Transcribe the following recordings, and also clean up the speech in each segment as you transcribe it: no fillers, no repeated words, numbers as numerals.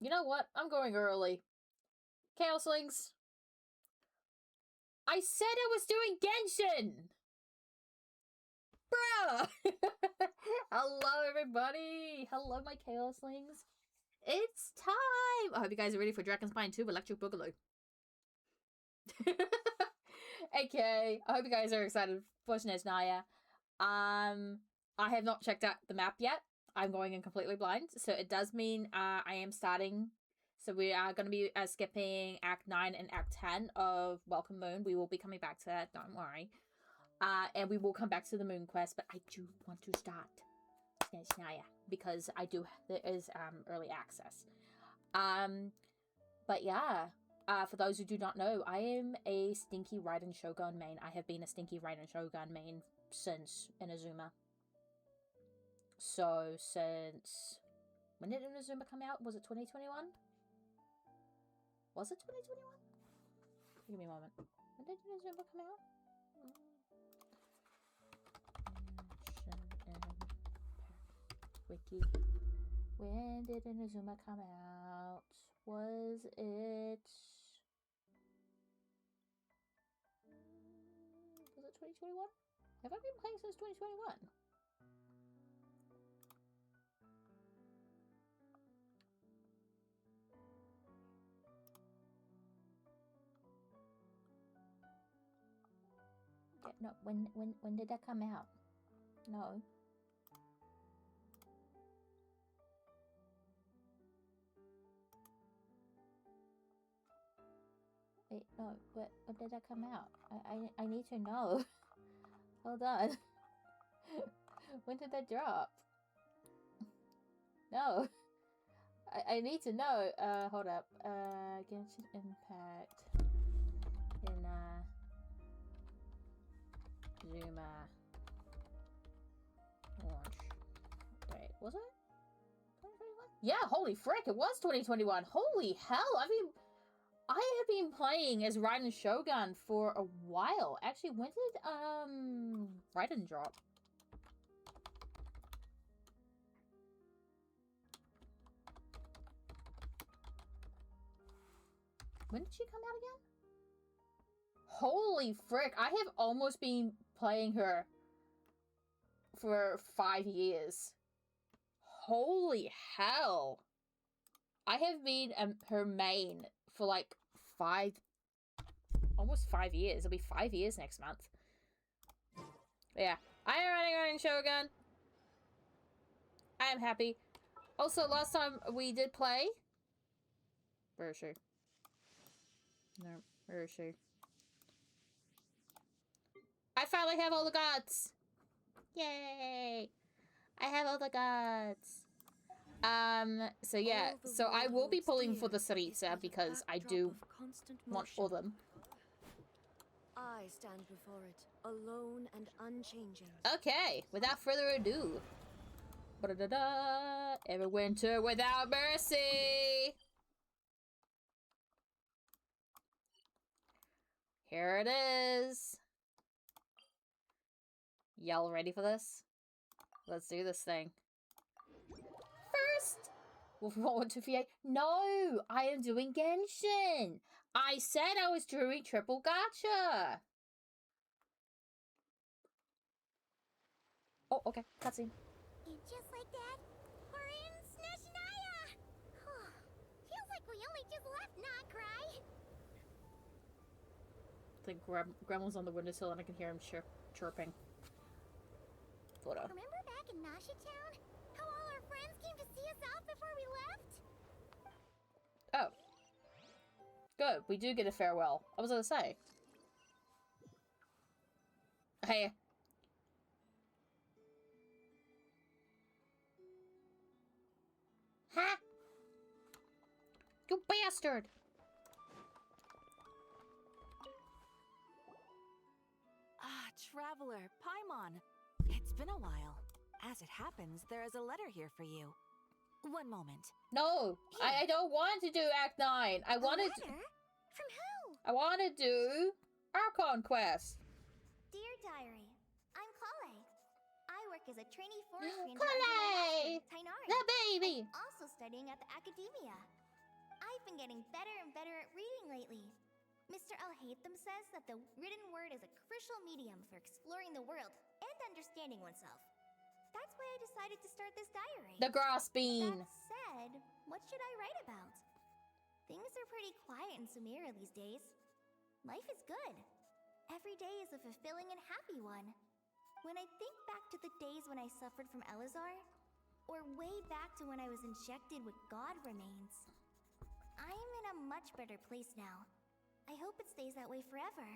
You know what? I'm going early. Chaoslings. I said I was doing Genshin! Bruh! Hello, everybody! Hello, my Chaoslings. It's time! I hope you guys are ready for dragonspine 2 Electric Boogaloo. Okay, I hope you guys are excited for Snezhnaya. I have not checked out the map yet. I'm going in completely blind, so it does mean I am starting. So we are going to be skipping Act 9 and Act 10 of Welcome Moon. We will be coming back to that, don't worry. And we will come back to the Moon Quest, but I do want to start Snezhnaya because there is early access. But yeah, for those who do not know, I am a Stinky Raiden Shogun main. I have been a Stinky Raiden Shogun main since Inazuma. So, since... When did Inazuma come out? Was it 2021? Was it 2021? Give me a moment. When did Inazuma come out? Wiki. When did Inazuma come out? Was it 2021? Have I been playing since 2021? Yeah, no, when did that come out? No. Wait, no, when did that come out? I need to know. Hold on. When did that drop? No. I need to know. Hold up. Genshin Impact. In, Zuma. Launch. Wait, was it? 2021? Yeah, holy frick, it was 2021. Holy hell, I have been playing as Raiden Shogun for a while. Actually, when did, Raiden drop? When did she come out again? Holy frick, I have almost been playing her for 5 years. Holy hell. I have been her main for like almost 5 years. It'll be 5 years next month. But yeah, I am running Raiden Shogun. I am happy. Also, last time we did play... Where is she? No, where is she? I finally have all the gods! Yay! I have all the gods. So yeah, so I will be pulling for the Sarisa because I do want all them. I stand before it, alone and unchanging. Okay, without further ado. Ba-da-da-da! Every winter without mercy! Here it is! Y'all ready for this? Let's do this thing. First! Wolf 1128. No! I am doing Genshin! I said I was doing triple gacha! Oh, okay. Cutscene. And just like that, we're in Snezhnaya! Feels like we only just left, not cry? I think Gremlin's on the windowsill and I can hear him chirping. Photo. Remember back in Nasha Town? How all our friends came to see us off before we left? Oh. Good. We do get a farewell. I was gonna say. Hey. Ha! You bastard! Ah, Traveler, Paimon. It's been a while. As it happens, there is a letter here for you. One moment. No! I don't want to do Act 9! I want to... From who? I want to do Archon Quest! Dear Diary, I'm Kale. I work as a trainee forest ranger Kale! under Tainari. The baby! Also studying at the Academia. been getting better and better at reading lately. Mr. Al-Haytham says that the written word is a crucial medium for exploring the world and understanding oneself. That's why I decided to start this diary. The grass bean. That said, what should I write about? Things are pretty quiet in Sumeria these days. Life is good. Every day is a fulfilling and happy one. When I think back to the days when I suffered from Elazar, or way back to when I was injected with God remains, I am in a much better place now. I hope it stays that way forever.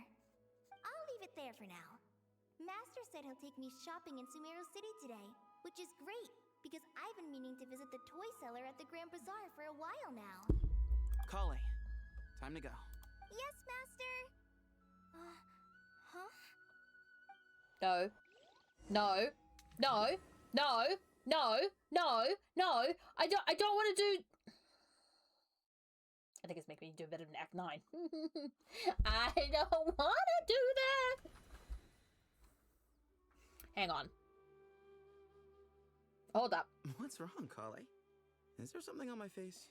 I'll leave it there for now. Master said he'll take me shopping in Sumeru City today, which is great, because I've been meaning to visit the toy seller at the Grand Bazaar for a while now. Kale, time to go. Yes, Master! Huh? No. No. No. No. No. No. No. I don't want to do... I think it's making me do a bit of an Act 9. I don't want to do that. Hang on. Hold up. What's wrong, Kale? Is there something on my face?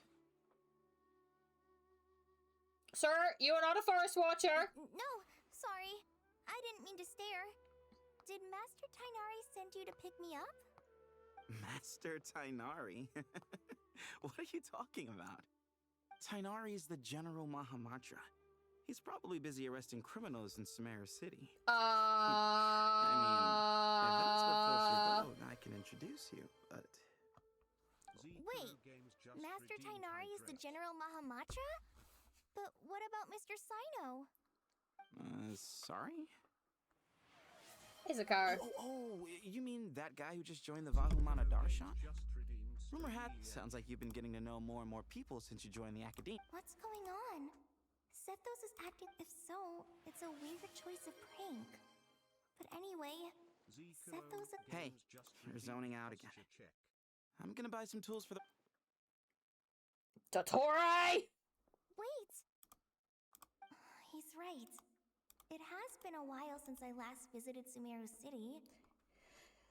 Sir, you are not a forest watcher. No, sorry. I didn't mean to stare. Did Master Tainari send you to pick me up? Master Tainari? What are you talking about? Tainari is the General Mahamatra. He's probably busy arresting criminals in Sumeru City. I mean, if that's what floats your boat, I can introduce you, but... Wait, Master Tainari is the General Mahamatra? But what about Mr. Sino? Sorry? Here's a car. Oh, you mean that guy who just joined the Vahumana Darshan? Rumor had sounds like you've been getting to know more and more people since you joined the academy. What's going on? Sethos is acting... If so, it's a weird choice of prank. But anyway, Sethos... Hey, you're zoning out again. I'm gonna buy some tools for the... Dottore! Wait! He's right. It has been a while since I last visited Sumeru City.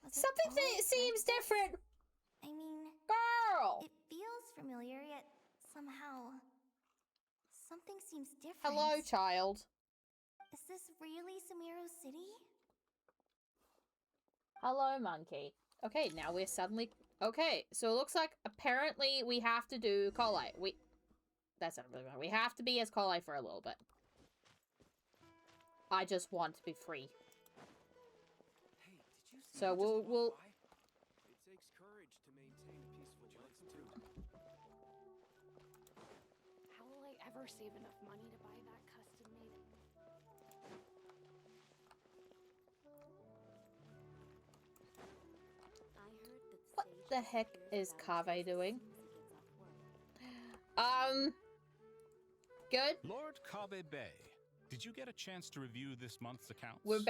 Was it Something always seems like this? different. I mean, Girl! it feels familiar, yet somehow... something seems different. Hello, child. Is this really Sumeru City? Hello, monkey. Okay, now we're suddenly... Okay, so it looks like apparently we have to do Kolai. That's not really right. We have to be as Kolai for a little bit. I just want to be free. Hey, did you see So who just we'll... walked by? It takes courage to maintain a peaceful life too. How will I ever save enough money to buy that custom-made? What the heck is Kave doing? Good. Lord Kabe Bay, did you get a chance to review this month's accounts? We're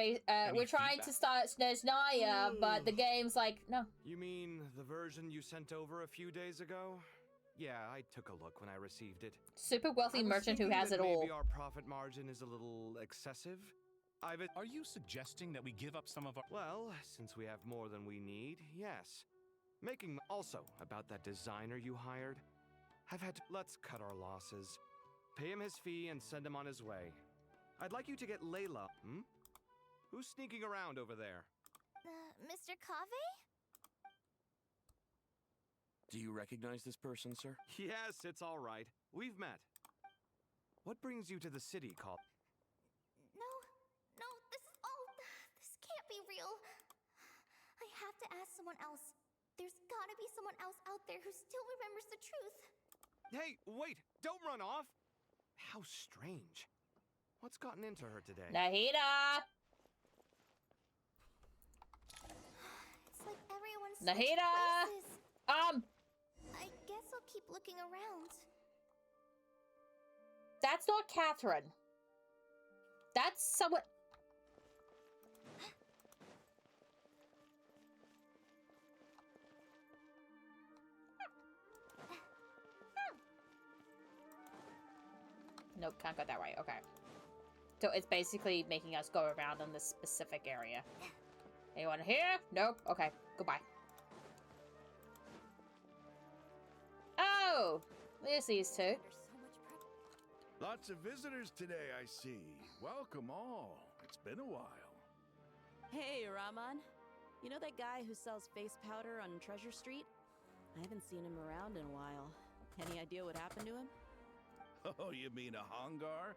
trying to start Snezhnaya, but the game's like, no. You mean the version you sent over a few days ago? Yeah, I took a look when I received it. Super wealthy I was merchant who thinking has that it all. Maybe our profit margin is a little excessive. Are you suggesting that we give up some of our... Well, since we have more than we need, yes. Also, about that designer you hired, I've had to... Let's cut our losses. Pay him his fee and send him on his way. I'd like you to get Layla, Who's sneaking around over there? Mr. Kave? Do you recognize this person, sir? Yes, it's all right. We've met. What brings you to the city, Call? No, this can't be real. I have to ask someone else. There's gotta be someone else out there who still remembers the truth. Hey, wait! Don't run off! How strange. What's gotten into her today? Nahida! It's like everyone's Nahida! places. I guess I'll keep looking around. That's not Catherine. That's someone... Nope, can't go that way. Okay. So it's basically making us go around in this specific area. Anyone here? Nope. Okay, goodbye. Oh! There's these two. There's so much Lots of visitors today, I see. Welcome all. It's been a while. Hey, Rahman. You know that guy who sells face powder on Treasure Street? I haven't seen him around in a while. Any idea what happened to him? Oh, you mean a Hongar?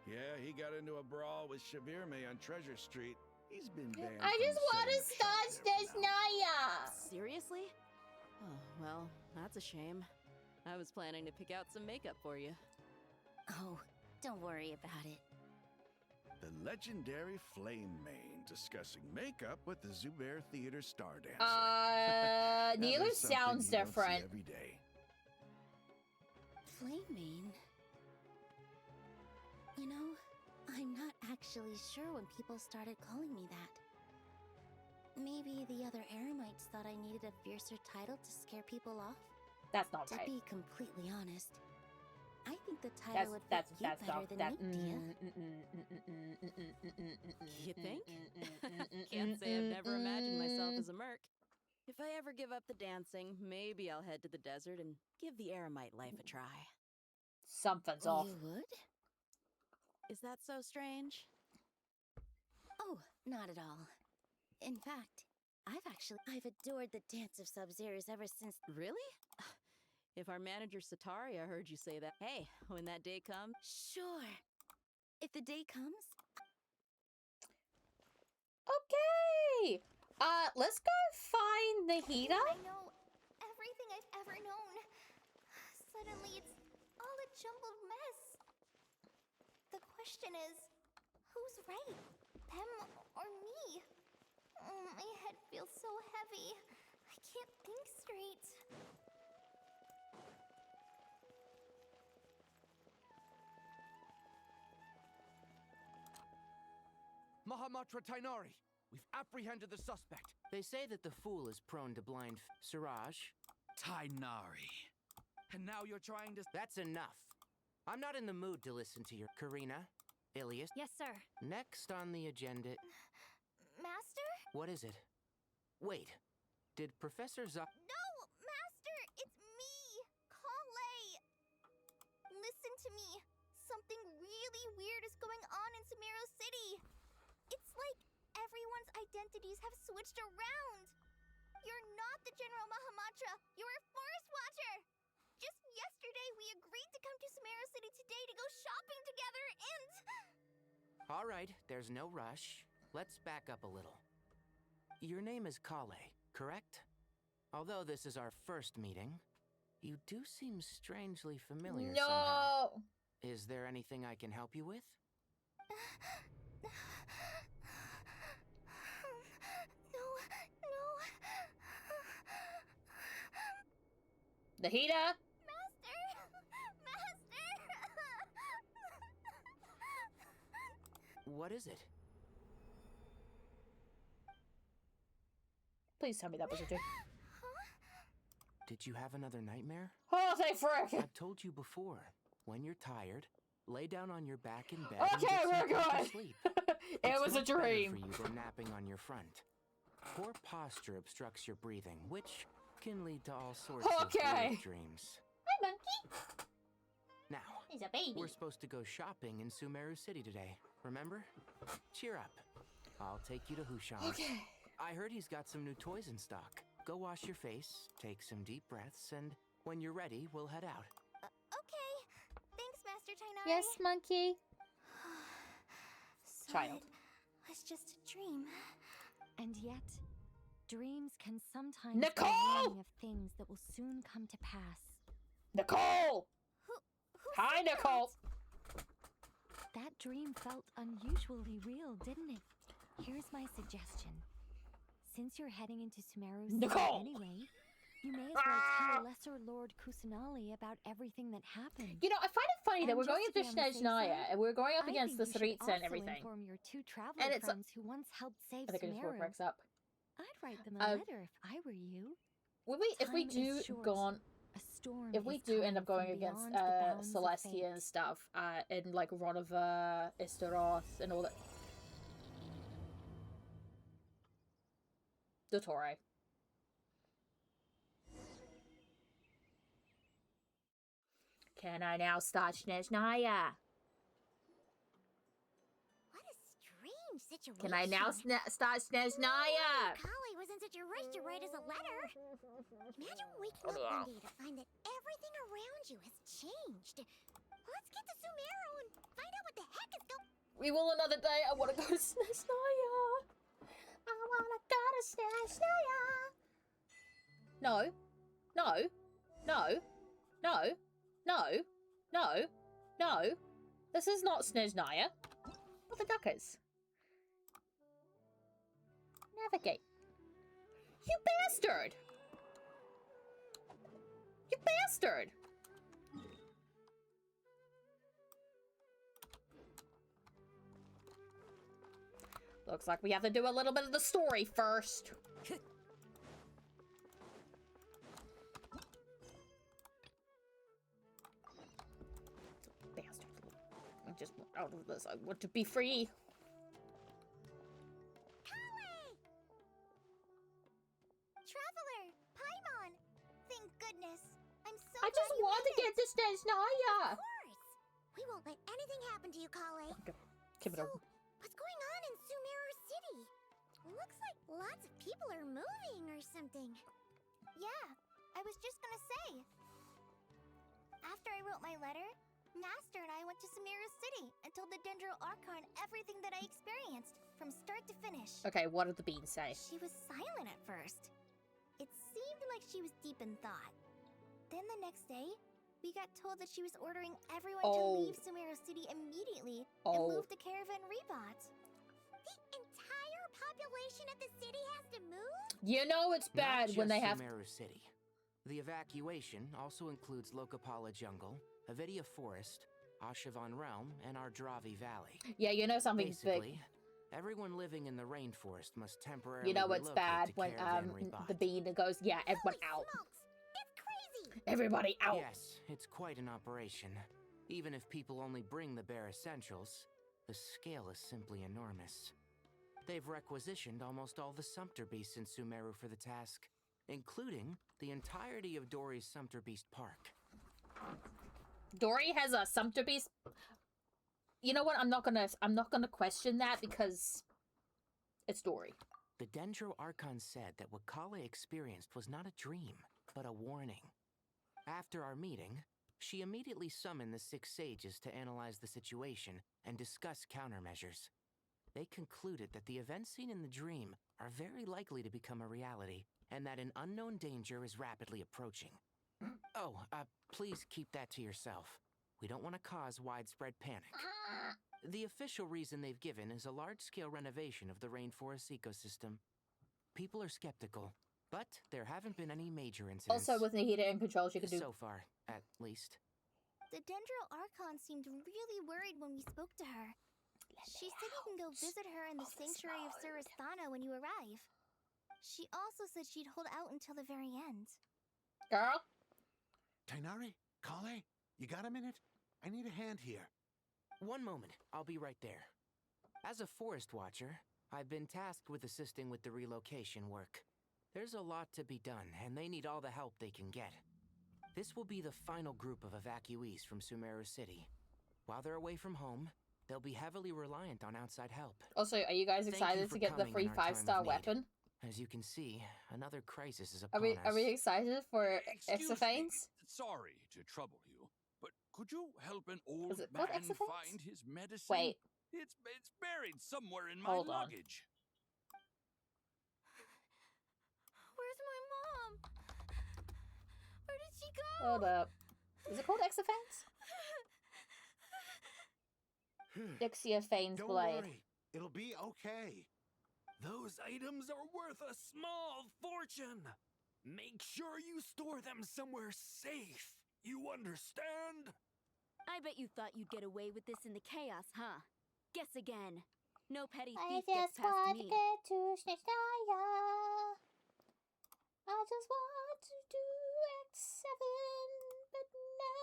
Yeah, he got into a brawl with Shavirme on Treasure Street. He's been banned. I just want to start Snezhnaya. Snezhnaya. Seriously? Oh, well, that's a shame. I was planning to pick out some makeup for you. Oh, don't worry about it. The legendary Flame Mane discussing makeup with the Zubair Theater star dancer. Neither sounds different. Every day. Flame Mane? You know, I'm not actually sure when people started calling me that. Maybe the other Eremites thought I needed a fiercer title to scare people off? That's not To right. be completely honest, I think the title would fit you better than me, Dia. You think? Can't say I've never imagined myself as a merc. If I ever give up the dancing, maybe I'll head to the desert and give the Eremite life a try. Something's off. You would? Is that so strange? Oh, not at all. In fact, I've adored the dance of Sub-Zeros ever since. Really? If our manager Sataria heard you say that, hey, when that day comes... Sure. If the day comes, Okay. Let's go find the heater. I know everything I've ever known. Suddenly, it's all a jumbled mess. The question is, who's right? Them or me? Oh, my head feels so heavy. I can't think straight. Mahamatra Tainari, we've apprehended the suspect. They say that the fool is prone to blind Siraj. Tainari. And now you're trying to... That's enough. I'm not in the mood to listen to your Karina, Ilias. Yes, sir. Next on the agenda... Master? What is it? Wait. Did Professor Zuck... No, Master! It's me! Kale! Listen to me. Something really weird is going on in Sumeru City. It's like everyone's identities have switched around. You're not the General Mahamatra. You're a forest watcher. Just yesterday, we agreed to come to Sumeru City today to go shopping together and... All right, there's no rush. Let's back up a little. Your name is Kale, correct? Although this is our first meeting, you do seem strangely familiar somehow. No. Is there anything I can help you with? No. The heater. What is it? Please tell me that was a dream. Did you have another nightmare? Oh, thank frick. I've told you before. When you're tired, lay down on your back in bed. Okay, and we're get some good. sleep. It It's was a much better dream. for you than napping on your front. Poor posture obstructs your breathing, which can lead to all sorts of weird dreams. Hi, monkey. Now, He's a baby. we're supposed to go shopping in Sumeru City today. Remember? Cheer up. I'll take you to Hushan. Okay. I heard he's got some new toys in stock. Go wash your face, take some deep breaths, and when you're ready, we'll head out. Okay. Thanks, Master Tainari. Yes, monkey. So Child. It was just a dream. And yet, dreams can sometimes Nicole! be a warning of things that will soon come to pass. Nicole! Who Hi, said Nicole! That dream felt unusually real, didn't it? Here's my suggestion. Since you're heading into Sumeru City Nicole! anyway, you may as well tell Lesser Lord Kusanali about everything that happened. You know, I find it funny that And we're going just to into be on the safe Snezhnaya, side, and we're going up I against think the you should streets and also everything. inform your two traveler And it's friends who once helped save I think I just woke Sumeru. Rex up. I'd write them a letter if I were you. If we Time do is short. go on, A storm if we is do end up coming going from against beyond the bounds of Celestia fate. and stuff, in like Ronova, Istaroth, and all that. Dottore. Can I now start Snezhnaya? What a strange situation. Can I now start Snezhnaya? Kale was in such a rush to write us a letter. Imagine waking up one day to find that everything around you has changed. Let's get to Sumeru and find out what the heck is going. We will another day. I want to go to Snezhnaya. I want to go to Snezhnaya. No. No. No. No. No. No. No. This is not Snezhnaya. What the duck is? Navigate. You bastard! You bastard! Looks like we have to do a little bit of the story first. Bastard. I just want out of this. I want to be free. Traveler, Paimon. Thank goodness. I'm so I just glad you want to made get to Snezhnaya. Of course. We won't let anything happen to you, Kale. Give it So, over. what's going on in Sumeru City? Looks like lots of people are moving or something. Yeah, I was just gonna say. After I wrote my letter, Master and I went to Sumeru City and told the Dendro Archon everything that I experienced, from start to finish. Okay, what did the beans say? She was silent at first. It seemed like she was deep in thought. Then the next day, we got told that she was ordering everyone to leave Sumeru City immediately and move to Caravan Rebot. The entire population of the city has to move? You know it's bad when they have... Sumeru City. The evacuation also includes Lokapala Jungle, Avidia Forest, Ashavan Realm, and Ardravi Valley. Yeah, you know something's Basically, big. Everyone living in the rainforest must temporarily You know it's relocate bad to when Caravan Rebot. the bean goes, yeah, everyone out. It's crazy! Everybody out! Yes, it's quite an operation. Even if people only bring the bare essentials, the scale is simply enormous. They've requisitioned almost all the Sumpter Beasts in Sumeru for the task, including the entirety of Dory's Sumpter Beast Park. Dory has a Sumpter Beast. You know what? I'm not gonna question that because it's Dory. The Dendro Archon said that what Kale experienced was not a dream, but a warning. After our meeting, she immediately summoned the 6 sages to analyze the situation and discuss countermeasures. They concluded that the events seen in the dream are very likely to become a reality, and that an unknown danger is rapidly approaching. Oh, please keep that to yourself. We don't want to cause widespread panic. The official reason they've given is a large-scale renovation of the rainforest ecosystem. People are skeptical, but there haven't been any major incidents. Also, with Nahida in control, she could do... So far, at least. The Dendro Archon seemed really worried when we spoke to her. She said you can go visit her in the sanctuary of Surasthana when you arrive. She also said she'd hold out until the very end. Girl? Tainari? Kale? You got a minute? I need a hand here. One moment, I'll be right there. As a forest watcher, I've been tasked with assisting with the relocation work. There's a lot to be done, and they need all the help they can get. This will be the final group of evacuees from Sumeru City. While they're away from home, they'll be heavily reliant on outside help. Also, are you guys excited to get the free 5-star weapon? As you can see, another crisis is upon us. Are we excited for Exophanes? Sorry to trouble you, but could you help an old it man called Exophanes? find his medicine? Wait. It's buried somewhere in my Hold on. luggage. Where's my mom? Where did she go? Hold up. Is it called Exophanes? Exophanes Don't blade. worry. It'll be okay. Those items are worth a small fortune. Make sure you store them somewhere safe. You understand? I bet you thought you'd get away with this in the chaos, huh? Guess again. No petty I thief gets just past want me. to get to Snezhnaya. I just want to do X7, but no.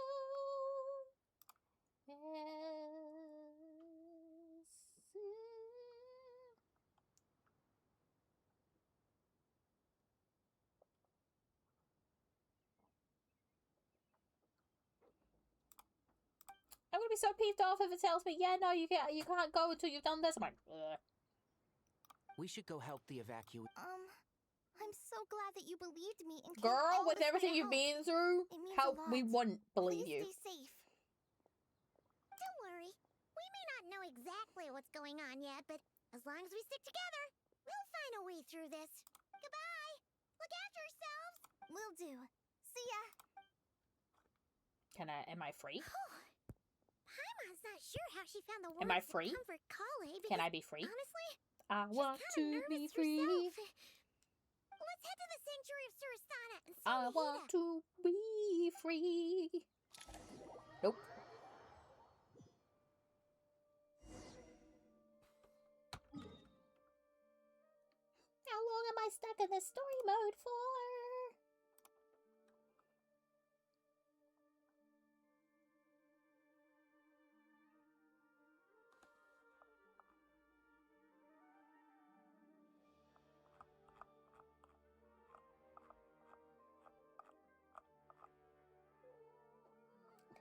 I'm gonna be so peeved off if it tells me, yeah, no, you can't go until you've done this. I'm like, ugh. We should go help the evacuee. I'm so glad that you believed me and came Girl, all with this way everything to you've help. been through, It means how a lot. we wouldn't believe Please you. stay safe. Don't worry. We may not know exactly what's going on yet, but as long as we stick together, we'll find a way through this. Goodbye. Look after yourselves. Will do. See ya. Am I free? Paimon's not sure how she found the words Am I free? to comfort Kale because, Can I be free? honestly, I want she's to kinda be nervous free. herself. Let's head to the sanctuary of Surasana and see I Nahida. want to be free. Nope. How long am I stuck in this story mode for?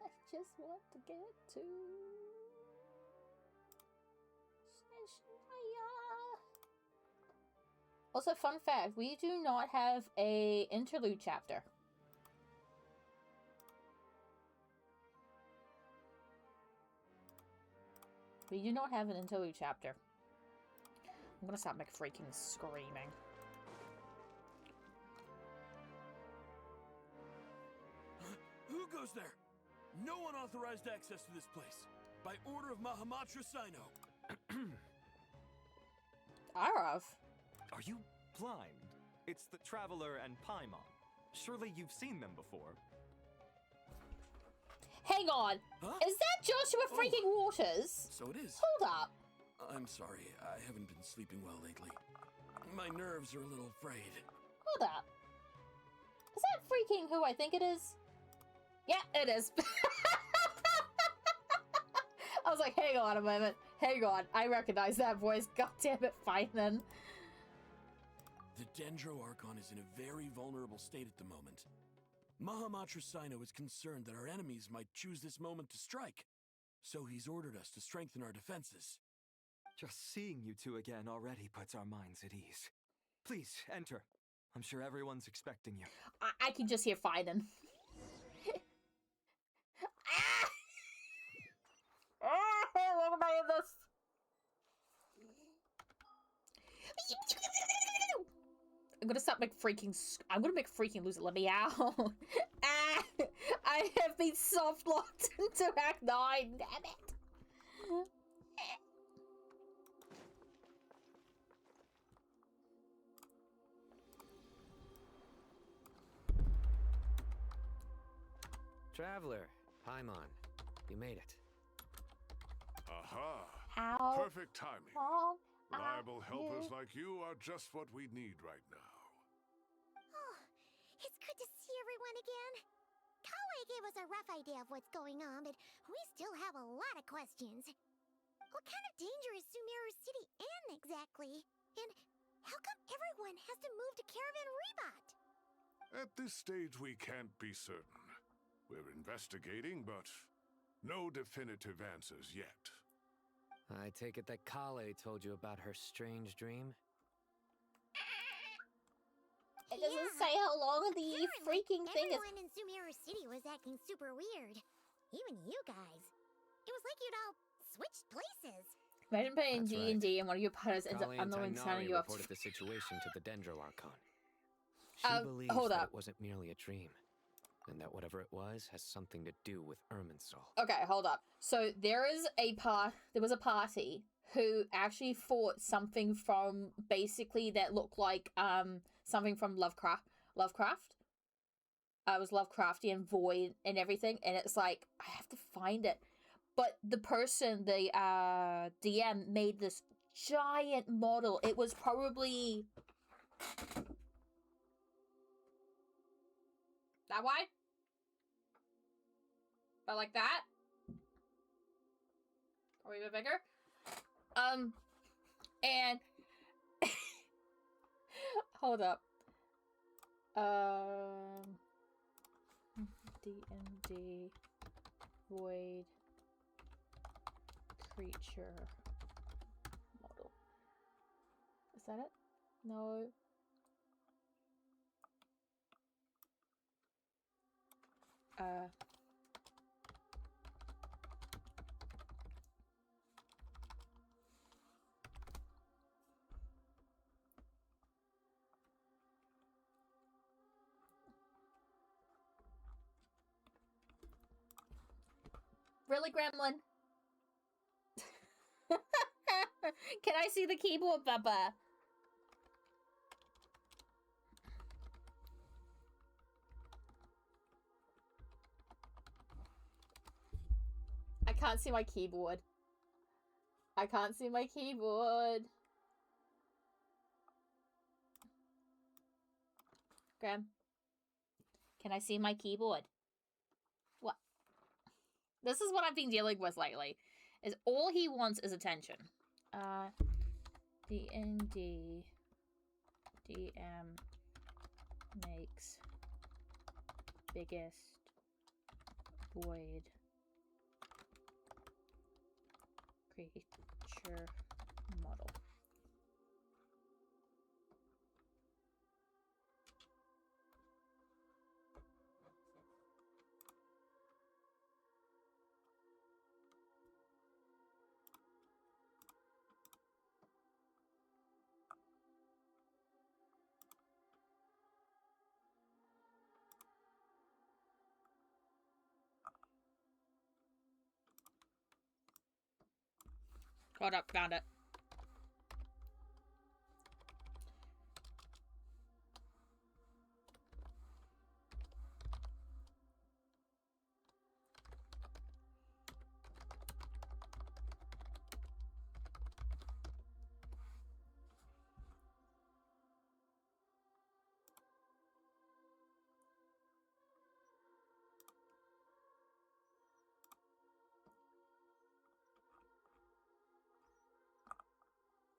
I just want to get to Snezhnaya. Also, fun fact, we do not have a interlude chapter. We do not have an interlude chapter. I'm gonna stop freaking screaming. Who goes there? No unauthorized access to this place. By order of Mahamatra Sino. Arav? Are you blind? It's the Traveler and Paimon. Surely you've seen them before. Hang on. Huh? Is that Joshua freaking Waters? So it is. Hold up. I'm sorry, I haven't been sleeping well lately. My nerves are a little frayed. Hold up. Is that freaking who I think it is? Yeah, it is. I was like, hang on a moment. Hang on. I recognize that voice. God damn it, fine then. The Dendro Archon is in a very vulnerable state at the moment. Mahamatra Sino is concerned that our enemies might choose this moment to strike. So he's ordered us to strengthen our defenses. Just seeing you two again already puts our minds at ease. Please, enter. I'm sure everyone's expecting you. I can just hear Fiden. Look at this. I'm gonna make freaking lose it. Let me out. I have been soft locked into Act 9. Damn it. Traveler, Paimon, you made it. Aha! How Perfect timing. long Reliable helpers you- like you are just what we need right now. Oh, it's good to see everyone again. Kale gave us a rough idea of what's going on, but we still have a lot of questions. What kind of danger is Sumeru City in exactly? And how come everyone has to move to Caravan Rebot? At this stage, we can't be certain. We're investigating, but no definitive answers yet. I take it that Kale told you about her strange dream? It doesn't say how long the freaking thing is. Everyone in Sumeru City was acting super weird. Even you guys. It was like you'd all switched places. Imagine playing That's D&D and one of your partners ends up Kale and unknowing signing Tainari you up. reported the situation to the Dendro Archon. She believes hold that up. it wasn't merely a dream, and that whatever it was has something to do with Irminsul. Okay, hold up. So there was a party who actually fought something from basically that looked like something from Lovecraft. It was Lovecraftian void and everything, and it's like I have to find it. But the person, the DM made this giant model. It was probably that wide? But like that? Or even bigger? And hold up. D&D Void creature model. Is that it? No. Really, Gremlin? Can I see the keyboard, Bubba? I can't see my keyboard. I can't see my keyboard. Graham, can I see my keyboard? What? This is what I've been dealing with lately. Is all he wants is attention. D&D DM makes biggest void creature model. Hold up, found it.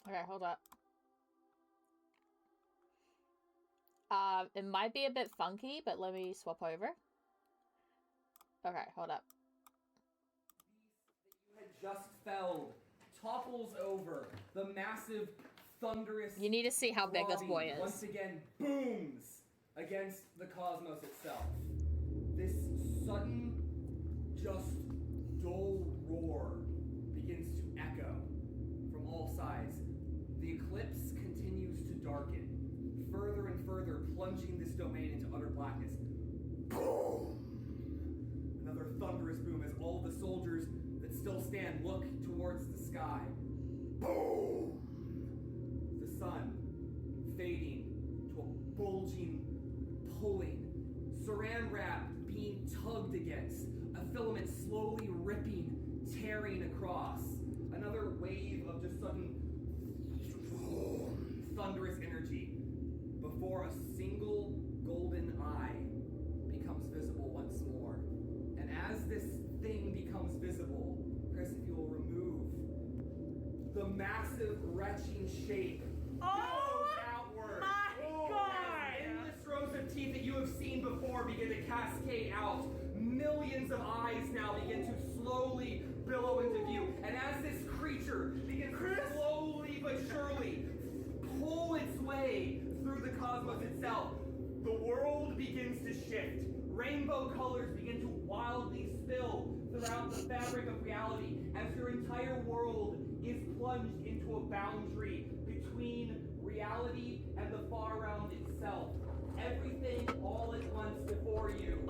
Okay, hold up. It might be a bit funky, but let me swap over. Okay, hold up. You had just felled topples over. The massive, thunderous. You need to see how big this boy is. Once again, booms against the cosmos itself. This sudden, just dull roar begins to echo from all sides. The eclipse continues to darken, further and further plunging this domain into utter blackness. Boom! Another thunderous boom as all the soldiers that still stand look towards the sky. Boom! The sun fading to a bulging, pulling, saran wrap being tugged against, a filament slowly ripping, tearing across. Another wave of just sudden thunderous energy before a single golden eye becomes visible once more. And as this thing becomes visible, Chris, if you'll remove the massive retching shape goes outward. My God! As endless rows of teeth that you have seen before begin to cascade out, millions of eyes now begin to slowly billow into view. And as this creature begins to slowly but surely pull its way through the cosmos itself, the world begins to shift. Rainbow colors begin to wildly spill throughout the fabric of reality as your entire world is plunged into a boundary between reality and the far realm itself. Everything all at once before you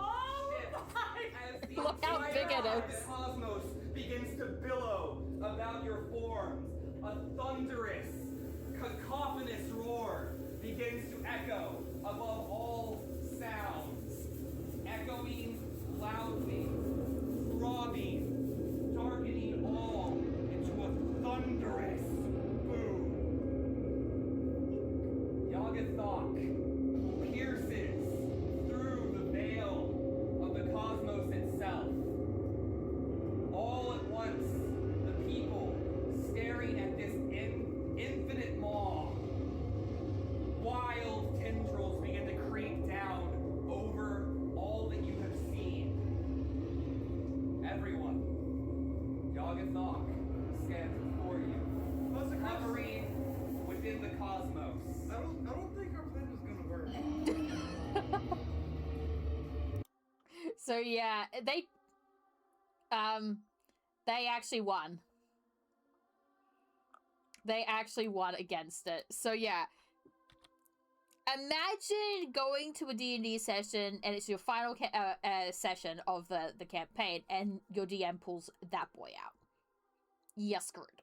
shifts as the Look how big it is. cosmos begins to billow about your forms. A thunderous, cacophonous roar begins to echo above all sounds, echoing loudly, throbbing, darkening all into a thunderous boom. Yagathok pierces through the veil of the cosmos itself. All at once, the people staring at this infinite maw, wild tendrils begin to creep down over all that you have seen. Everyone, Yagathok So yeah, they actually won. They actually won against it. So yeah. Imagine going to a D&D session and it's your final session of the campaign and your DM pulls that boy out. You're screwed.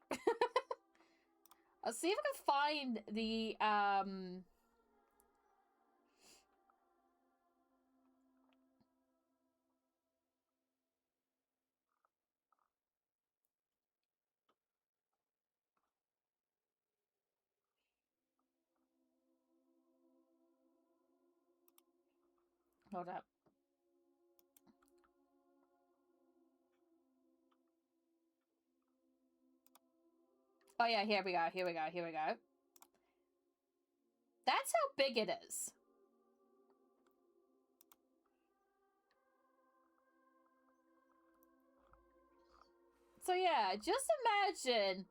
I'll see if I can find the hold up. Oh yeah, here we go. That's how big it is. So yeah, just imagine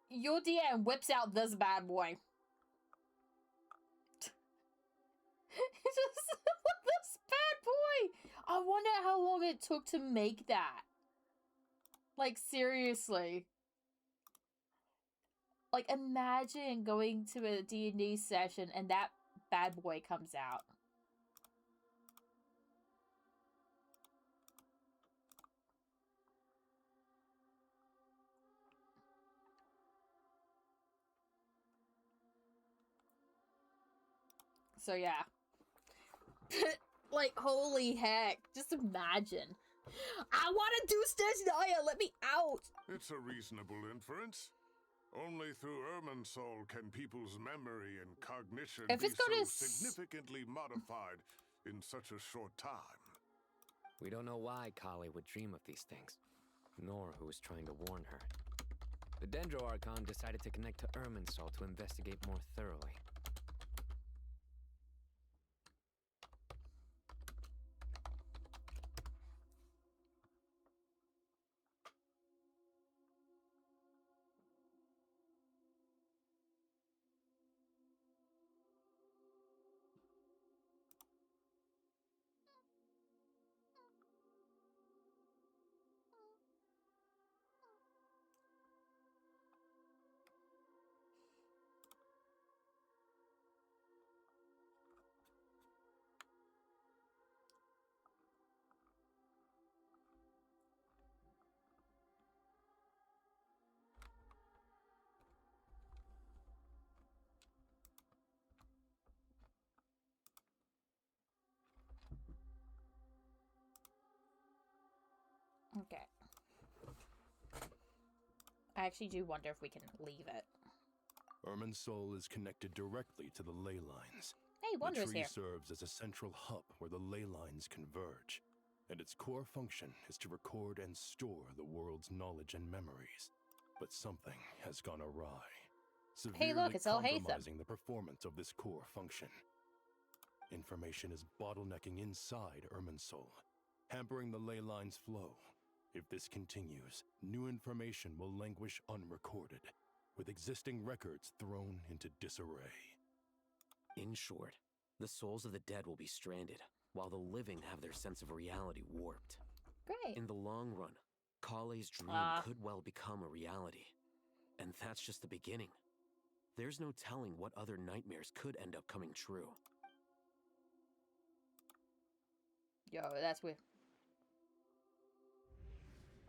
your DM whips out this bad boy. Just this bad boy. I wonder how long it took to make that. Like, seriously. Like, imagine going to a D&D session and that bad boy comes out. So, yeah. Like, holy heck. Just imagine. I want to do Snezhnaya! Let me out! It's a reasonable inference. Only through Irminsul can people's memory and cognition be so significantly modified in such a short time. We don't know why Kale would dream of these things, nor who was trying to warn her. The Dendro Archon decided to connect to Irminsul to investigate more thoroughly. Okay. I actually do wonder if we can leave it. Irminsul is connected directly to the ley lines. Hey, Wander's the tree here. serves as a central hub where the ley lines converge, and its core function is to record and store the world's knowledge and memories. But something has gone awry, severely it's Alhaitham. compromising the performance of this core function. Information is bottlenecking inside Irminsul, hampering the ley lines' flow. If this continues, new information will languish unrecorded, with existing records thrown into disarray. In short, the souls of the dead will be stranded, while the living have their sense of reality warped. Great. In the long run, Kale's dream could well become a reality. And that's just the beginning. There's no telling what other nightmares could end up coming true. Yo, that's weird.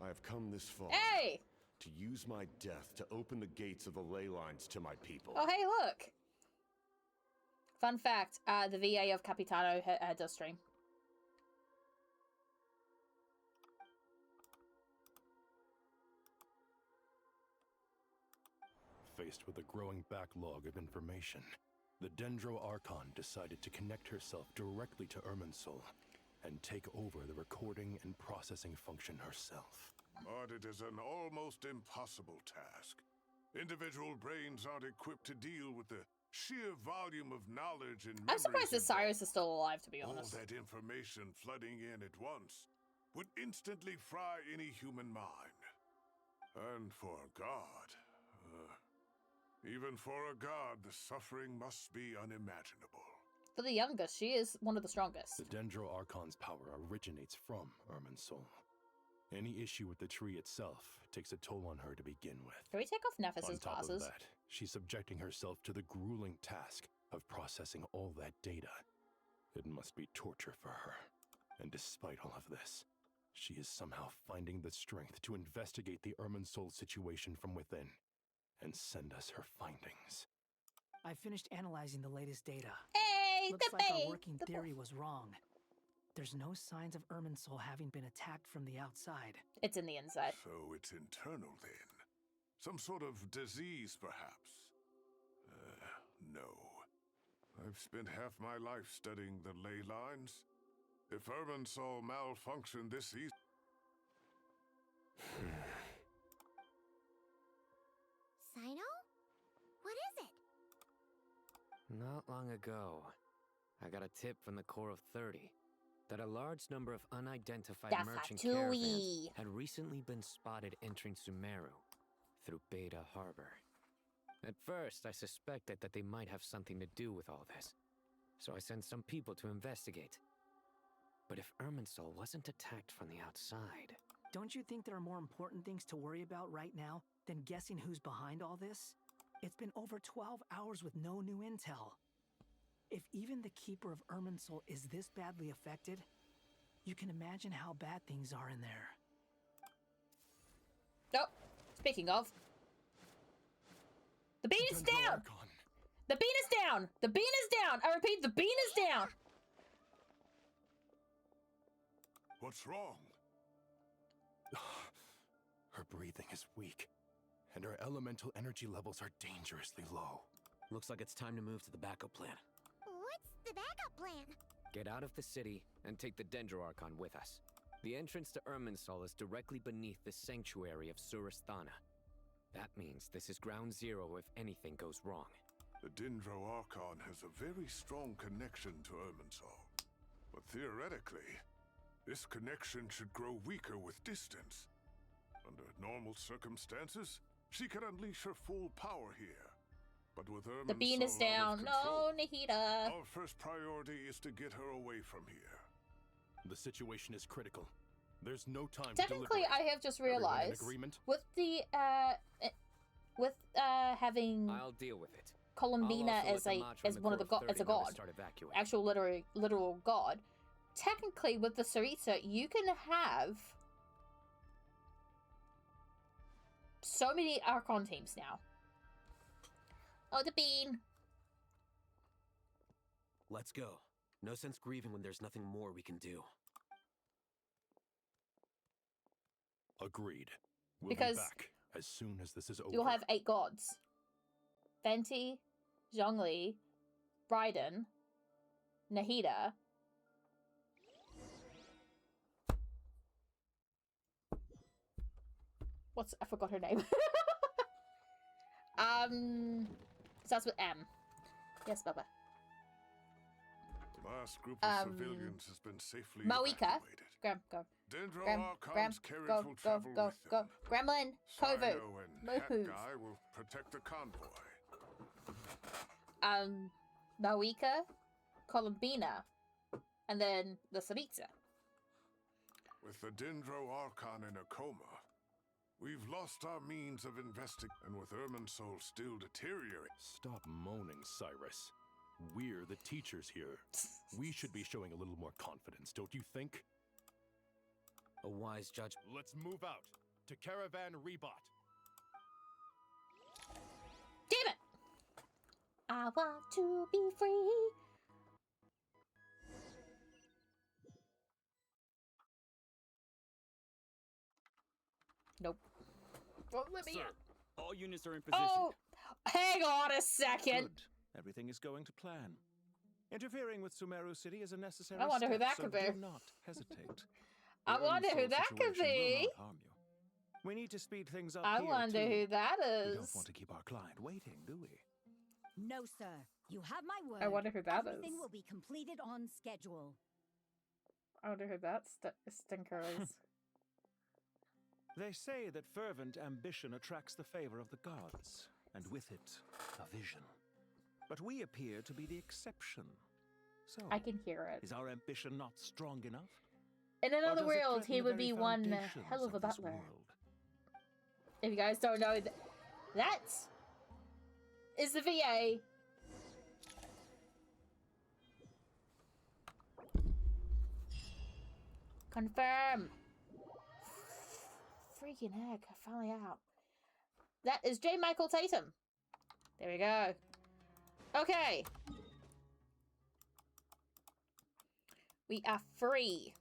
I have come this far to use my death to open the gates of the ley lines to my people. Oh, hey, look. Fun fact, the VA of Capitano does stream. Faced with a growing backlog of information, the Dendro Archon decided to connect herself directly to Irminsul and take over the recording and processing function herself. But it is an almost impossible task. Individual brains aren't equipped to deal with the sheer volume of knowledge and I'm surprised that Cyrus is still alive, to be honest. All that information flooding in at once would instantly fry any human mind. And for a god, even for a god, the suffering must be unimaginable. For the youngest, she is one of the strongest. The Dendro Archon's power originates from Irminsul. Any issue with the tree itself takes a toll on her to begin with. Can we take off Nefis's On top glasses? of that, she's subjecting herself to the grueling task of processing all that data. It must be torture for her. And despite all of this, she is somehow finding the strength to investigate the Irminsul situation from within and send us her findings. I finished analyzing the latest data. Hey, Looks like our working theory was wrong. There's no signs of Irminsul having been attacked from the outside. It's in the inside. So it's internal then? Some sort of disease, perhaps? No. I've spent half my life studying the ley lines. If Irminsul malfunctioned this season... Sino? What is it? Not long ago, I got a tip from the Core of 30 that a large number of unidentified That's merchant a caravans Tui. had recently been spotted entering Sumeru through Beta Harbor. At first, I suspected that they might have something to do with all this, so I sent some people to investigate. But if Irminsul wasn't attacked from the outside... Don't you think there are more important things to worry about right now than guessing who's behind all this? It's been over 12 hours with no new intel. If even the Keeper of Irminsul is this badly affected, you can imagine how bad things are in there. Oh, speaking of. The bean is down! The bean is down! The bean is down! I repeat, the bean is down! What's wrong? Her breathing is weak, and her elemental energy levels are dangerously low. Looks like it's time to move to the backup plan. What's the backup plan? Get out of the city and take the Dendro Archon with us. The entrance to Irminsul is directly beneath the sanctuary of Surasthana. That means this is ground zero if anything goes wrong. The Dendro Archon has a very strong connection to Irminsul. But theoretically, this connection should grow weaker with distance. Under normal circumstances, she can unleash her full power here. But with Irminsul The bean is down. No, Nahida. Our first priority is to get her away from here. The situation is critical. There's no time Technically, to deliberate. I have just realized agreement? with the having I'll deal with it. Columbina as one of the as a god, actual literal god. Technically, with the Sarita, you can have so many Archon teams now. Oh, the bean. Let's go. No sense grieving when there's nothing more we can do. Agreed. We'll Because be back as soon as this is over. You'll have 8 gods. Fenty, Zhongli, Bryden, Nahida. I forgot her name. Starts with M. Yes, Baba. The last group of civilians has been safely Moika. evacuated. Go. Dendro Graham, Archon's carriage go, will go, travel go, with go. them. Gremlin, Kovu, Sino and Hat move. Guy will protect the convoy. Moika, Columbina, and then the Saritsa. With the Dendro Archon in a coma, we've lost our means of investigating, and with Irminsul still deteriorating. Stop moaning, Cyrus. We're the teachers here. We should be showing a little more confidence, don't you think? A wise judge. Let's move out to Caravan Rebot. Damn it! I want to be free. Nope. Don't let me Sir, in. all units are in position. Oh, hang on a second. Good. Everything is going to plan. Interfering with Sumeru City is a necessary I wonder who step, that so could be. do not hesitate. I The wonder who Irminsul that could situation will be. not harm you. We need to speed things up I here, wonder too. who that We don't is. want to keep our client waiting, do we? No, sir. You have my word. I wonder who that Everything is. will be completed on schedule. I wonder who that stinker is. They say that fervent ambition attracts the favor of the gods, and with it, a vision. But we appear to be the exception. So, I can hear it. is our ambition not strong enough? In Or another does it world, threaten he the would very be one foundations hell of a this butler. world? If you guys don't know, that is the VA. Confirm. Freaking heck, I finally out. That is J. Michael Tatum. There we go. Okay. We are free.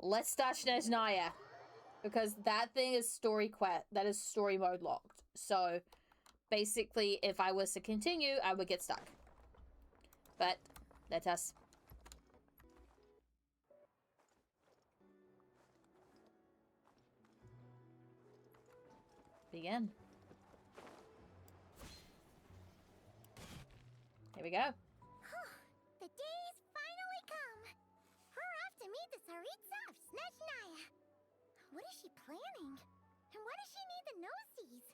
Let's start Snezhnaya. Because that thing is story quest. That is story mode locked. So, basically, if I was to continue, I would get stuck. But, let us begin. Here we go. The day's finally come. We're off to meet the Tsaritsa of Snezhnaya. What is she planning? And why does she need the gnosies?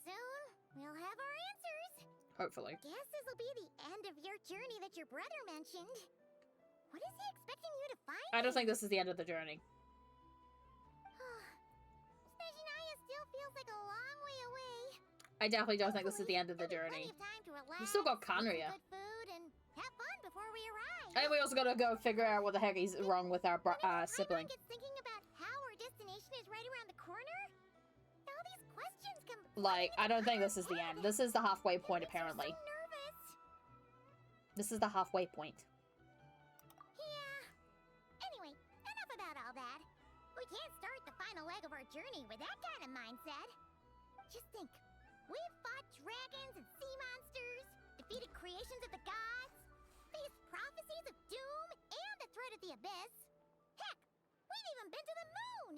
Soon, we'll have our answers. Hopefully. Guess this'll be the end of your journey that your brother mentioned. What is he expecting you to find? I don't think this is the end of the journey. Snezhnaya still feels like a long way away. I definitely don't think this is the end of the journey. We still got Kanria. Good food and have fun before we arrive. And we also gotta go figure out what the heck is wrong with our sibling. Gets thinking about how our destination is right around the corner. All these questions come. Like, I don't think this is the end. This is the halfway point, apparently. Nervous. This is the halfway point. Yeah. Anyway, enough about all that. We can't start the final leg of our journey with that kind of mindset. Just think. We've fought dragons and sea monsters, defeated creations of the gods, faced prophecies of doom and the threat of the abyss. Heck, we've even been to the moon!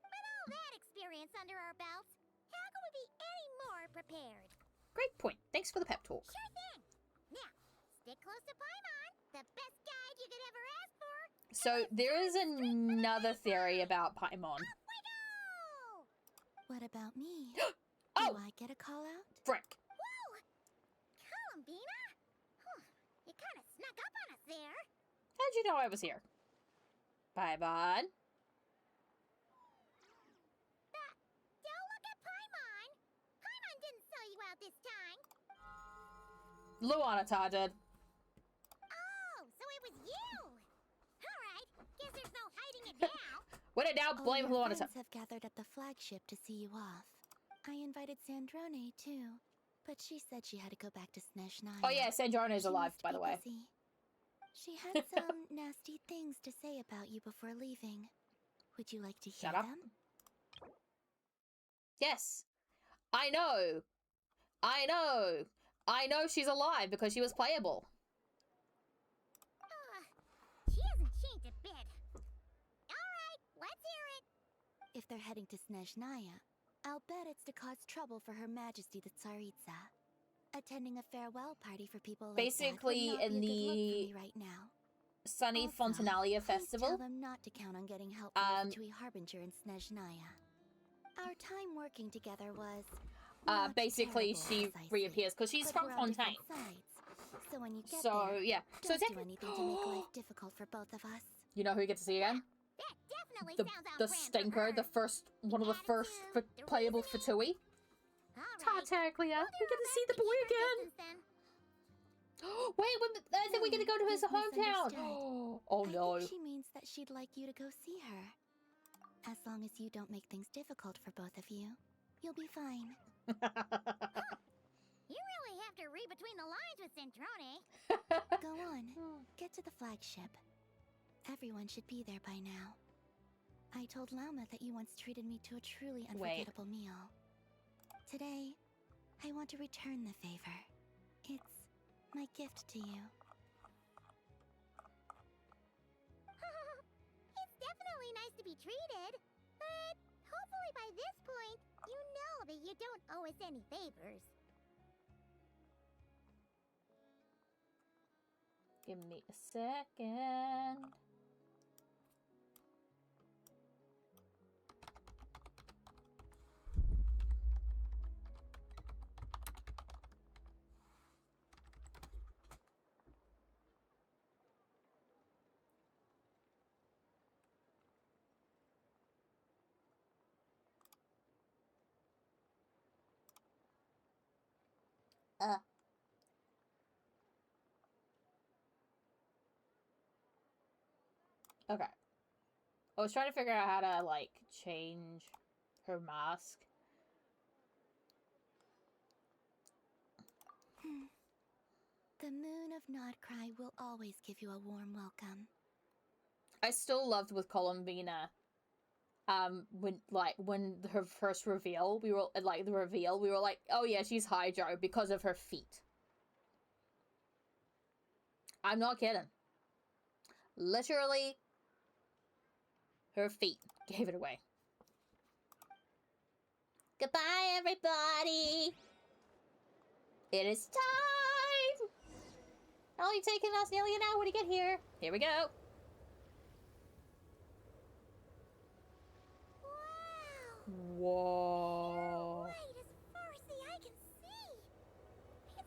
With all that experience under our belts, how could we be any more prepared? Great point. Thanks for the pep talk. Sure thing! Now, stick close to Paimon, the best guide you could ever ask for. So, there is another theory about Paimon. Off we go! What about me? Oh! Do I get a call out? Frick. Whoa! Columbina? You kind of snuck up on us there. How'd you know I was here? Paimon? Don't look at Paimon. Paimon didn't sell you out this time. Luanata did. Oh, so it was you. All right. Guess there's no hiding it now. When in doubt, blame All your Luanata. friends have gathered at the flagship to see you off. I invited Sandrone too, but she said she had to go back to Snezhnaya. Oh yeah, Sandrone's alive, must by be the way. busy. She had some nasty things to say about you before leaving. Would you like to hear Shut up. them? Yes. I know. I know. I know she's alive because she was playable. She hasn't changed a bit. All right, let's hear it. If they're heading to Snezhnaya, I'll bet it's to cause trouble for Her Majesty the Tsaritsa. Attending a farewell party for people like Basically, that would not in be a good look the for me right now. Sunny Also, Fontanalia please Festival. tell them not to count on getting help from the Tui Harbinger in Snezhnaya. Our time working together was not Basically, terrible, she as I reappears because she's but from we're on different Fontaine. sides. So when you get So, there, yeah. So don't do anything to make life difficult for both of us. You know who we get to see again? That definitely The sounds on the brand for stinker, her. the first one of the first playable Fatui. Tartaglia. We get to see the boy again. Wait, I think we get to go to his you've hometown. misunderstood. Oh I no. think she means that she'd like you to go see her. As long as you don't make things difficult for both of you, you'll be fine. You really have to read between the lines with Centrone. Go on, get to the flagship. Everyone should be there by now. I told Lauma that you once treated me to a truly unforgettable meal. Today, I want to return the favor. It's my gift to you. It's definitely nice to be treated, but hopefully by this point, you know that you don't owe us any favors. Give me a second. Okay. I was trying to figure out how to, like, change her mask. The moon of Nodcry will always give you a warm welcome. I still loved with Columbina. When her first reveal, we were like, oh yeah, she's Hydro because of her feet. I'm not kidding. Literally, her feet gave it away. Goodbye, everybody! It is time! Only taking us nearly an hour to get here. Here we go. Whoa.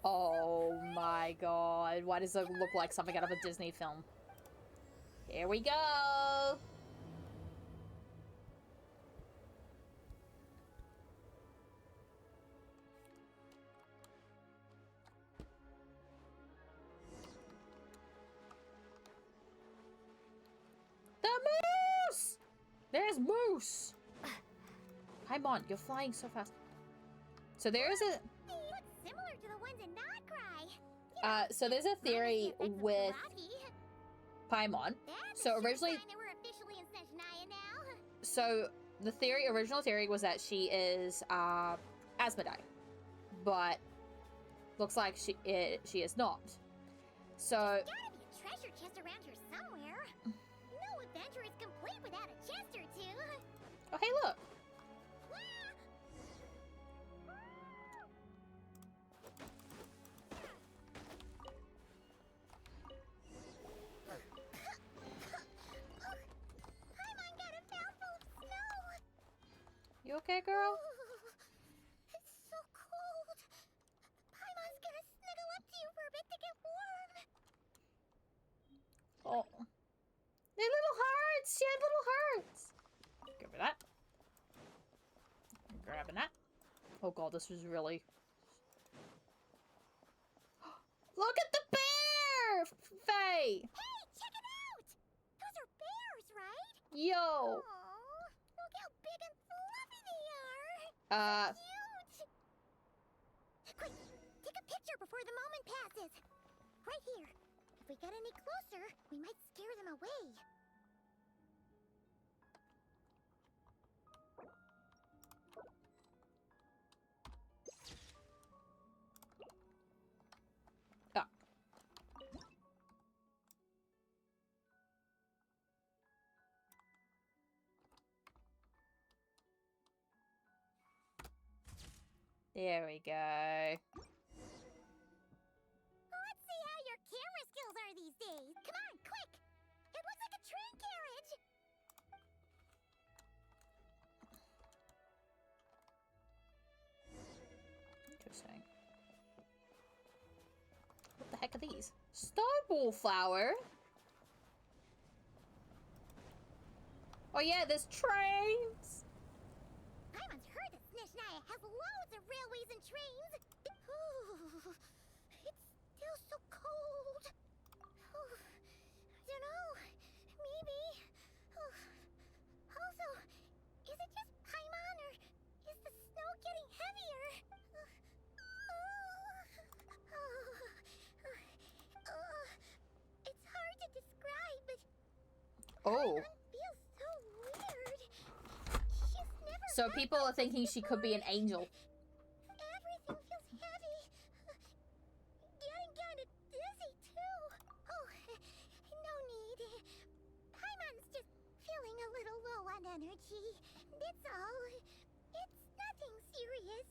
Oh my god. Why does it look like something out of a Disney film? Here we go. The moose! There's moose! Paimon, you're flying so fast. So there's a... Similar to the ones in Nodcry. So there's a theory with Paimon. So originally... We're officially in Snezhnaya now. So the original theory was that she is Asmodee. But looks like she is not. So... There's gotta be a treasure chest around here somewhere. No adventure is complete without a chest or two. Oh, hey, look. You okay, girl? It's so cold. Paimon's gonna snuggle up to you for a bit to get warm. Oh. They're little hearts! She had little hearts! Give her that. I'm grabbing that. Oh god, this was really... Look at the bear! Faye! Hey, check it out! Those are bears, right? Yo! Aww, look how big and fluffy they are! Cute! Quick, take a picture before the moment passes. Right here. If we get any closer, we might scare them away. Ah. There we go. Let's see how your camera skills are these days. Come on, quick! It looks like a train carriage! Interesting. What the heck are these? Starball flower? Oh yeah, there's trains! Paimon's heard that Snezhnaya has loads of railways and trains! Ooh, it's still so cold. Ooh, I don't know. Maybe. Also, is it just Paimon or is the snow getting heavier? It's hard to describe, but Oh. Paimon feels so weird. She's never So people are thinking she could be an angel. Everything feels heavy. Getting kind of dizzy, too. Oh, no need. Paimon's just feeling a little low on energy. That's all. It's nothing serious.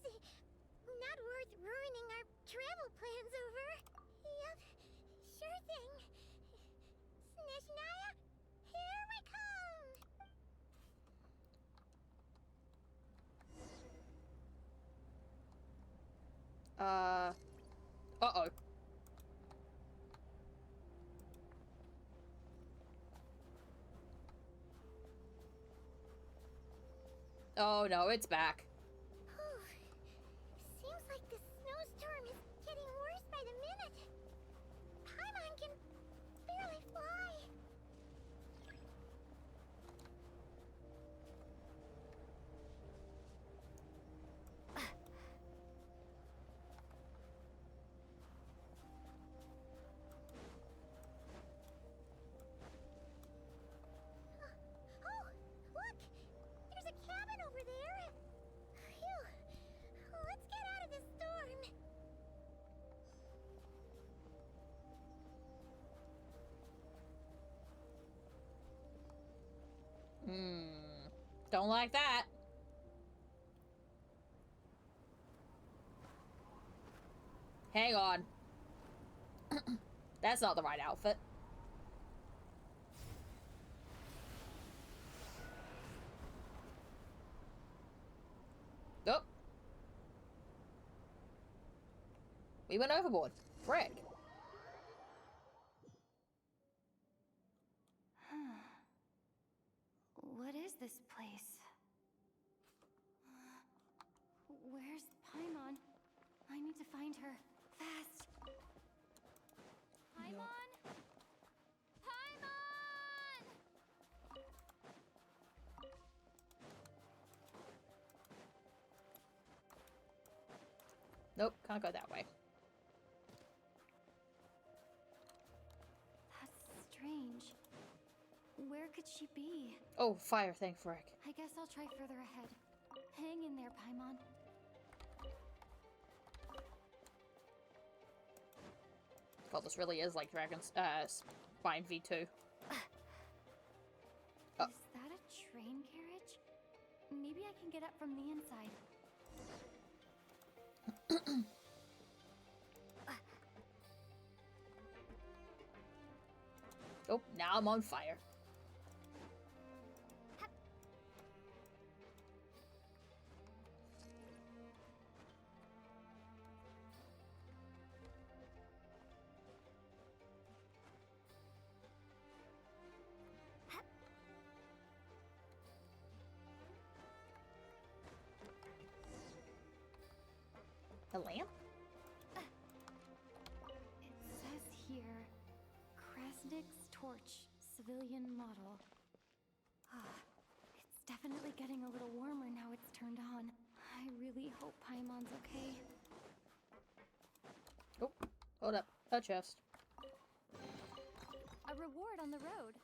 Not worth ruining our travel plans over. Yep, sure thing. Snezhnaya, here we come. Uh-oh. Oh no, it's back. Seems like the snowstorm is getting the minute. Paimon can barely fly. Oh, look! There's a cabin over there. Phew. Let's get out of this storm. Don't like that. Hang on. That's not the right outfit. Nope. We went overboard. Frick. What is this place? Where's Paimon? I need to find her. Fast! Paimon? Paimon! Nope, can't go that way. That's strange. Where could she be? Oh, fire, thank frick. I guess I'll try further ahead. Hang in there, Paimon. God, this really is like Spine V2. Oh. Is that a train carriage? Maybe I can get up from the inside. Oh, now I'm on fire. The lamp? It says here, Krasnik's torch, civilian model. It's definitely getting a little warmer now it's turned on. I really hope Paimon's okay. Oh, hold up. A chest. A reward on the road.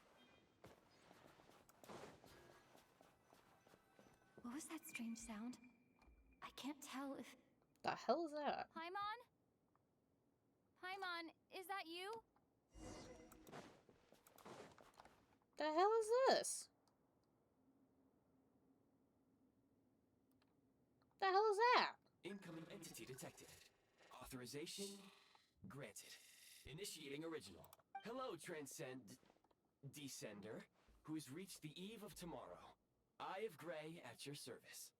What was that strange sound? I can't tell if... The hell is that? Paimon? Paimon, is that you? The hell is this? The hell is that? Incoming entity detected. Authorization granted. Initiating original. Hello, Descender, who has reached the eve of tomorrow. Eye of Grey at your service.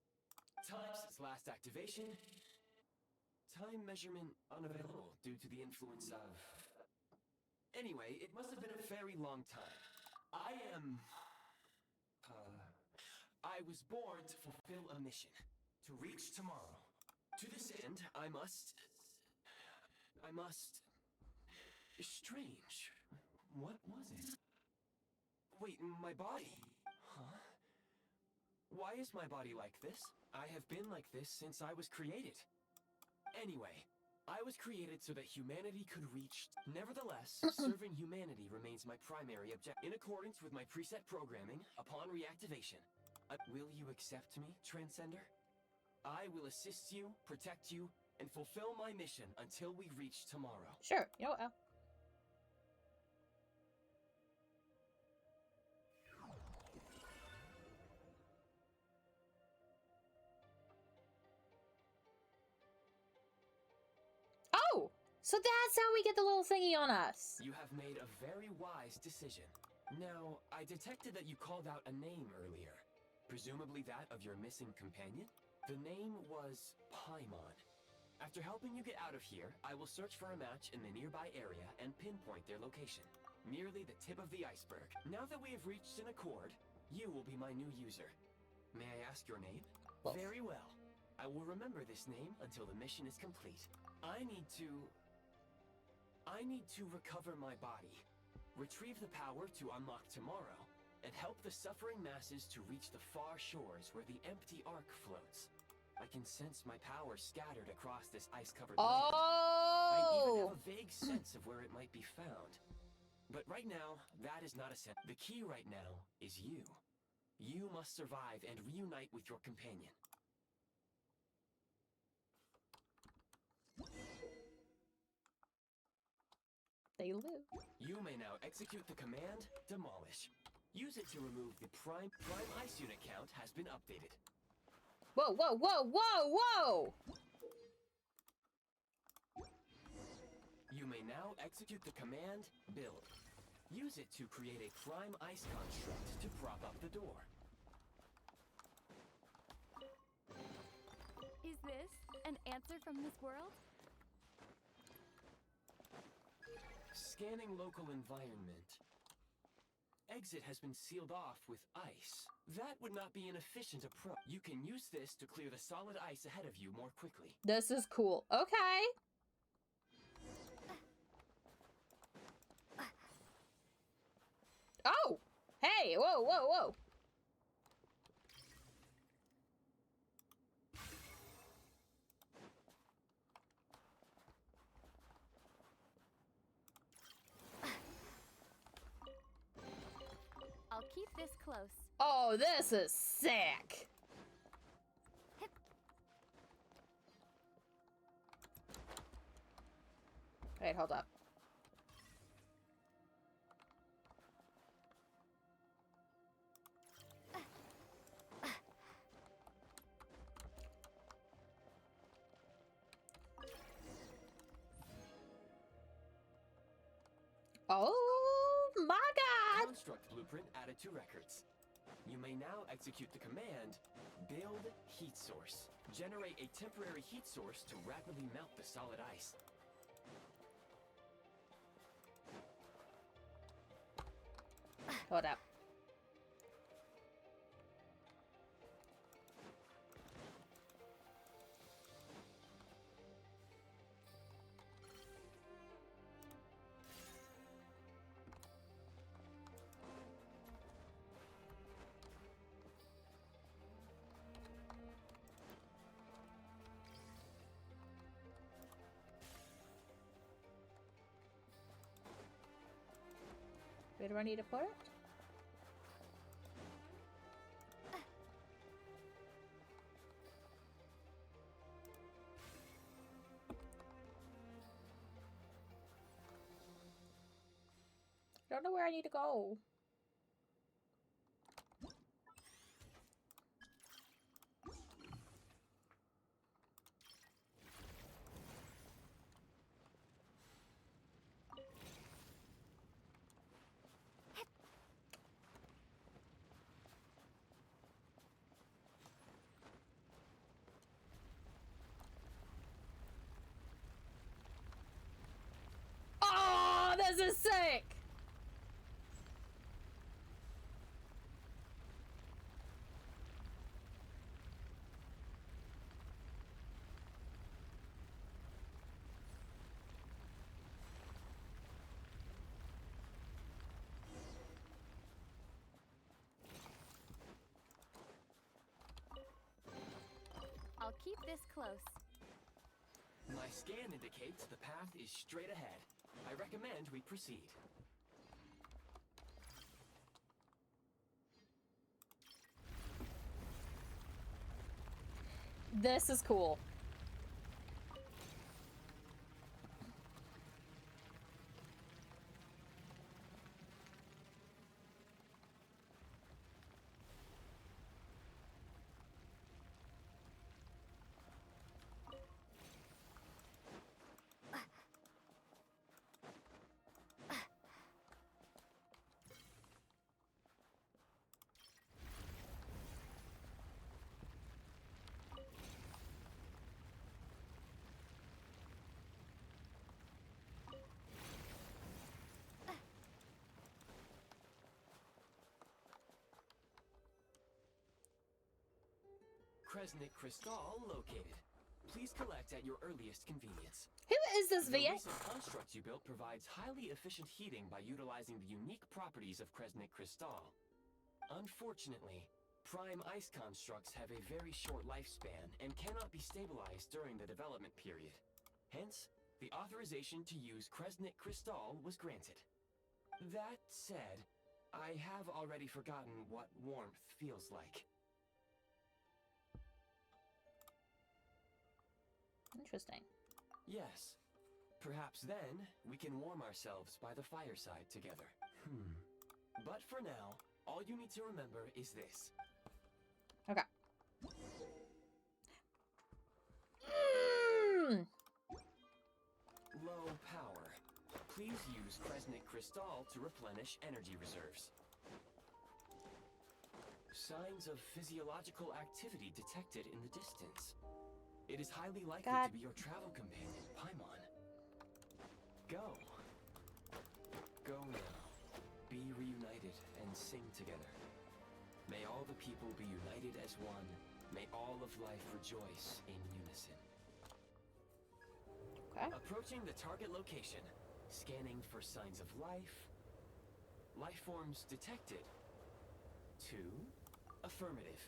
Time since last activation. Time measurement unavailable due to the influence of... Anyway, it must have been a very long time. I was born to fulfill a mission. To reach tomorrow. To this end, I must... Strange. What was it? Wait, my body? Huh? Why is my body like this? I have been like this since I was created. Anyway, I was created so that humanity could reach... Nevertheless, serving humanity remains my primary objective. In accordance with my preset programming, upon reactivation, will you accept me, Transcender? I will assist you, protect you, and fulfill my mission until we reach tomorrow. Sure, you know what? Oh! So that's how we get the little thingy on us. You have made a very wise decision. Now, I detected that you called out a name earlier. Presumably that of your missing companion? The name was Paimon. After helping you get out of here, I will search for a match in the nearby area and pinpoint their location. Merely the tip of the iceberg. Now that we have reached an accord, you will be my new user. May I ask your name? Well. Very well. I will remember this name until the mission is complete. I need to I need to recover my body, retrieve the power to unlock tomorrow, and help the suffering masses to reach the far shores where the empty ark floats. I can sense my power scattered across this ice-covered land. I even have a vague sense of where it might be found. But right now, that is not a sense. The key right now is you. You must survive and reunite with your companion. They live. You may now execute the command, Demolish. Use it to remove the Prime Ice Unit count has been updated. Whoa, whoa, whoa, whoa, whoa! You may now execute the command, Build. Use it to create a Prime Ice construct to prop up the door. Is this an answer from this world? Scanning local environment. Exit has been sealed off with ice. That would not be an efficient approach. You can use this to clear the solid ice ahead of you more quickly. This is cool. Okay. Oh! Hey! Whoa, whoa, whoa! I'll keep this close. Oh, this is sick! Wait, hold up. Oh my god! Construct blueprint added to records. You may now execute the command, Build Heat Source. Generate a temporary heat source to rapidly melt the solid ice. Hold up. Where do I need to put it? I don't know where I need to go. Oh, this is sick! I'll keep this close. My scan indicates the path is straight ahead. I recommend we proceed. This is cool. Kresnik Crystal located. Please collect at your earliest convenience. Who is this The VA? recent construct you built provides highly efficient heating by utilizing the unique properties of Kresnik Crystal. Unfortunately, prime ice constructs have a very short lifespan and cannot be stabilized during the development period. Hence, the authorization to use Kresnik Crystal was granted. That said, I have already forgotten what warmth feels like. Interesting. Yes. Perhaps then, we can warm ourselves by the fireside together. But for now, all you need to remember is this. Okay. Low power. Please use Kresnik Crystal to replenish energy reserves. Signs of physiological activity detected in the distance. It is highly likely to be your travel companion, Paimon. Go. Go now. Be reunited and sing together. May all the people be united as one. May all of life rejoice in unison. Okay. Approaching the target location. Scanning for signs of life. Life forms detected. 2. Affirmative.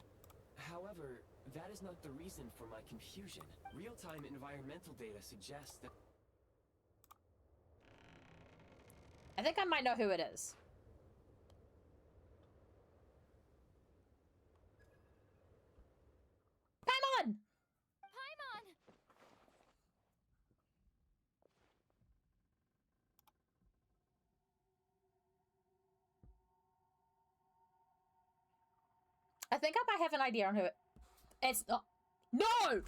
However, that is not the reason for my confusion. Real-time environmental data suggests that... I think I might know who it is. Paimon! Paimon! I think I might have an idea on who it... It's not... No!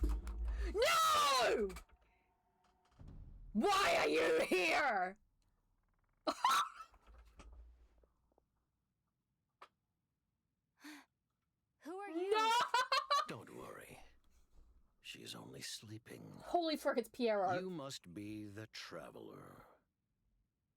No! Why are you here? Who are you? No! Don't worry. She's only sleeping. Holy frick, it's Piero. You must be the Traveler.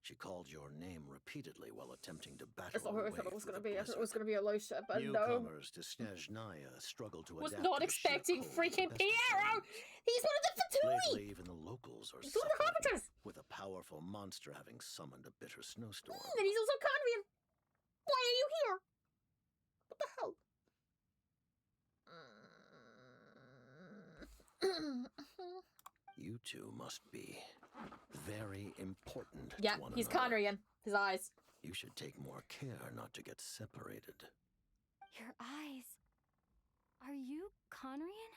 She called your name repeatedly while attempting to battle That's not who I thought it was going to be. I thought it was going to be Aloysia, but no. Newcomers to Snezhnaya struggle to Was adapt not to the expecting sheer cold freaking of the best of Piero! times. He's one of the Fatui! Lately, even the locals are He's one of the suffering, Carpenters! with a powerful monster having summoned a bitter snowstorm. And he's also Conrian. Why are you here? What the hell? You two must be very important Yeah, to one he's another. Conrian. His eyes. You should take more care not to get separated. Your eyes. Are you Conrian?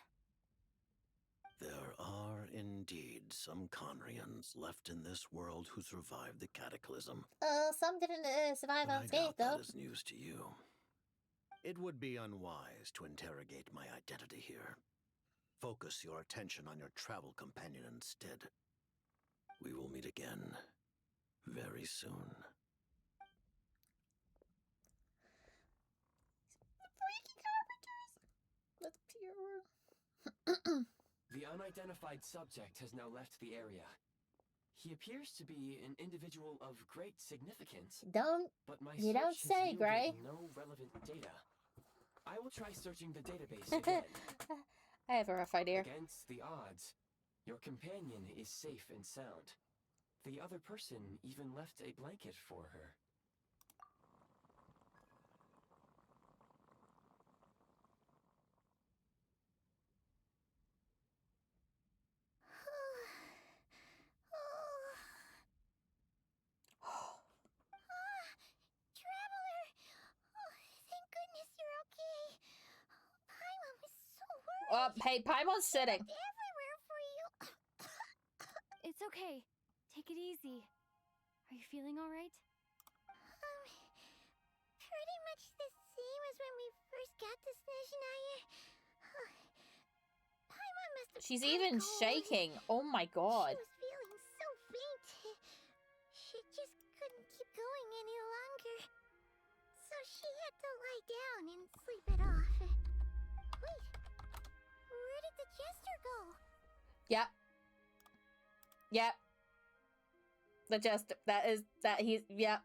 There are indeed some Conrians left in this world who survived the cataclysm. Some didn't survive But I unscathed, doubt though. that is news to you. It would be unwise to interrogate my identity here. Focus your attention on your travel companion instead. We will meet again very soon. Freaky Carpenters! That's Piero. The unidentified subject has now left the area. He appears to be an individual of great significance. But you don't search has say, yielded Gray. No relevant data. I will try searching the database again. I have a rough idea. Against the odds, your companion is safe and sound. The other person even left a blanket for her. Traveler! Oh, thank goodness you're okay. Paimon was so worried. Hey, Paimon's sitting. Everywhere for you. It's okay. Take it easy. Are you feeling all right? Pretty much the same as when we first got to Snezhnaya. Paimon must have She's caught a even cold. shaking. Oh my god. She was feeling so faint. She just couldn't keep going any longer. So she had to lie down and sleep it off. Wait, where did the jester go? Yep. Yep. The jester. He's. Yep. Yep.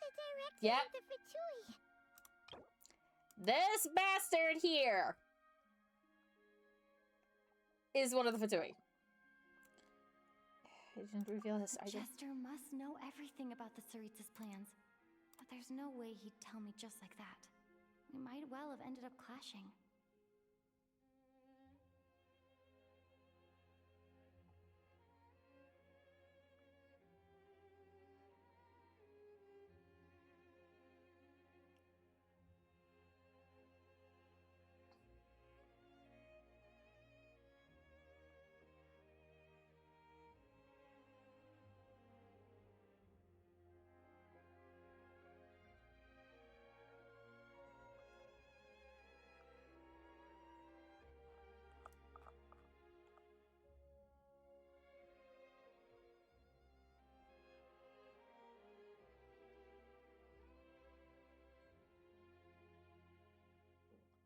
The director Yep. of the Fatui. This bastard here is one of the Fatui. He didn't reveal his The idea. Jester must know everything about the Tsaritsa's plans. But there's no way he'd tell me just like that. We might well have ended up clashing.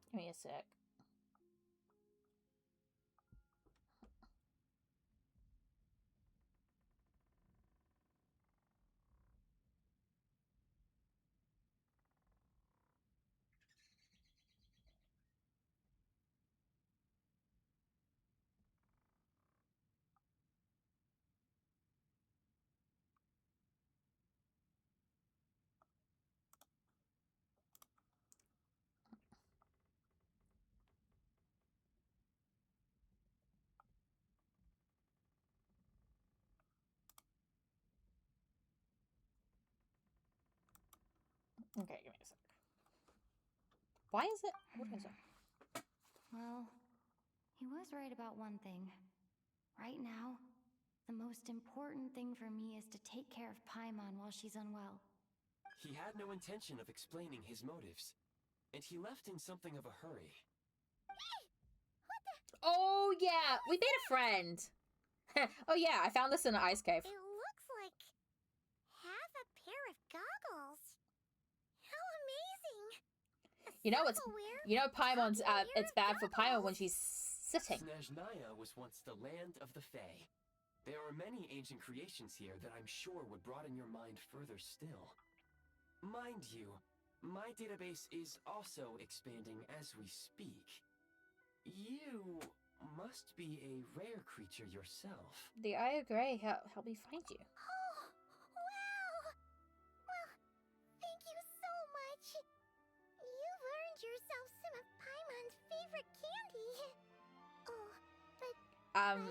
Give me a sec. Okay, give me a sec. Why is it? What is it? Well, he was right about one thing. Right now, the most important thing for me is to take care of Paimon while she's unwell. He had no intention of explaining his motives, and he left in something of a hurry. Oh yeah, we made a friend. Oh yeah, I found this in an ice cave. It looks like half a pair of goggles. How amazing! Paimon's it's bad for Paimon when she's sitting. Snezhnaya was once the land of the Fae. There are many ancient creations here that I'm sure would broaden your mind further still. Mind you, my database is also expanding as we speak. You must be a rare creature yourself. The Eye of Grey, help me find you. Oh, wow! Well, thank you so much. You've earned yourself some of Paimon's favorite candy. Oh,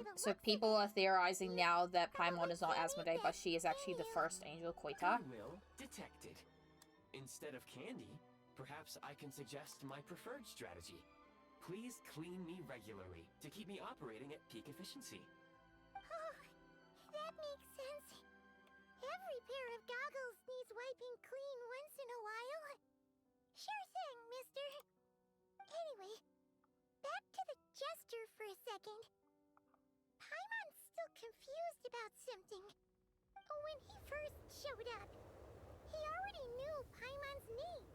but so people are theorizing now that Paimon is not Asmodee, but she is actually the first angel Koita. Will detected. Instead of candy, perhaps I can suggest my preferred strategy. Please clean me regularly to keep me operating at peak efficiency. Oh, that makes sense. Every pair of goggles needs wiping clean once in a while. Sure thing, mister. Anyway, back to the Jester for a second. Paimon's still confused about something. When he first showed up, he already knew Paimon's name.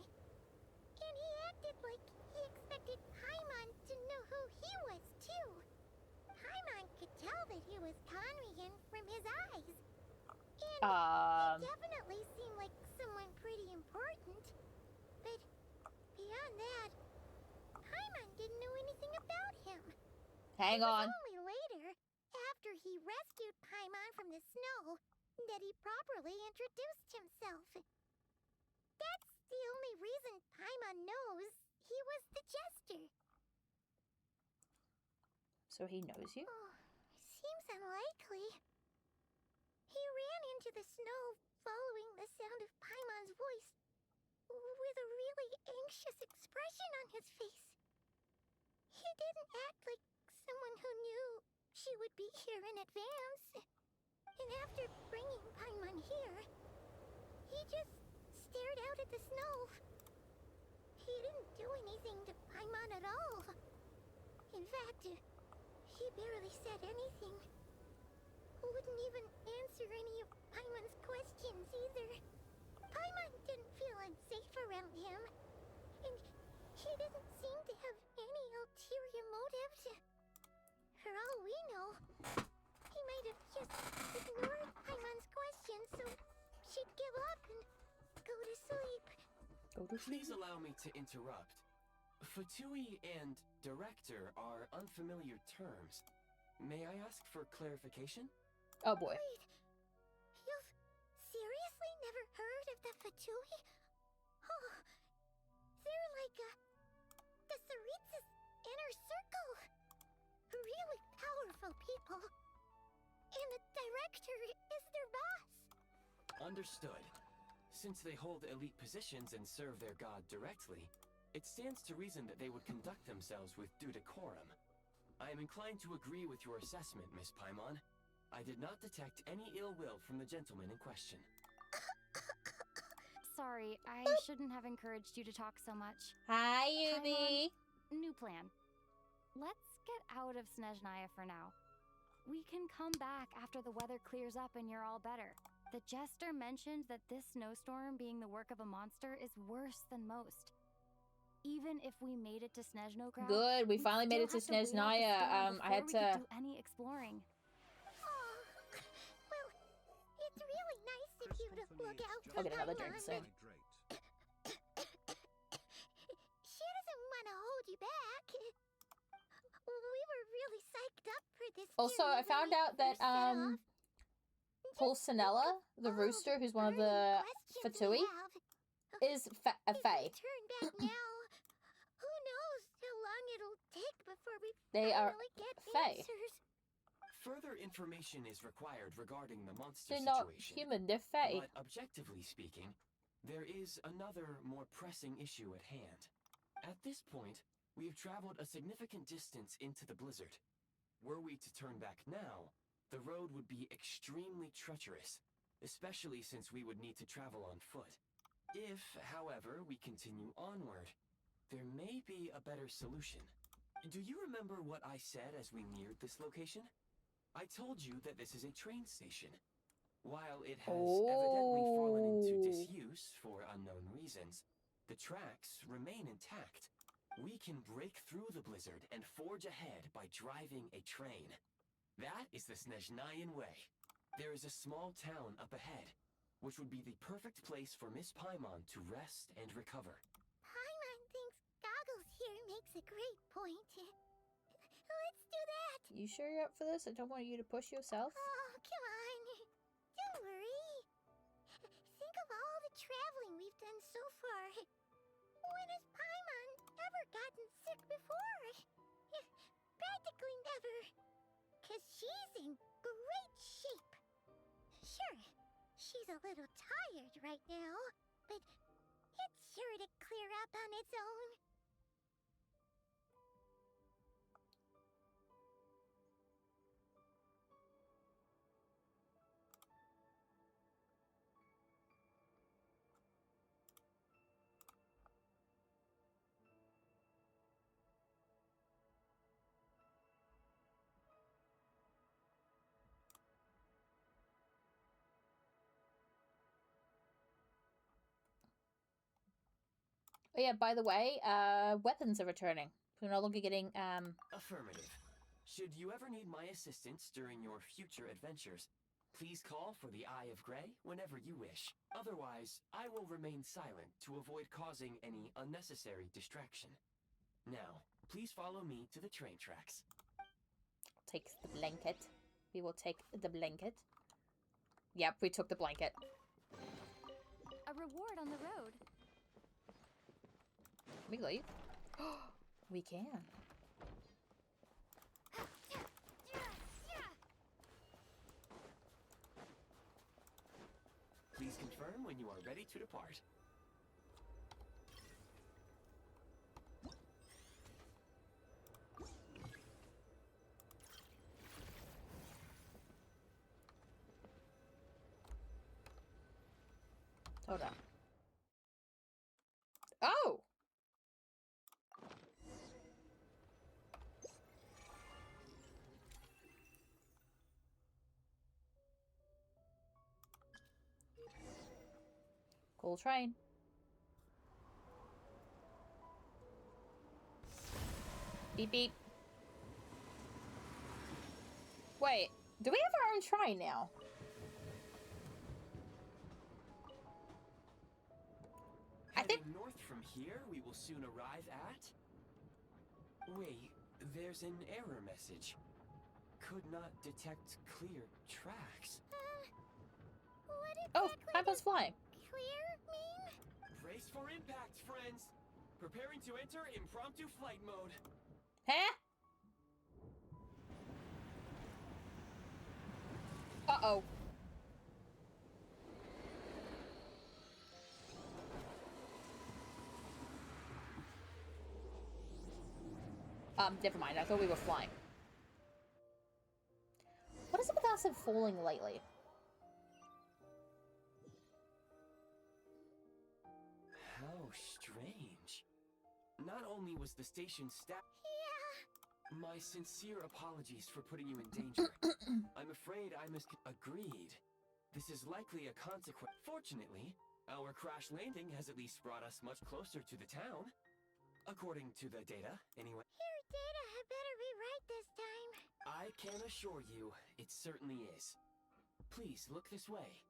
And he acted like he expected Paimon to know who he was, too. Paimon could tell that he was Conrian from his eyes. And he definitely seemed like someone pretty important. But beyond that, Paimon didn't know anything about him. Hang on. It was only later, after he rescued Paimon from the snow, that he properly introduced himself. That's the only reason Paimon knows he was the Jester. So he knows you? Oh, seems unlikely. He ran into the snow following the sound of Paimon's voice, with a really anxious expression on his face. He didn't act like someone who knew she would be here in advance. And after bringing Paimon here, he just stared out at the snow. He didn't do anything to Paimon at all. In fact, he barely said anything. Wouldn't even answer any of Paimon's questions either. Paimon didn't feel unsafe around him, and he didn't seem to have any ulterior motives. For all we know, he might have just ignored Paimon's questions so she'd give up and go to sleep. Please allow me to interrupt. Fatui and director are unfamiliar terms. May I ask for clarification? Oh boy. Wait, you've seriously never heard of the Fatui? Oh, they're like the Tsaritsa's inner circle. Really powerful people. And the director is their boss. Understood. Since they hold elite positions and serve their god directly, it stands to reason that they would conduct themselves with due decorum. I am inclined to agree with your assessment, Miss Paimon. I did not detect any ill will from the gentleman in question. Sorry, I shouldn't have encouraged you to talk so much. Hi, Yubi. New plan. Let's get out of Snezhnaya for now. We can come back after the weather clears up and you're all better. The jester mentioned that this snowstorm being the work of a monster is worse than most. Even if we made it to Snezhnograd, Good, we finally made it to Snezhnaya. I had to do any exploring. Oh, well, it's really nice of you to look out for I'll get another drink Paimon. soon. She doesn't want to hold you back. We were really psyched up for this. Also, I found out that Pulcinella, the rooster, who's one of the Fatui, is a fae. Turn back now. Who knows how long it'll take before we They are finally get fae. answers. Further information is required regarding the monster They're not situation. human, they're fae. But objectively speaking, there is another more pressing issue at hand. At this point, we have traveled a significant distance into the blizzard. Were we to turn back now, the road would be extremely treacherous, especially since we would need to travel on foot. If, however, we continue onward, there may be a better solution. Do you remember what I said as we neared this location? I told you that this is a train station. While it has evidently fallen into disuse for unknown reasons, the tracks remain intact. We can break through the blizzard and forge ahead by driving a train. That is the Snezhnayan way. There is a small town up ahead, which would be the perfect place for Miss Paimon to rest and recover. Paimon thinks Goggles here makes a great point. Let's do that. You sure you're up for this? I don't want you to push yourself. Oh, come on. Don't worry. Think of all the traveling we've done so far. When has Paimon ever gotten sick before? Practically never. 'Cause she's in great shape. Sure, she's a little tired right now, but it's sure to clear up on its own. Oh yeah, by the way, weapons are returning. We're no longer getting, Affirmative. Should you ever need my assistance during your future adventures, please call for the Eye of Grey whenever you wish. Otherwise, I will remain silent to avoid causing any unnecessary distraction. Now, please follow me to the train tracks. take the blanket. We will take the blanket. Yep, we took the blanket. A reward on the road. Can we leave? We can. Please confirm when you are ready to depart. Hold on. Oh! Cool train. Beep beep. Wait, do we have our own train now? Heading north from here, we will soon arrive at... Wait, there's an error message. could not detect clear tracks. What Oh, exactly I was flying. clear mean? Brace for impact, friends! Preparing to enter impromptu flight mode. Huh? Uh-oh. Never mind. I thought we were flying. What is it with us and falling lately? How strange. Not only was the station staff... Yeah. My sincere apologies for putting you in danger. I'm afraid I agreed. This is likely a consequence. Fortunately, our crash landing has at least brought us much closer to the town. According to the data, anyway. Your data had better be right this time. I can assure you, it certainly is. Please look this way,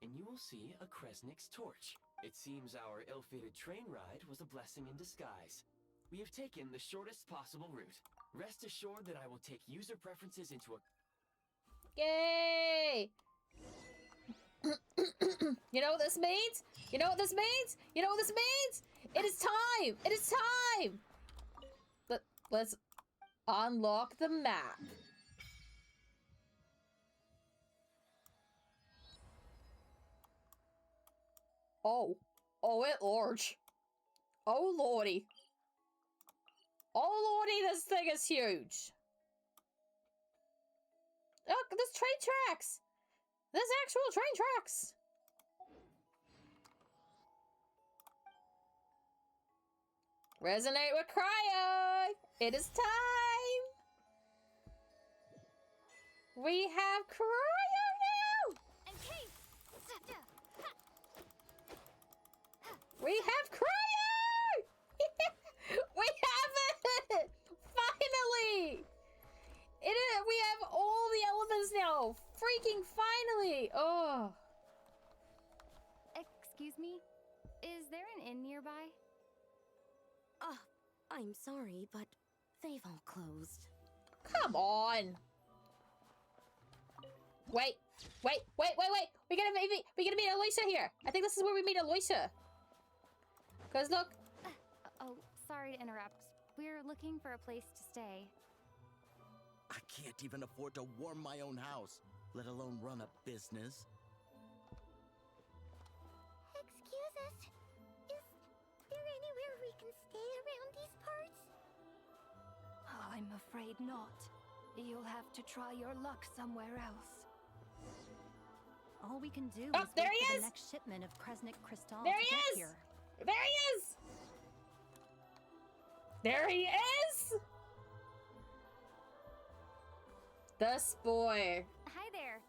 and you will see a Kresnik's torch. It seems our ill-fated train ride was a blessing in disguise. We have taken the shortest possible route. Rest assured that I will take user preferences into a... Yay! You know what this means? You know what this means? You know what this means? It is time! It is time! Let's unlock the map. Oh. Oh, it large. Oh, lordy. Oh, lordy, this thing is huge. Look, there's train tracks. There's actual train tracks. Resonate with cryo. It is time. We have cryo now. We have cryo. We have it. Finally. It is. We have all the elements now. Freaking finally. Oh. Excuse me? Is there an inn nearby? I'm sorry, but they've all closed. Come on. Wait. We gotta meet Aloysia here. I think this is where we meet Aloysia. Cause look. Oh, sorry to interrupt. We're looking for a place to stay. I can't even afford to warm my own house, let alone run a business. Excuse us. Is there anywhere we can stay around these parts? I'm afraid not. You'll have to try your luck somewhere else. All we can do Oh, is there wait he for is! the next shipment of Kresnik Crystal There to he get is! here. There he is! There he is! This boy. Hi there.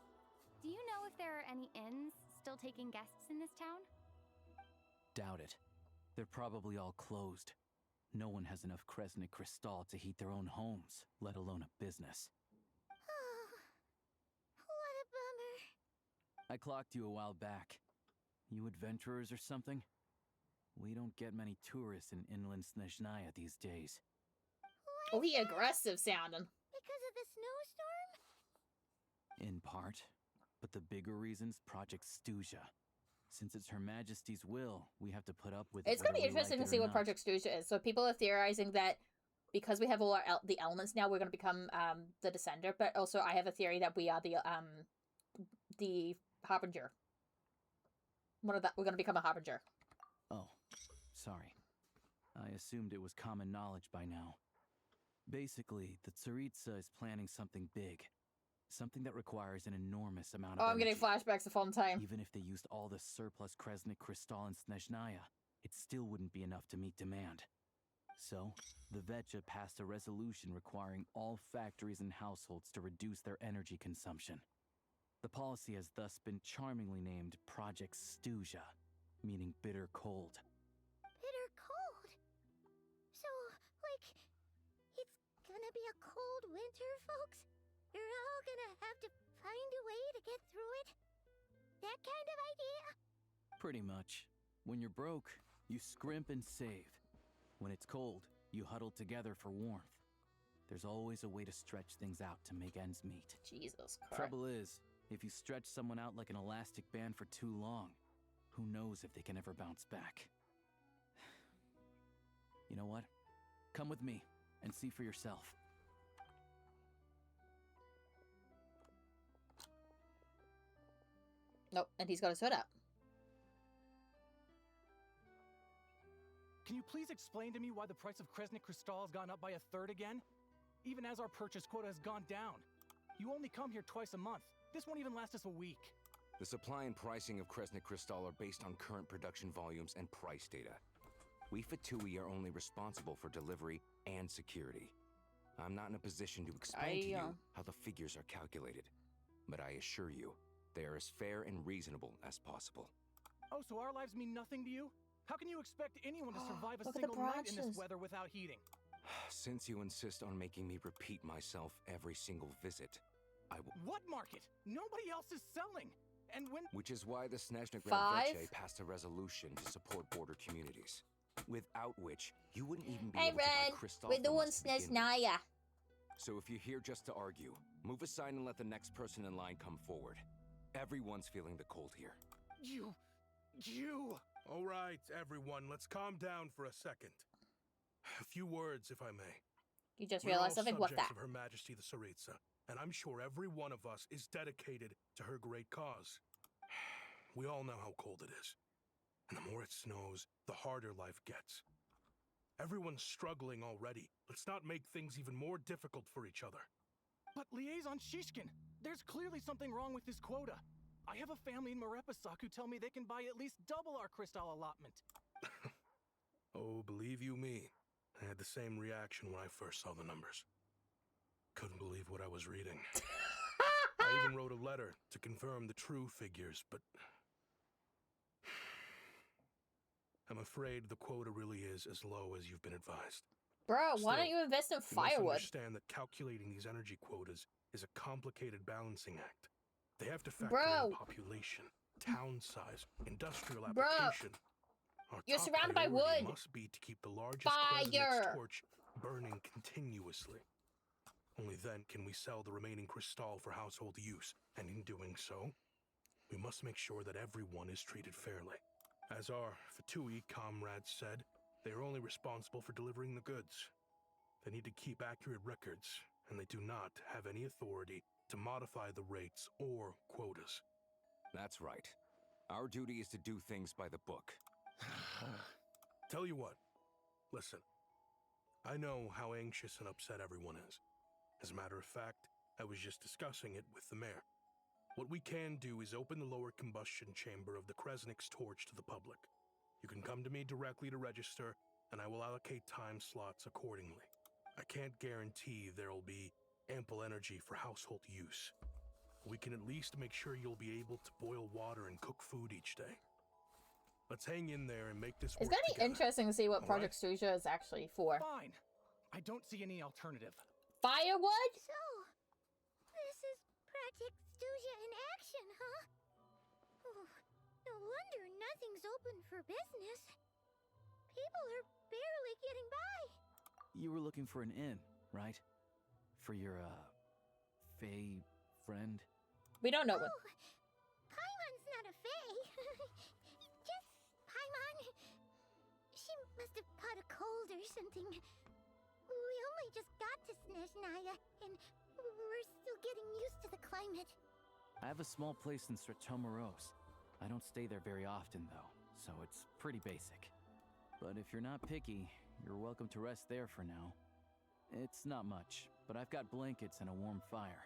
Do you know if there are any inns still taking guests in this town? Doubt it. They're probably all closed. No one has enough Kresnik Crystal to heat their own homes, let alone a business. What a bummer. I clocked you a while back. You adventurers or something? We don't get many tourists in inland Snezhnaya these days. Oh, he aggressive sounding. Because of the snowstorm? In part. But the bigger reason's Project Stuzha. Since it's Her Majesty's will, we have to put up with it. It's gonna be interesting to see what Project Stuzha is. So people are theorizing that because we have all the elements now, we're gonna become the Descender. But also, I have a theory that we are the Harbinger. We're gonna become a Harbinger. Oh, sorry. I assumed it was common knowledge by now. Basically, the Tsaritsa is planning something big. Something that requires an enormous amount of I'm energy. getting flashbacks of fun time. Even if they used all the surplus Kresnik Crystal in Snezhnaya, it still wouldn't be enough to meet demand. So, the Vetja passed a resolution requiring all factories and households to reduce their energy consumption. The policy has thus been charmingly named Project Stuzha, meaning bitter cold. Bitter cold? So, like, it's gonna be a cold winter, folks? You're all gonna have to find a way to get through it? That kind of idea? Pretty much. When you're broke, you scrimp and save. When it's cold, you huddle together for warmth. there's always a way to stretch things out to make ends meet. Jesus Christ. Trouble is, if you stretch someone out like an elastic band for too long, who knows if they can ever bounce back. You know what? Come with me and see for yourself. Nope, and he's got his hood up. Can you please explain to me why the price of Kresnik Crystal has gone up by 1/3 again? Even as our purchase quota has gone down. You only come here twice a month. This won't even last us a week. The supply and pricing of Kresnik Crystal are based on current production volumes and price data. We Fatui are only responsible for delivery and security. I'm not in a position to explain to you how the figures are calculated, but I assure you, they are as fair and reasonable as possible. Oh, so our lives mean nothing to you? How can you expect anyone to survive a Look at the single night in this branches. weather without heating? Since you insist on making me repeat myself every single visit, I will... What market? Nobody else is selling! And when... Which is why the Snezhnaya 5? passed a resolution to support border communities, without which you wouldn't even be Hey, able to buy Ren, crystal we're from doing us to begin with. Snezhnaya. So if you're here just to argue, move aside and let the next person in line come forward. Everyone's feeling the cold here. You... All right, everyone, let's calm down for a second. A few words, if I may. You just We're realized all something? What's subjects that? of Her Majesty the Tsaritsa, and I'm sure every one of us is dedicated to her great cause. We all know how cold it is, and the more it snows, the harder life gets. Everyone's struggling already. Let's not make things even more difficult for each other. But Liaison Shishkin, there's clearly something wrong with this quota. I have a family in Marepasak who tell me they can buy at least double our crystal allotment. Oh, believe you me, I had the same reaction when I first saw the numbers. Couldn't believe what I was reading. I even wrote a letter to confirm the true figures, but... I'm afraid the quota really is as low as you've been advised. Bro, why don't Still, you invest in you must firewood? understand that calculating these energy quotas is a complicated balancing act. They have to factor Bro. in population, town size, industrial Bro. application. Our You're top surrounded by priority wood. must be to keep the largest Fire. Kresnik's torch burning continuously. Only then can we sell the remaining crystal for household use, and in doing so, we must make sure that everyone is treated fairly. As our Fatui comrades said, they are only responsible for delivering the goods. They need to keep accurate records, and they do not have any authority to modify the rates or quotas. That's right. Our duty is to do things by the book. Tell you what, listen. I know how anxious and upset everyone is. As a matter of fact, I was just discussing it with the mayor. What we can do is open the lower combustion chamber of the Kresnik's torch to the public. You can come to me directly to register, and I will allocate time slots accordingly. I can't guarantee there'll be ample energy for household use. We can at least make sure you'll be able to boil water and cook food each day. Let's hang in there and make this It's work gonna be together. interesting to see what All Project Stuja is actually for. Fine. I don't see any alternative. Firewood? So, this is Project Stuja in action, huh? Oh, no wonder nothing's open for business. People are barely getting by. You were looking for an inn, right? For your, Fae friend? We don't know what. Oh, Paimon's not a fae. Just Paimon. She must have caught a cold or something. We only just got to Snezhnaya, and we're still getting used to the climate. I have a small place in Stratomaros. I don't stay there very often, though, so it's pretty basic. But if you're not picky, you're welcome to rest there for now. It's not much, but I've got blankets and a warm fire.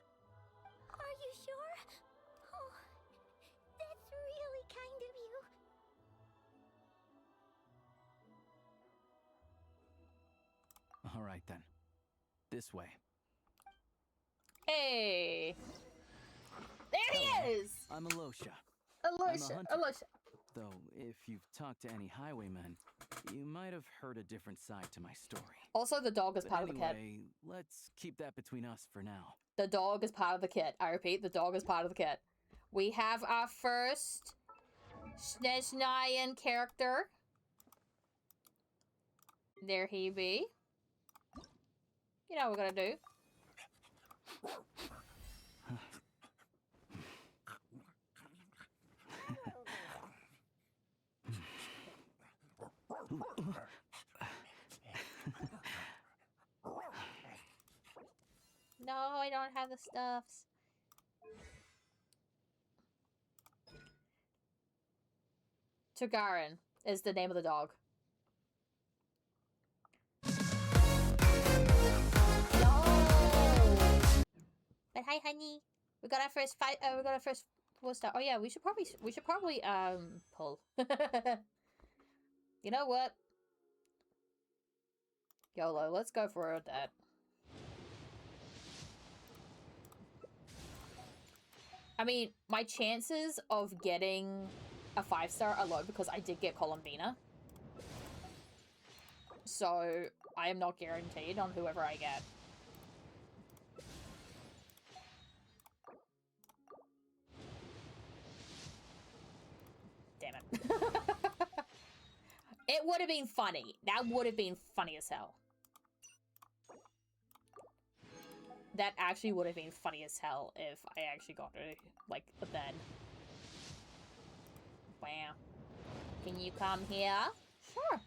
Are you sure? Oh, that's really kind of you. All right, then. This way. Hey! There he is! I'm Alosha. I'm a Alosha, hunter. Alosha. Though, if you've talked to any highwaymen, you might have heard a different side to my story. Also, the dog is But part of the kit. anyway, let's keep that between us for now. The dog is part of the kit. I repeat, the dog is part of the kit. We have our first Snezhnayan character. There he be. You know what we're gonna do. No, I don't have the stuffs. Togarin is the name of the dog. No. But hi, honey. We got our first fight. We got our first 4-star. Oh yeah, we should probably pull. You know what? YOLO. Let's go for that. I mean, my chances of getting a 5-star are low because I did get Columbina. So, I am not guaranteed on whoever I get. Damn it. It would have been funny. That would have been funny as hell. That actually would have been funny as hell if I actually got it, like, then. Wow. Can you come here? Sure.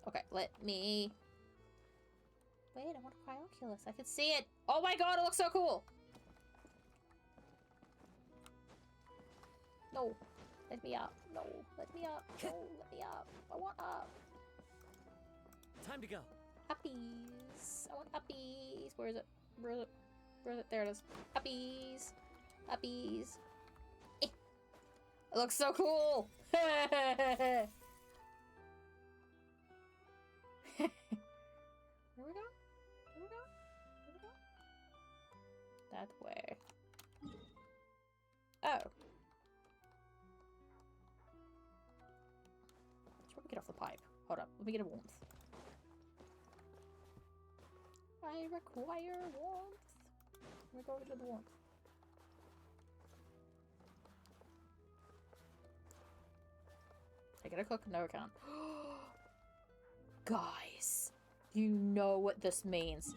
Okay, let me... Wait, I want a Cryoculus. I can see it. Oh my god, it looks so cool. No. Let me up. No. Let me up. No. Let me up. I want up. Time to go. Uppies. I want uppies. Where is it? Where is it? Where is it? There it is. Uppies. Uppies. Eh. It looks so cool. Where we go? Where we go? Where we go? That way. Oh. Let's probably get off the pipe. Hold up. Let me get a warmth. I require warmth. We're going to the warmth. I gotta cook? No, I can't. Guys, you know what this means.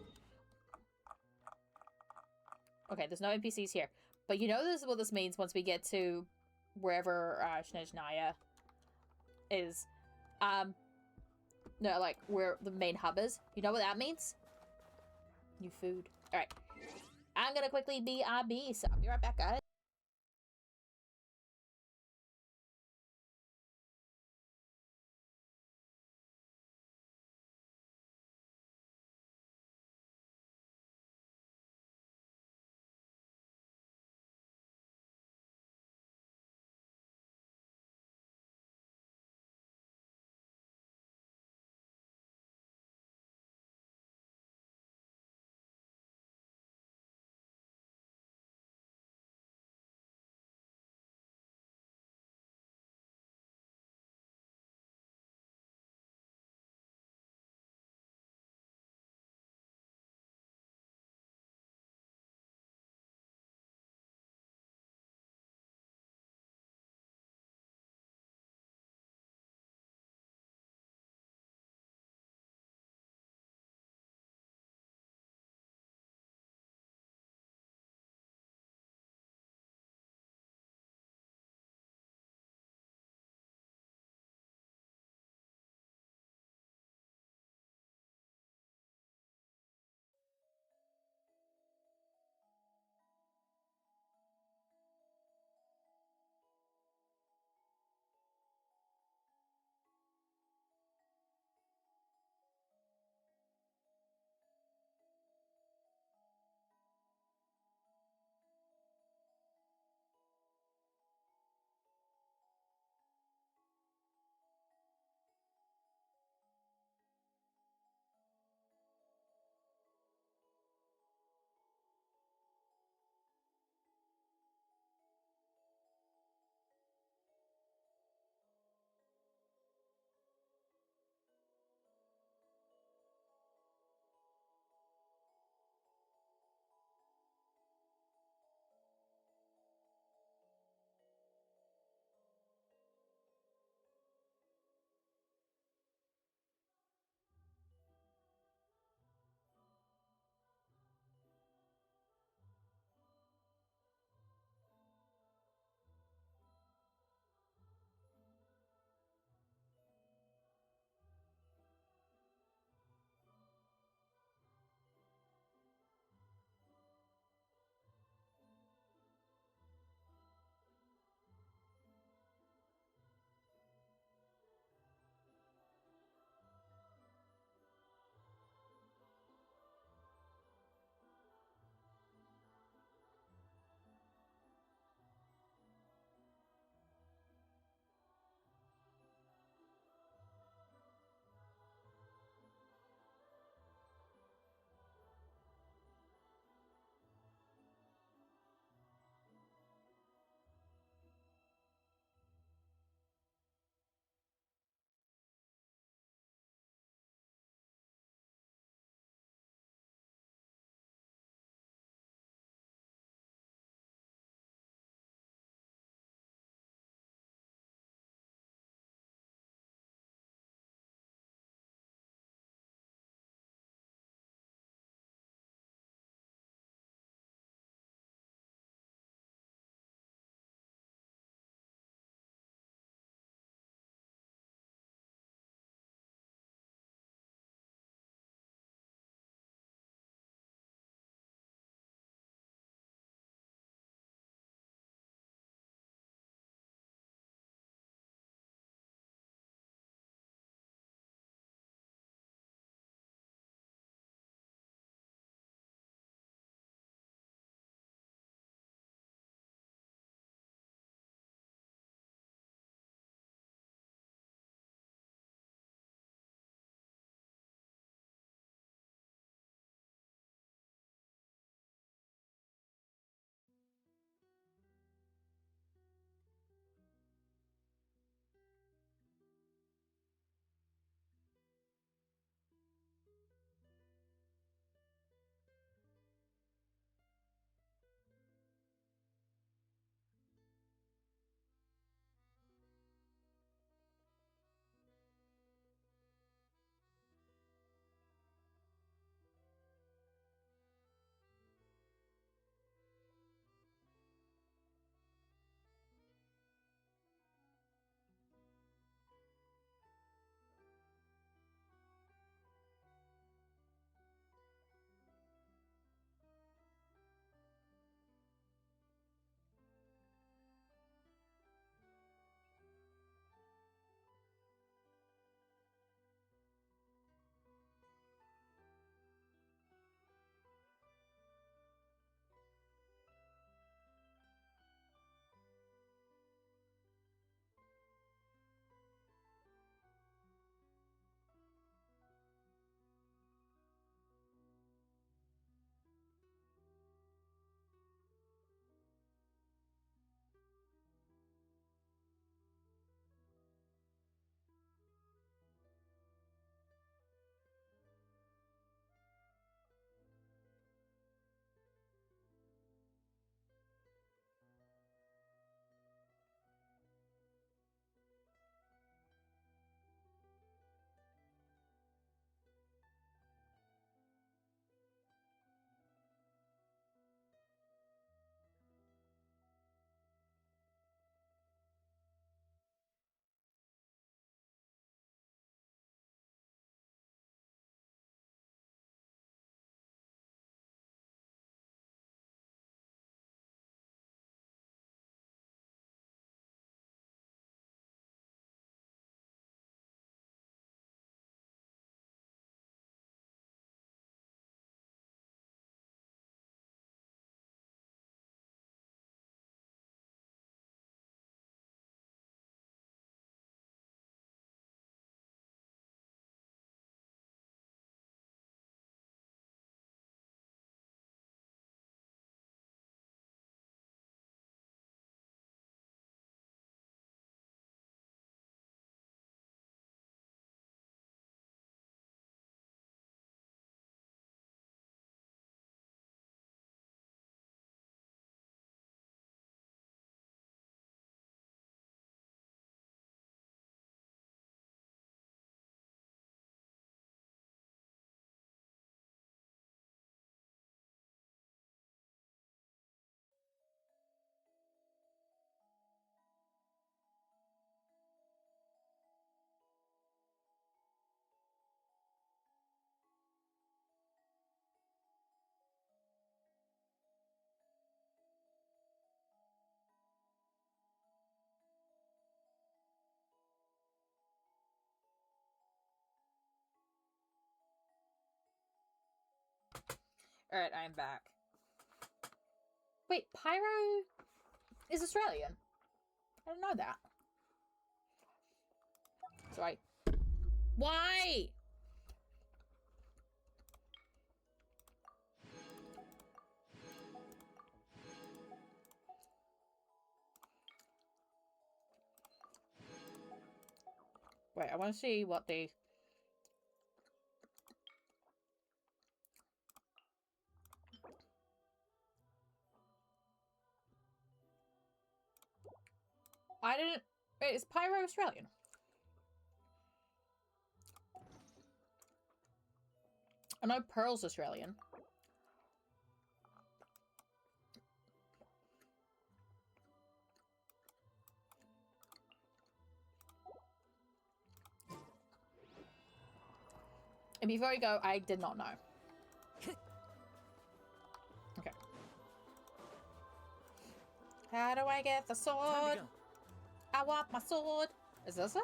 Okay, there's no NPCs here. But you know this is what this means once we get to wherever Snezhnaya is. No, like, where the main hub is. You know what that means? New food. Alright. I'm gonna quickly BRB, so I'll be right back, guys. Alright, I'm back. Wait, Pyro is Australian. I didn't know that. Sorry. Why? Wait, I want to see what they... I didn't... Wait, is Pyro Australian? I know Pearl's Australian. And before you go, I did not know. Okay. How do I get the sword? I want my sword. Is this it?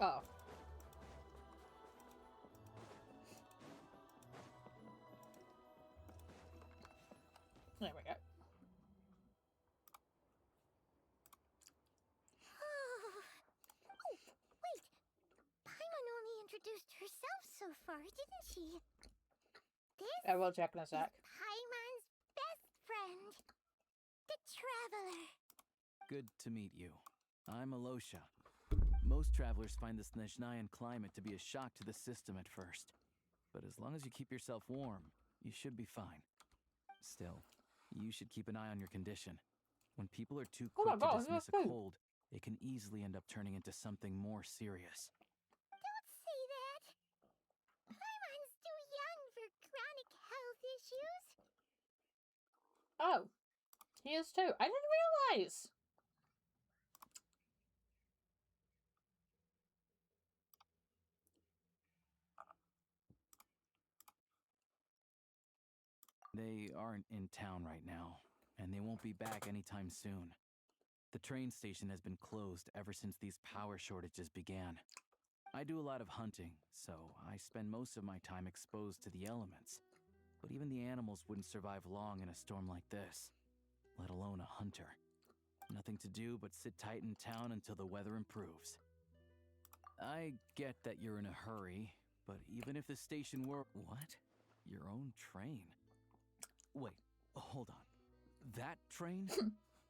Oh. There we go. Oh, wait. Paimon only introduced herself so far, didn't she? This I will check in a sec. Paimon's best friend, the Traveler. Good to meet you. I'm Alosha. Most travelers find the Snezhnayan climate to be a shock to the system at first. But as long as you keep yourself warm, you should be fine. Still, you should keep an eye on your condition. When people are too quick to dismiss a cold, it can easily end up turning into something more serious. Don't say that. Paimon's too young for chronic health issues. Oh. He is too. I didn't realize. They aren't in town right now, and they won't be back anytime soon. The train station has been closed ever since these power shortages began. I do a lot of hunting, so I spend most of my time exposed to the elements. But even the animals wouldn't survive long in a storm like this, let alone a hunter. Nothing to do but sit tight in town until the weather improves. I get that you're in a hurry, but even if the station were... What? Your own train? Wait, hold on. That train?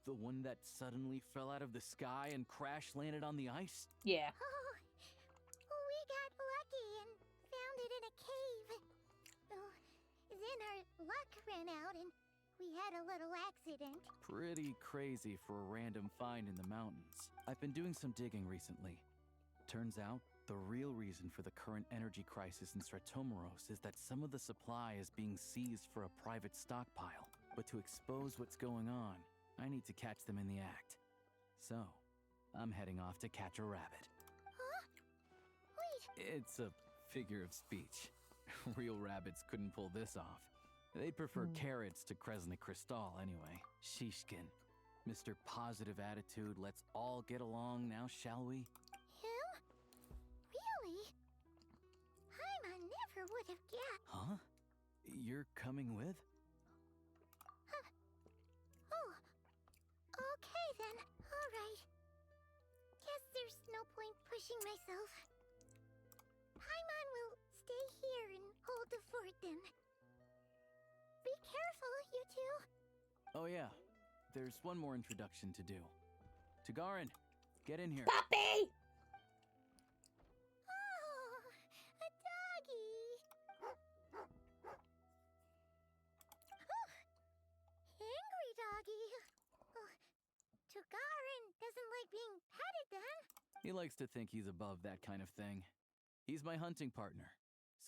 The one that suddenly fell out of the sky and crash-landed on the ice? Yeah. Oh, we got lucky and found it in a cave. Oh, then our luck ran out and we had a little accident. Pretty crazy for a random find in the mountains. I've been doing some digging recently. Turns out, the real reason for the current energy crisis in Stratomaros is that some of the supply is being seized for a private stockpile. But to expose what's going on, I need to catch them in the act. So, I'm heading off to catch a rabbit. Huh? Wait. It's a figure of speech. Real rabbits couldn't pull this off. They'd prefer carrots to Kresnik Crystal anyway. Shishkin. Mr. Positive Attitude, let's all get along now, shall we? Him? Really? Paimon never would have guessed. Huh? You're coming with? Huh. Oh. Okay then. Alright. Guess there's no point pushing myself. Paimon will stay here and hold the fort then. Be careful, you two. Oh yeah, there's one more introduction to do. Tagarin, get in here. Puppy! Oh, a doggy. Angry doggy. Oh, Tagarin doesn't like being petted then. He likes to think he's above that kind of thing. He's my hunting partner.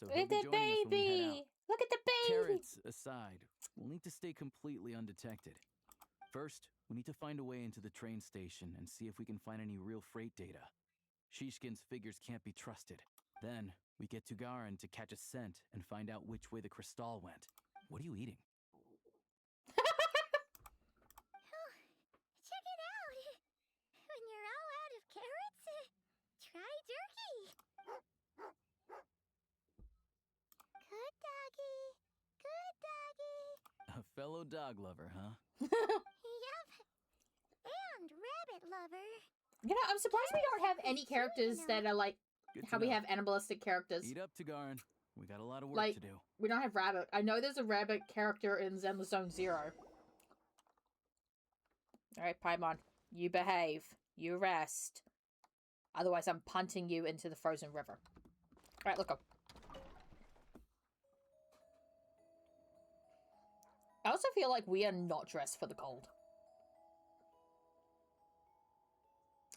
So Look at the baby! Look at the baby! Carrots aside, we'll need to stay completely undetected. First, we need to find a way into the train station and see if we can find any real freight data. Shishkin's figures can't be trusted. Then, we get Tugarin to catch a scent and find out which way the crystal went. What are you eating? Check it out! When you're all out of fellow dog lover, huh? Yup. And rabbit lover. You know, I'm surprised we don't have any characters that are like how we have animalistic characters. Eat up, Tagarin. We got a lot of work Like, to do. we don't have rabbit. I know there's a rabbit character in Zenless Zone Zero. Alright, Paimon. You behave. You rest. Otherwise, I'm punting you into the frozen river. Alright, look up. I also feel like we are not dressed for the cold.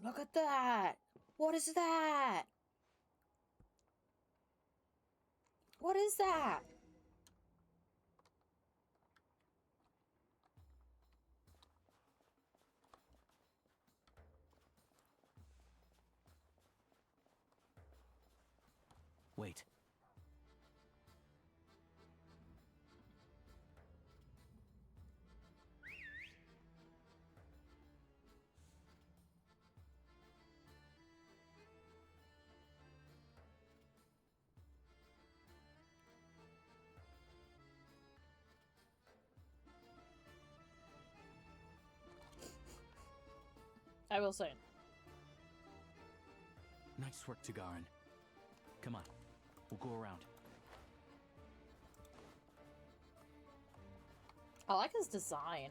Look at that! What is that? What is that? Wait. I will soon. Nice work, Tagarin. Come on, we'll go around. I like his design.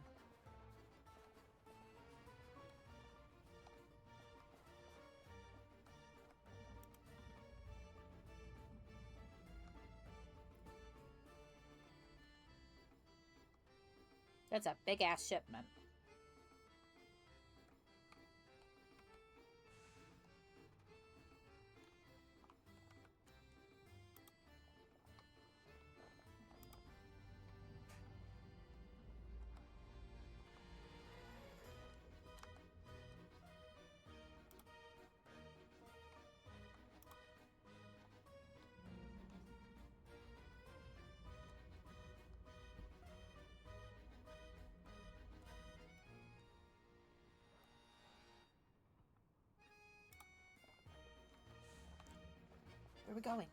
That's a big ass shipment. Where are we going?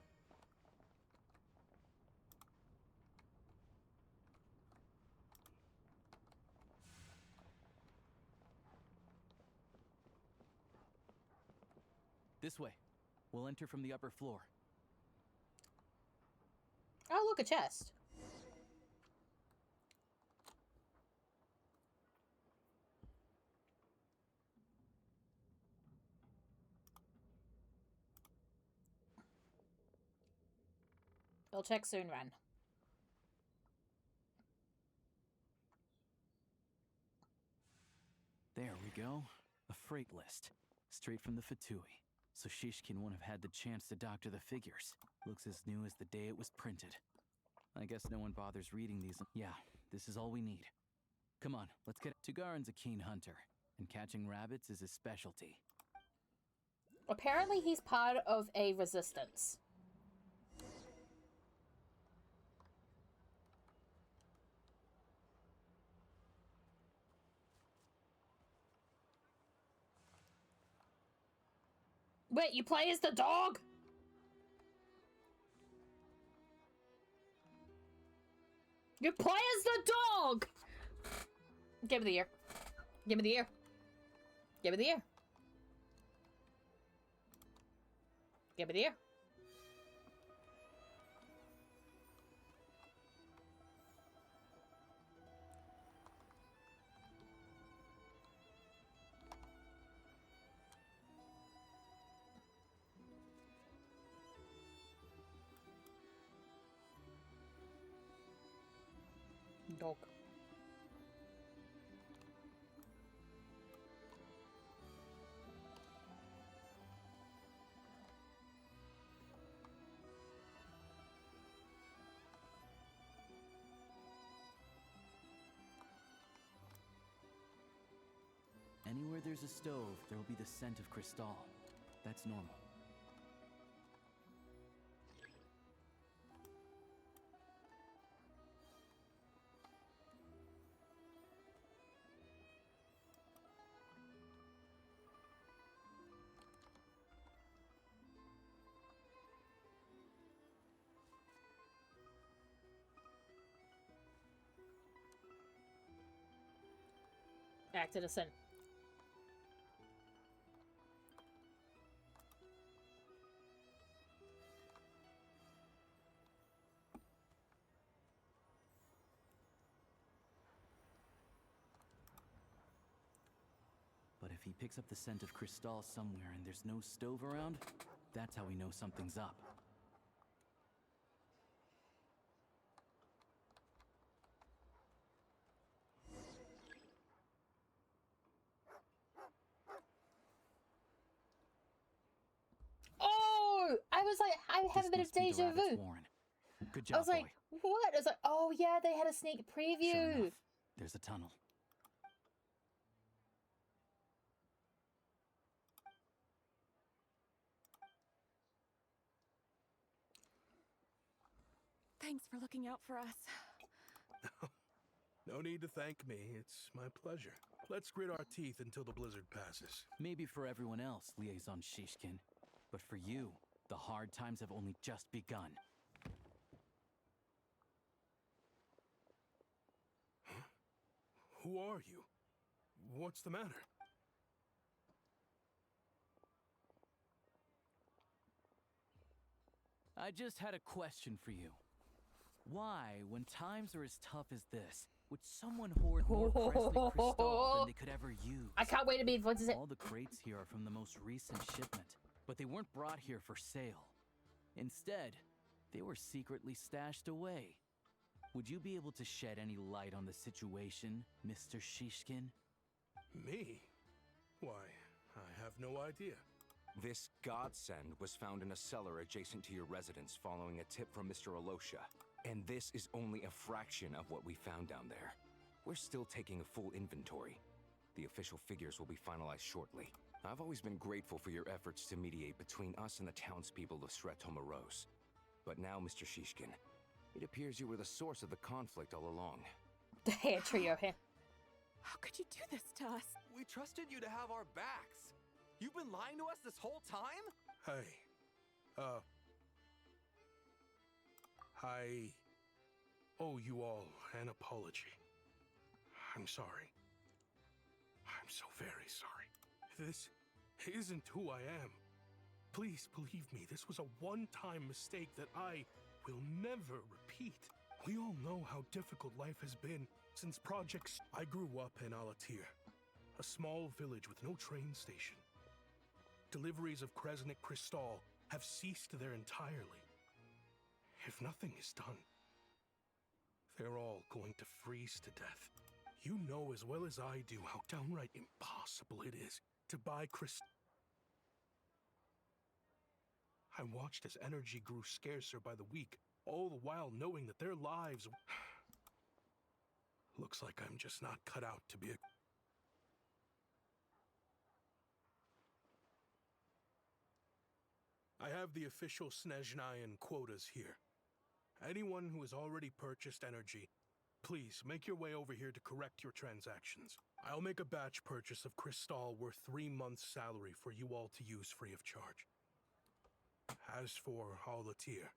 This way. We'll enter from the upper floor. Oh, look, a chest. We'll check soon, Ren. There we go. A freight list. Straight from the Fatui. So Shishkin won't have had the chance to doctor the figures. Looks as new as the day it was printed. I guess no one bothers reading these. Yeah, this is all we need. Come on, let's get... Tagarin's a keen hunter, and catching rabbits is his specialty. Apparently he's part of a resistance. Wait, you play as the dog? You play as the dog! Give me the ear. Give me the ear. Give me the ear. Give me the ear. Dog. Anywhere there's a stove, there'll be the scent of Cristal. That's normal. acted a sin. But if he picks up the scent of Cristal somewhere and there's no stove around, that's how we know something's up. Oh! I was like, I have a bit of deja vu. Good job, I was like, what? I was like, oh yeah, they had a sneak preview. Sure enough, there's a tunnel. Thanks for looking out for us. No need to thank me. It's my pleasure. Let's grit our teeth until the blizzard passes. Maybe for everyone else, Liaison Shishkin. But for you, the hard times have only just begun. Huh? Who are you? What's the matter? I just had a question for you. Why, when times are as tough as this, would someone hoard more Kresnik Crystal than they could ever use? I can't wait to be what is it? All the crates here are from the most recent shipment, but they weren't brought here for sale. Instead, they were secretly stashed away. Would you be able to shed any light on the situation, Mr. Shishkin? Me? Why, I have no idea. This godsend was found in a cellar adjacent to your residence following a tip from Mr. Alosha. And this is only a fraction of what we found down there. We're still taking a full inventory. The official figures will be finalized shortly. I've always been grateful for your efforts to mediate between us and the townspeople of Sretomaros. But now, Mr. Shishkin, it appears you were the source of the conflict all along. The hair trio here. How could you do this to us? We trusted you to have our backs. You've been lying to us this whole time? Hey, I owe you all an apology. I'm sorry. I'm so very sorry. This isn't who I am. Please believe me, this was a one-time mistake that I will never repeat. We all know how difficult life has been since projects. I grew up in Alatir, a small village with no train station. Deliveries of Kresnik Crystal have ceased there entirely. If nothing is done, they're all going to freeze to death. You know as well as I do how downright impossible it is to buy crystal. I watched as energy grew scarcer by the week, all the while knowing that their lives... Looks like I'm just not cut out to be a... I have the official Snezhnayan quotas here. Anyone who has already purchased energy, please make your way over here to correct your transactions. I'll make a batch purchase of Crystal worth 3 months' salary for you all to use free of charge. As for Alatir,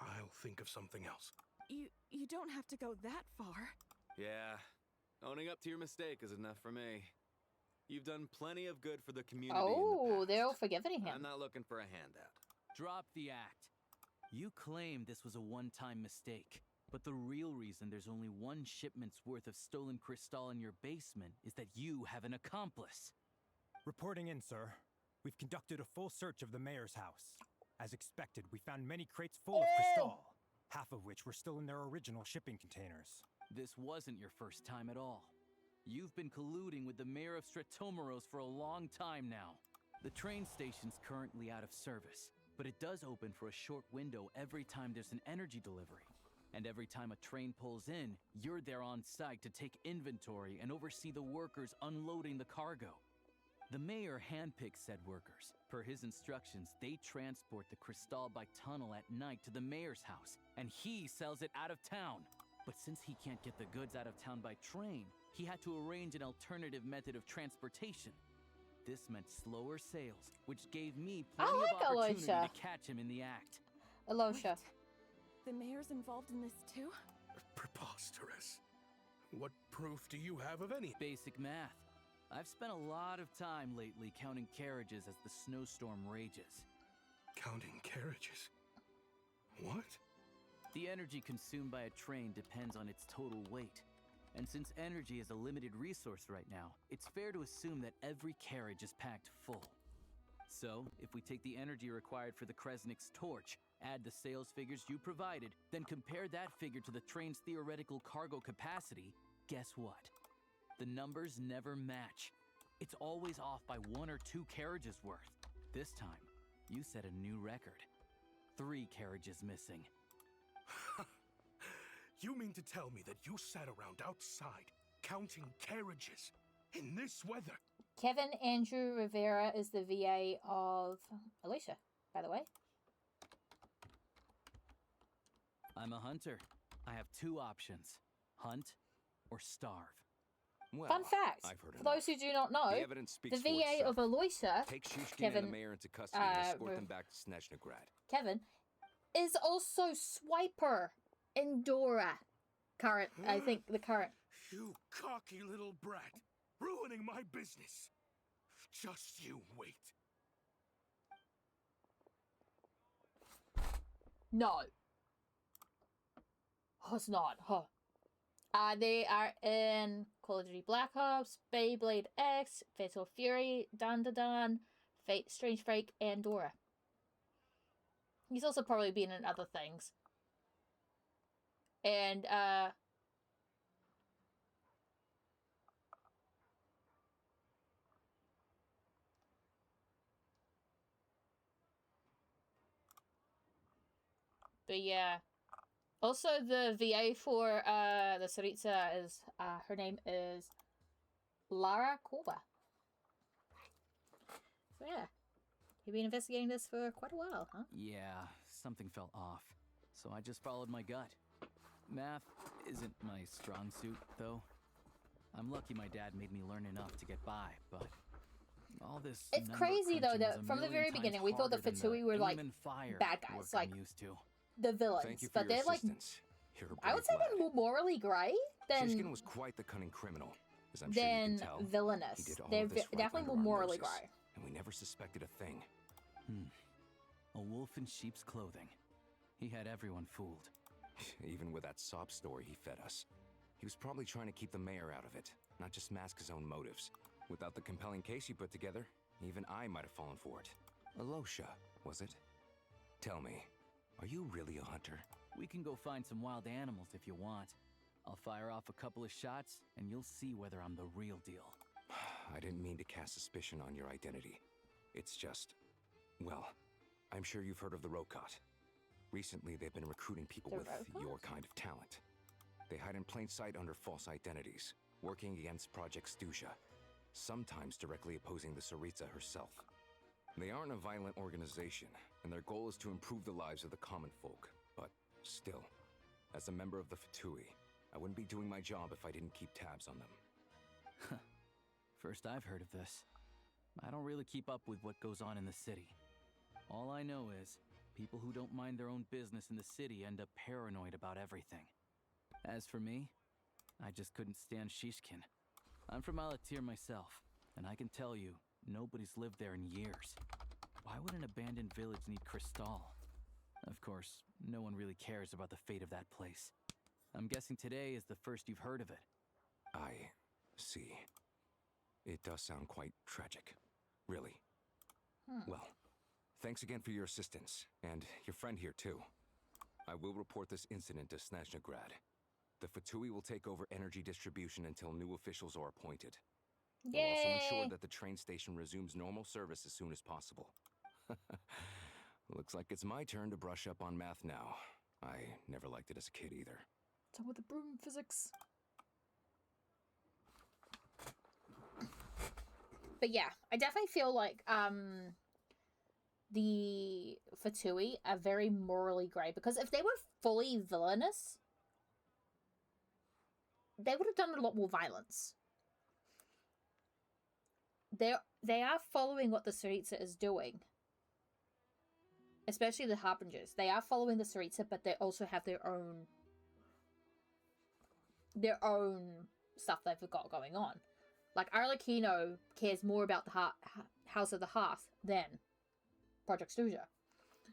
I'll think of something else. You don't have to go that far. Yeah, owning up to your mistake is enough for me. You've done plenty of good for the community in the past. They're all forgiving him. I'm not looking for a handout. Drop the act. You claim this was a one-time mistake, but the real reason there's only one shipment's worth of stolen crystal in your basement is that you have an accomplice. Reporting in, sir. We've conducted a full search of the mayor's house. As expected, we found many crates full of crystal, half of which were still in their original shipping containers. This wasn't your first time at all. You've been colluding with the mayor of Sretomaros for a long time now. The train station's currently out of service, but it does open for a short window every time there's an energy delivery. And every time a train pulls in, you're there on site to take inventory and oversee the workers unloading the cargo. The mayor handpicks said workers. Per his instructions, they transport the crystal by tunnel at night to the mayor's house, and he sells it out of town. But since he can't get the goods out of town by train, he had to arrange an alternative method of transportation. This meant slower sales, which gave me plenty of opportunity to catch him in the act. Alosha. The mayor's involved in this too? Preposterous. What proof do you have of any? Basic math. I've spent a lot of time lately counting carriages as the snowstorm rages. Counting carriages? What? The energy consumed by a train depends on its total weight. And since energy is a limited resource right now, it's fair to assume that every carriage is packed full. So, if we take the energy required for the Kresnik's torch, add the sales figures you provided, then compare that figure to the train's theoretical cargo capacity, guess what? The numbers never match. It's always off by 1 or 2 carriages worth. This time, you set a new record. 3 carriages missing. You mean to tell me that you sat around outside counting carriages in this weather? Kevin Andrew Rivera is the VA of Alicia, by the way. I'm a hunter. I have 2 options. Hunt or starve. Well, Fun fact, I've heard for those who do not know, the evidence speaks the for VA itself. of Aloysia, Take Shishkin Kevin, and the mayor into custody and escort them back to Snezhnaya. Kevin, is also Swiper in Dora. Current, I think the current. You cocky little brat, ruining my business. Just you wait. No. Oh, it's not, huh? They are in Call of Duty Black Ops, Beyblade X, Fatal Fury, Dun Dun Dun, Fate, Strange Break, and Dora. He's also probably been in other things. And, but yeah. Also, the VA for the Tsaritsa is her name is Lara Korba. So yeah, you've been investigating this for quite a while, huh? Yeah, something felt off. So I just followed my gut. Math isn't my strong suit, though. I'm lucky my dad made me learn enough to get by, but all this. It's crazy though that from the very beginning we thought that Fatui were like bad guys, like the villains, Thank you for but your they're like, assistance. You're a I would say brave they're more morally grey Shishkin than was quite the cunning criminal, as I'm sure you can tell. He villainous. did all They're of this right definitely more under our morally noses, grey. and we never suspected a thing. A wolf in sheep's clothing. He had everyone fooled. Even with that sob story he fed us. He was probably trying to keep the mayor out of it, not just mask his own motives. Without the compelling case you put together, even I might have fallen for it. Alosha, was it? Tell me, are you really a hunter? We can go find some wild animals if you want. I'll fire off a couple of shots, and you'll see whether I'm the real deal. I didn't mean to cast suspicion on your identity. It's just, well, I'm sure you've heard of the Rokot. Recently, they've been recruiting people with your kind of talent. They hide in plain sight under false identities, working against Project Stusha, sometimes directly opposing the Tsaritsa herself. They aren't a violent organization, and their goal is to improve the lives of the common folk. But still, as a member of the Fatui, I wouldn't be doing my job if I didn't keep tabs on them. First I've heard of this. I don't really keep up with what goes on in the city. All I know is, people who don't mind their own business in the city end up paranoid about everything. As for me, I just couldn't stand Shishkin. I'm from Alatir myself, and I can tell you, nobody's lived there in years. Why would an abandoned village need Crystal? Of course, no one really cares about the fate of that place. I'm guessing today is the first you've heard of it. I see. It does sound quite tragic. Really. Well, thanks again for your assistance, and your friend here too. I will report this incident to Snezhnaya. The Fatui will take over energy distribution until new officials are appointed. We'll also ensure that the train station resumes normal service as soon as possible. Looks like it's my turn to brush up on math now. I never liked it as a kid either. So with the broom physics. But yeah, I definitely feel like the Fatui are very morally grey, because if they were fully villainous, they would have done a lot more violence. They are following what the Tsaritsa is doing. Especially the Harbingers. They are following the Tsaritsa, but they also have their own their own stuff they've got going on. Like Arlecchino cares more about the House of the Hearth than Project Stuja.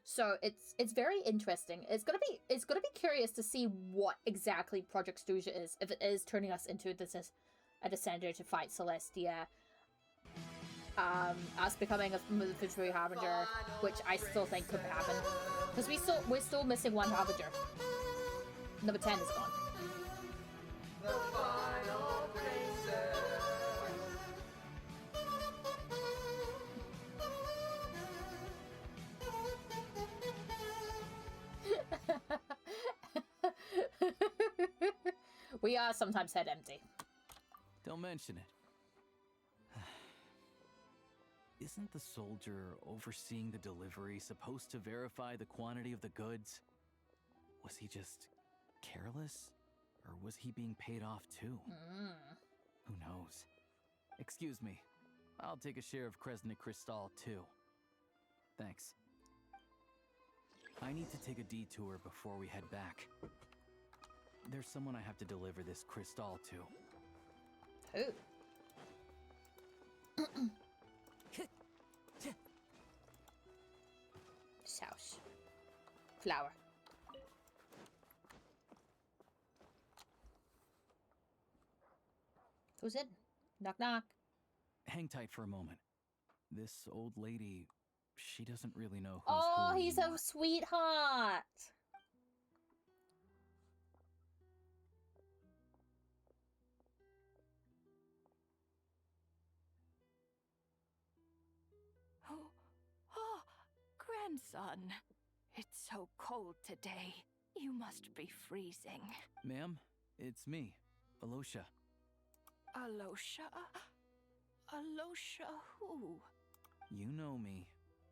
So it's very interesting. It's gonna be curious to see what exactly Project Stuja is, if it is turning us into this as a descender to fight Celestia, us becoming a Military Harbinger, which I still think could happen, because we're still missing one Harbinger. Number 10 is gone. The final We are sometimes head empty. Don't mention it. Isn't the soldier overseeing the delivery supposed to verify the quantity of the goods? Was he just careless? Or was he being paid off too? Who knows? Excuse me. I'll take a share of Kresnik Crystal too. Thanks. I need to take a detour before we head back. There's someone I have to deliver this crystal to. Who? Sauce. Flour. Who's in? Knock knock. Hang tight for a moment. This old lady, she doesn't really know who's Oh, who he's anymore. a sweetheart. Oh, grandson. It's so cold today. You must be freezing. Ma'am, it's me, Alosha. Alosha? Alosha who? You know me.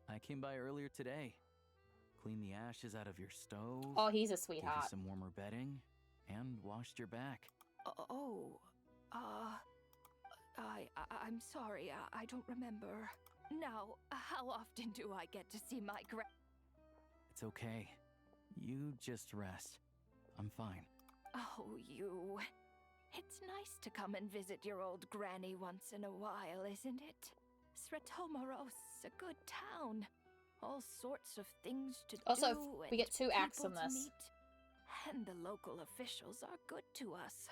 I came by earlier today. Cleaned the ashes out of your stove. Oh, he's a Gave sweetheart. you some warmer bedding. And washed your back. I'm sorry, I don't remember. Now, how often do I get to see my It's okay. You just rest. I'm fine. Oh, you. It's nice to come and visit your old granny once in a while, isn't it? Sretomoros, a good town. All sorts of things to Also, do. we get 2 acts people on to this. meet. And the local officials are good to us.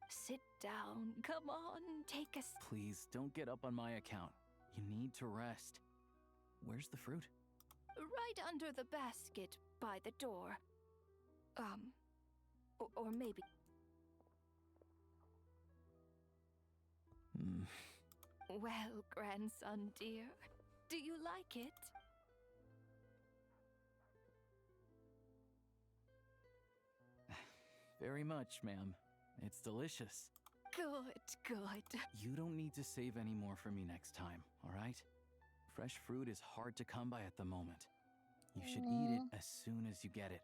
Sit down. Come on, take a Please, don't get up on my account. You need to rest. Where's the fruit? right under the basket by the door. Or maybe. Well, grandson dear, do you like it? Very much, ma'am. It's delicious. Good, good. You don't need to save any more for me next time, all right? Fresh fruit is hard to come by at the moment. You should eat it as soon as you get it.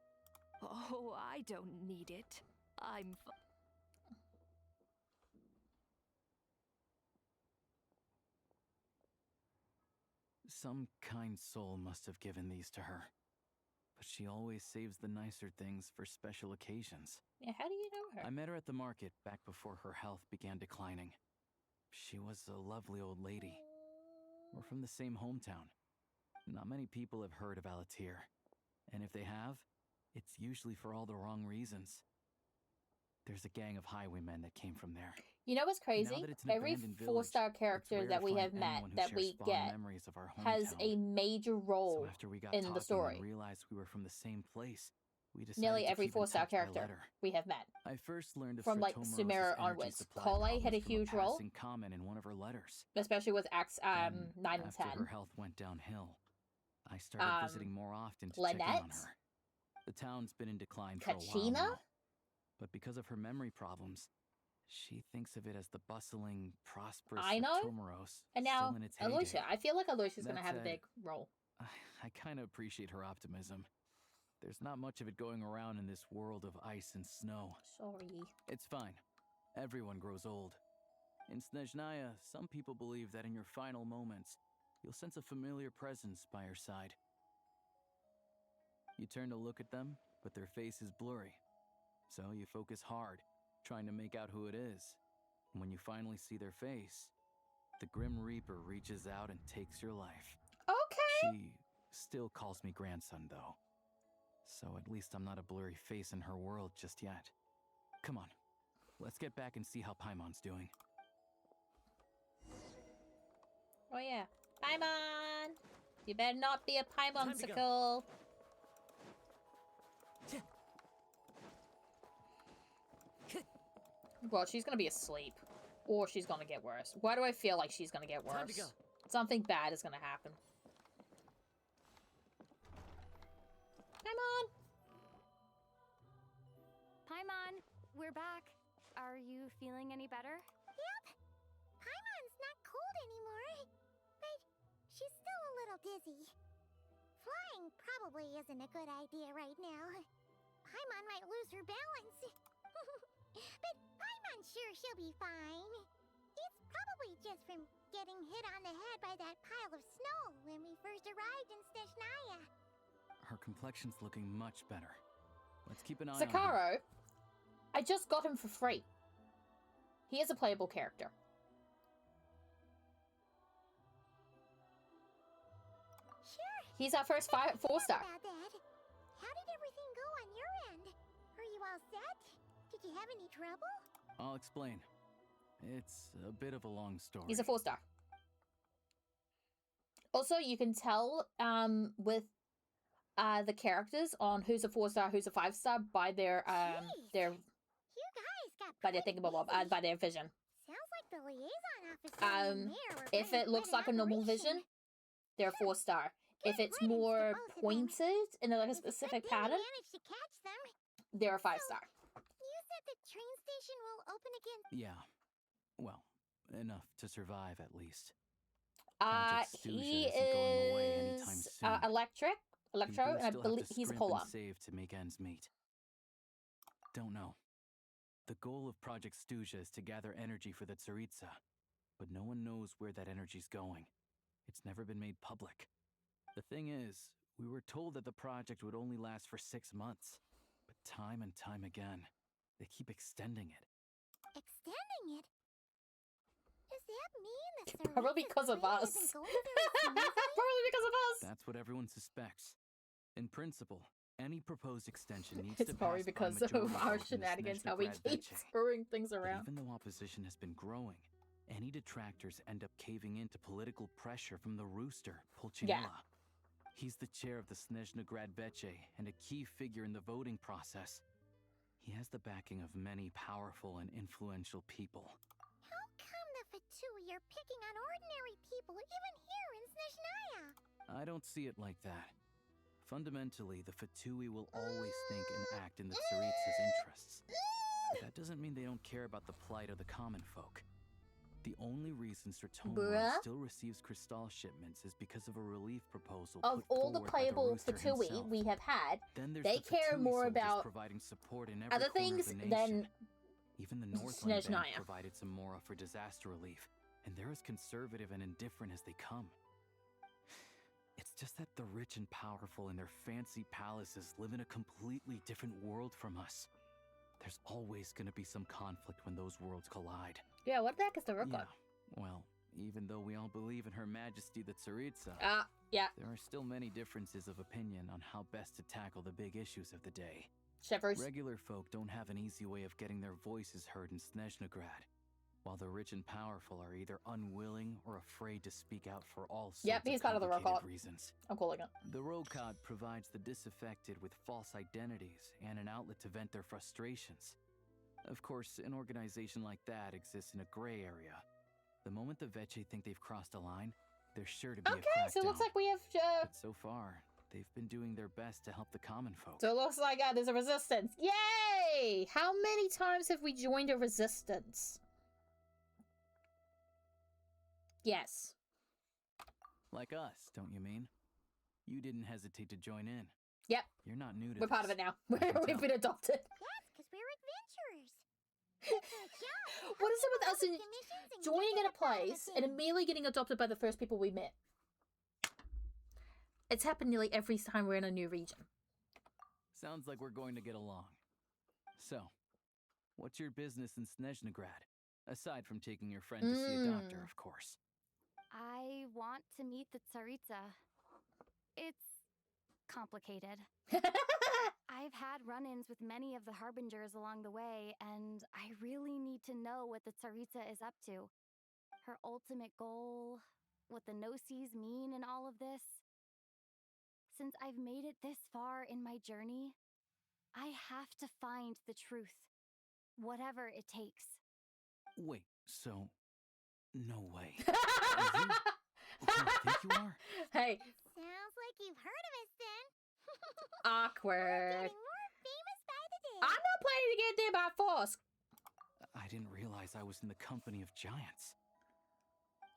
Oh, I don't need it. I'm Some kind soul must have given these to her. But she always saves the nicer things for special occasions. Yeah, how do you know her? I met her at the market back before her health began declining. She was a lovely old lady. We're from the same hometown. Not many people have heard of Alatir. And if they have, it's usually for all the wrong reasons. There's a gang of highwaymen that came from there. You know what's crazy? Now that it's an Every abandoned village, 4-star it's character rare that to we find have met, anyone who that shares we fond get, memories of our has hometown. a major role So after we got in talking the story. and realized we were from the same place, we decided Nearly to every keep in 4-star touch by character letter. we have met. I first learned of From like Sretomoros' Sumeru energy onwards. supply Kole had a problems from huge role, passing comment in one of her letters. especially with Acts 9 and After 10. her health went downhill, I started visiting more often to check in Lynette? on her. The town's been in decline for a while Kachina? now, but because of her memory problems, she thinks of it as the bustling, prosperous I know. Sretomoros And now, still in its heyday. Aloysia. I feel like Aloysia's going to That have a said, big role. I kind of appreciate her optimism. There's not much of it going around in this world of ice and snow. Sorry. It's fine. Everyone grows old. In Snezhnaya, some people believe that in your final moments, you'll sense a familiar presence by your side. You turn to look at them, but their face is blurry. So you focus hard, trying to make out who it is. And when you finally see their face, the Grim Reaper reaches out and takes your life. Okay. She still calls me grandson, though. So at least I'm not a blurry face in her world just yet. Come on, let's get back and see how Paimon's doing. Oh yeah, Paimon! You better not be a Paimonsicle. Well, she's gonna be asleep. Or she's gonna get worse. Why do I feel like she's gonna get worse? Something bad is gonna happen. Paimon! Paimon, we're back. Are you feeling any better? Yep. Paimon's not cold anymore. But she's still a little dizzy. Flying probably isn't a good idea right now. Paimon might lose her balance. But Paimon's sure she'll be fine. It's probably just from getting hit on the head by that pile of snow when we first arrived in Snezhnaya. Her complexion's looking much better. Let's keep an eye on her. Zakaro, I just got him for free. He is a playable character. Sure. He's our first 4-star. About that. How did everything go on your end? Are you all set? Did you have any trouble? I'll explain. It's a bit of a long story. He's a 4-star. Also, you can tell with the characters on who's a 4-star, who's a 5-star by their You guys got by their thingamabobs, by their vision. Sounds like the liaison officer and the mayor were If it looks like a normal vision, they're a 4-star. If it's more pointed in like a specific pattern, managed to catch them. they're a 5-star. You said the train station will open again. Yeah. Well, enough to survive at least. He is Electro, and I believe he's a Polar. Save to make ends meet. Don't know. The goal of Project Snezhnaya is to gather energy for the Tsaritsa, but no one knows where that energy's going. It's never been made public. The thing is, we were told that the project would only last for 6 months, but time and time again, they keep extending it. Extending it? Does that mean the Probably because of us. Probably because of us. That's what everyone suspects. In principle, any proposed extension needs It's to probably pass by because of majority our vote in the shenanigans, Snezhnaya how we Grad keep Veche. screwing things But around. even though opposition has been growing, any detractors end up caving into political pressure from the rooster, Pulcinella. Yeah. He's the chair of the Snezhnaya Grad Veche and a key figure in the voting process. He has the backing of many powerful and influential people. How come the Fatui are picking on ordinary people even here in Snezhnaya? I don't see it like that. Fundamentally, the Fatui will always think and act in the Tsaritsa's interests. But that doesn't mean they don't care about the plight of the common folk. The only reason Stratomoro still receives crystal shipments is because of a relief proposal Of put all the forward by playable Rooster Fatui himself. we have had, Then there's they the care Fatui more soldiers about providing support in every other corner things of the than nation. Even the Northland Band Snezhnaya. provided some mora for disaster relief, and they're as conservative and indifferent as they come. It's just that the rich and powerful in their fancy palaces live in a completely different world from us. There's always going to be some conflict when those worlds collide. Yeah, what the heck is the Rook? Yeah, well, even though we all believe in Her Majesty the Tsaritsa, yeah, there are still many differences of opinion on how best to tackle the big issues of the day. Shivers. Regular folk don't have an easy way of getting their voices heard in Snezhnaya Grad, while the rich and powerful are either unwilling or afraid to speak out for all sorts he's of part of the complicated Rokot. reasons. I'm calling it. The Rokot provides the disaffected with false identities and an outlet to vent their frustrations. Of course, an organization like that exists in a gray area. The moment the Veche think they've crossed a line, there's sure to be a crackdown. Okay, so it looks like we have... But so far, they've been doing their best to help the common folk. So it looks like there's a resistance. Yay! How many times have we joined a resistance? Yes. Like us, don't you mean? You didn't hesitate to join in. Yep. You're not new to We're part of this. it now. I can We've tell. been adopted. That's because we're adventurers. It's our job. What is it with us in Commissions and joining getting in a a part of the place and thing. immediately getting adopted by the first people we met? It's happened nearly every time we're in a new region. Sounds like we're going to get along. So, What's your business in Snezhnagrad? Aside from taking your friend to see a doctor, of course. I want to meet the Tsaritsa. It's complicated. I've had run-ins with many of the Harbingers along the way, and I really need to know what the Tsaritsa is up to. Her ultimate goal, what the no-sees mean in all of this. Since I've made it this far in my journey, I have to find the truth, whatever it takes. Wait, so... No way. Are you who I think you are? Hey. Sounds like you've heard of us then. Awkward. Getting more famous by the day. I'm not planning to get there by force. I didn't realize I was in the company of giants.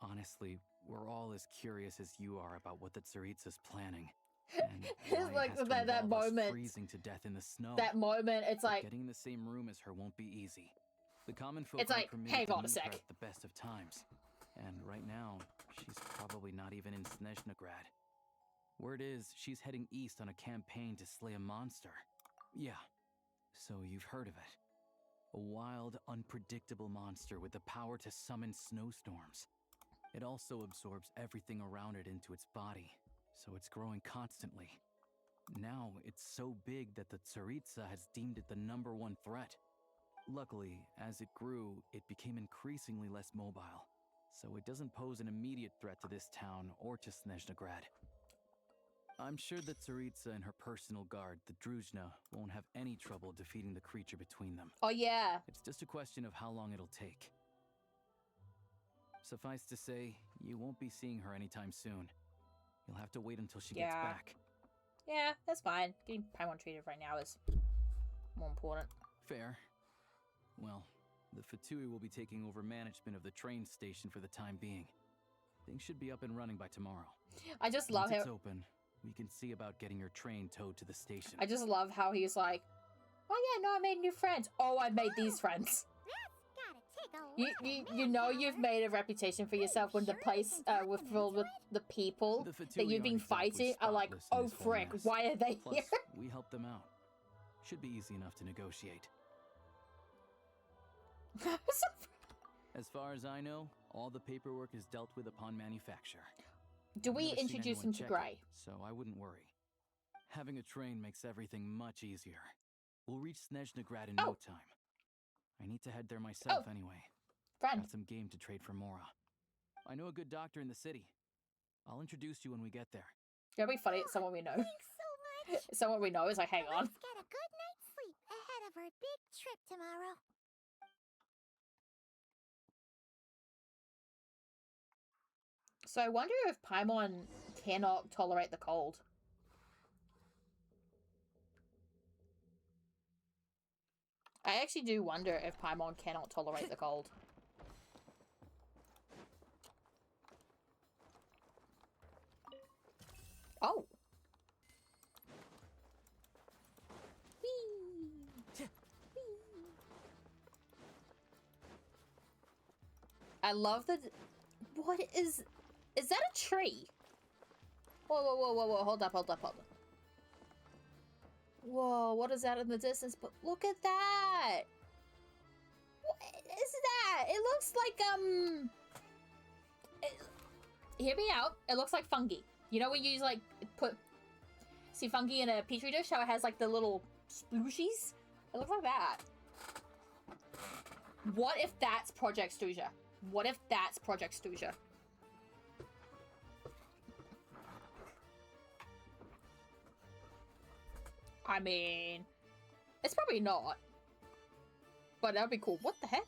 Honestly, we're all as curious as you are about what the Tsaritsa's planning. And It's like that moment. Freezing to death in the snow. That moment, it's like getting in the same room as her won't be easy. The common folk it's like, hang on a sec. At the best of times. And right now, she's probably not even in Snezhnagrad. Word is, she's heading east on a campaign to slay a monster. Yeah, so you've heard of it. A wild, unpredictable monster with the power to summon snowstorms. It also absorbs everything around it into its body, so it's growing constantly. Now, it's so big that the Tsaritsa has deemed it the #1 threat. Luckily, as it grew, it became increasingly less mobile, so it doesn't pose an immediate threat to this town or to Snezhnagrad. I'm sure that Tsaritsa and her personal guard, the Druzhna, won't have any trouble defeating the creature between them. Oh yeah. It's just a question of how long it'll take. Suffice to say, you won't be seeing her anytime soon. You'll have to wait until she gets back. Yeah, that's fine. Getting Paimon treated right now is more important. Fair. Well, the Fatui will be taking over management of the train station for the time being. Things should be up and running by tomorrow. I just love Once how it's open, we can see about getting your train towed to the station. I just love how he's like, oh yeah, no, I made new friends. Oh, I made these friends. You know you've made a reputation for yourself when the place was filled with the people that you've been fighting are like, oh frick, why are they Plus, here? we helped them out. Should be easy enough to negotiate. As far as I know, all the paperwork is dealt with upon manufacture. Do we I've never seen introduce anyone him to check Gray? it, so I wouldn't worry. Having a train makes everything much easier. We'll reach Snezhnagrad in no time. I need to head there myself anyway. Friend. Got some game to trade for Mora. I know a good doctor in the city. I'll introduce you when we get there. It'll be funny. It's someone we know. Thanks so much. Someone we know is like, hang on. Let's get a good night's sleep ahead of our big trip tomorrow. So I wonder if Paimon cannot tolerate the cold. I actually do wonder if Paimon cannot tolerate the cold. Oh. Whee! I love the... What is that a tree? Whoa, whoa, whoa, whoa, whoa, hold up, hold up, hold up. Whoa, what is that in the distance? But look at that! What is that? It looks like, hear me out. It looks like fungi. You know when you like see fungi in a petri dish, how it has like the little splooshies? It looks like that. What if that's Project Stuja? What if that's Project Stuja? I mean, it's probably not. But that would be cool. What the heck?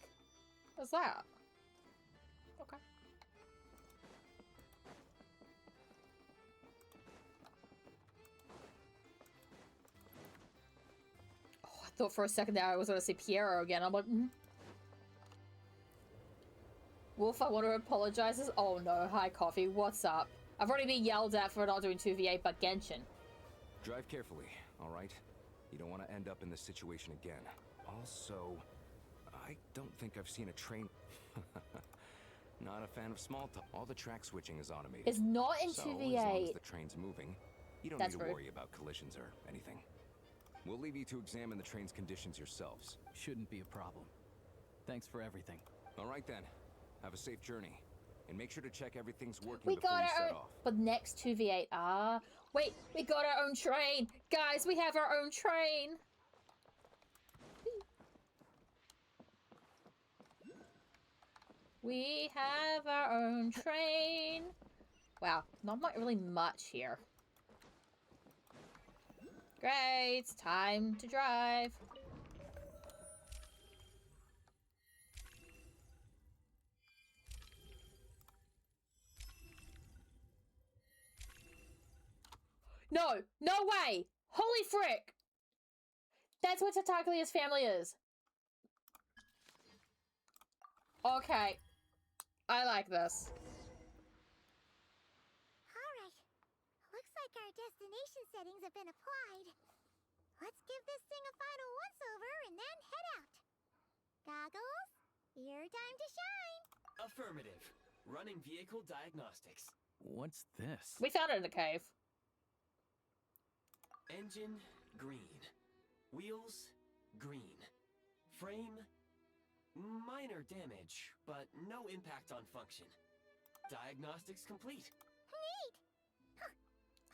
What's that? Okay. Oh, I thought for a second there I was going to say Piero again. I'm like, Wolf, I want to apologize. Oh no, hi Coffee, what's up? I've already been yelled at for not doing 2v8 but Genshin. Drive carefully, alright? You don't want to end up in this situation again. Also, I don't think I've seen a train... Not a fan of small talk. All the track switching is automated. It's not in so, 2v8. as long as the train's moving, you don't need to rude. worry about collisions or anything. We'll leave you to examine the train's conditions yourselves. Shouldn't be a problem. Thanks for everything. All right then. Have a safe journey. And make sure to check everything's working We before got you our set own, off. but next 2v8. Ah, wait, we got our own train. Guys, we have our own train. We have our own train. Wow, not really much here. Great, it's time to drive. No, no way! Holy frick! That's what Tartaglia's family is. Okay. I like this. Alright. Looks like our destination settings have been applied. Let's give this thing a final once-over and then head out. Goggles, your time to shine. Affirmative. Running vehicle diagnostics. What's this? We found it in the cave. Engine, green. Wheels, green. Frame, minor damage, but no impact on function. Diagnostics complete. Neat! Huh.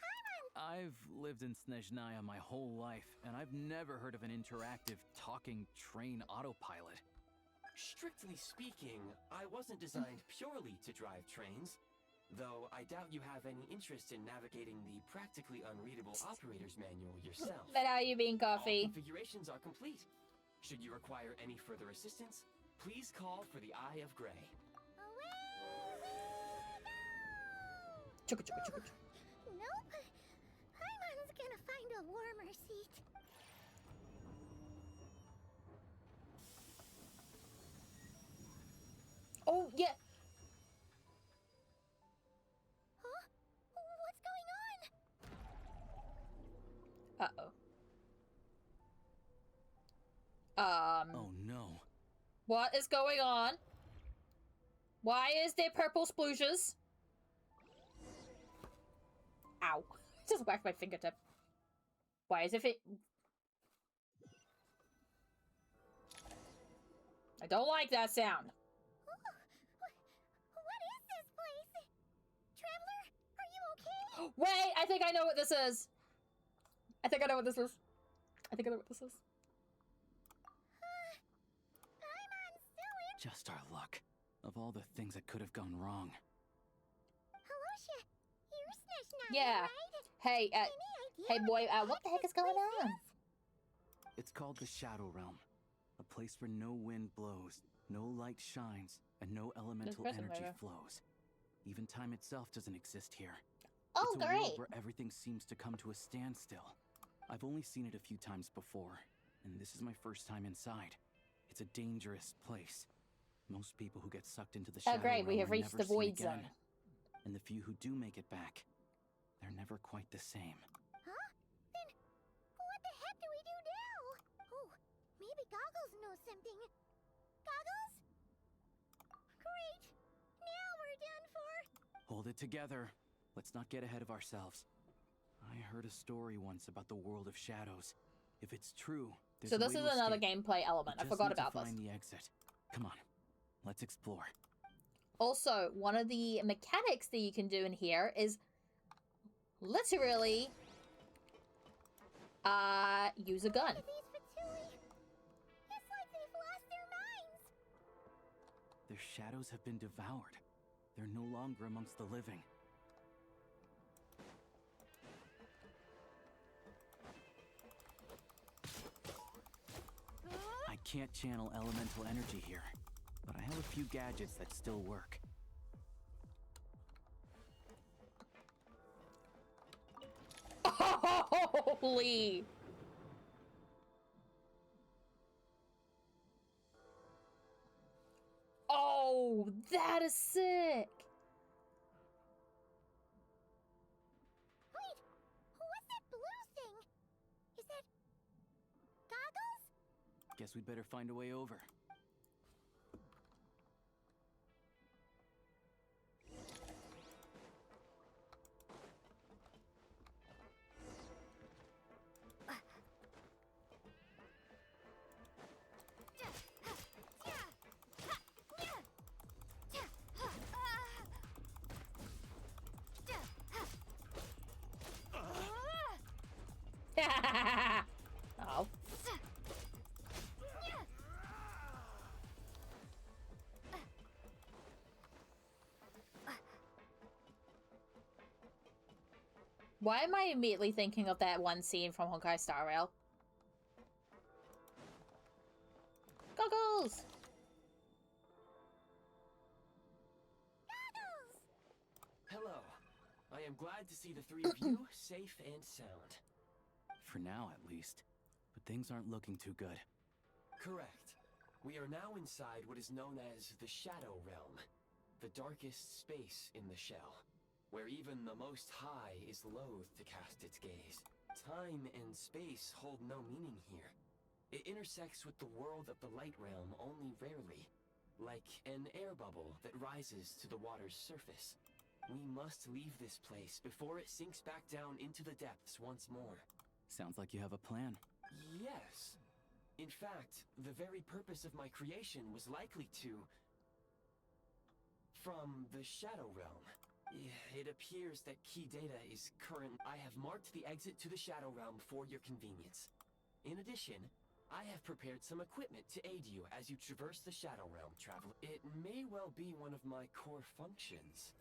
Paimon! I've lived in Snezhnaya my whole life, and I've never heard of an interactive talking train autopilot. Strictly speaking, I wasn't designed purely to drive trains, though I doubt you have any interest in navigating the practically unreadable operator's manual yourself. But how you being, Coffee? All configurations are complete. Should you require any further assistance, please call for the Eye of Grey. Chugga, chugga, chugga, chugga. Nope. Paimon's gonna find a warmer seat. Oh, yeah. Huh? What's going on? Uh-oh. Oh no. What is going on? Why is there purple splooshes? Ow. Just whacked my fingertip. Why is it I don't like that sound. What is this place? Traveler, are you okay? Wait, I think I know what this is. I think I know what this is. Paimon's still in. Just our luck. Of all the things that could have gone wrong. Halosha, you're Snezhnaya, Yeah. right? Hey, hey boy, what the heck is going on? It's called the Shadow Realm. A place where no wind blows, no light shines, and no elemental prison energy later. flows. Even time itself doesn't exist here. Oh, it's a great. world where everything seems to come to a standstill. I've only seen it a few times before, and this is my first time inside. It's a dangerous place. Most people who get sucked into the Shadow great, we Realm have are reached never the seen void again. zone. And the few who do make it back, they're never quite the same. Huh? Then what the heck do we do now? Oh, maybe Goggles knows something. Goggles? Great. Now we're done for. Hold it together. Let's not get ahead of ourselves. I heard a story once about the world of shadows. If it's true, there's So a this way is to another escape. gameplay element. We I just forgot need to about this. find the exit. Come on, let's explore. Also, one of the mechanics that you can do in here is literally use a gun. These Fatui. It's like they've lost their minds. Their shadows have been devoured. They're no longer amongst the living. I can't channel elemental energy here, but I have a few gadgets that still work. Holy! Oh, that is sick! Wait, what's that blue thing? Is that Goggles? Guess we'd better find a way over. Why am I immediately thinking of that one scene from Honkai Star Rail? Goggles! Hello. I am glad to see the three of you safe and sound. For now, at least. But things aren't looking too good. Correct. We are now inside what is known as the Shadow Realm, the darkest space in the shell, where even the Most High is loath to cast its gaze. Time and space hold no meaning here. It intersects with the world of the Light Realm only rarely, like an air bubble that rises to the water's surface. We must leave this place before it sinks back down into the depths once more. Sounds like you have a plan. Yes. In fact, the very purpose of my creation was likely to... from the Shadow Realm. It appears that key data is current. I have marked the exit to the Shadow Realm for your convenience. In addition, I have prepared some equipment to aid you as you traverse the Shadow Realm, traveler. It may well be one of my core functions.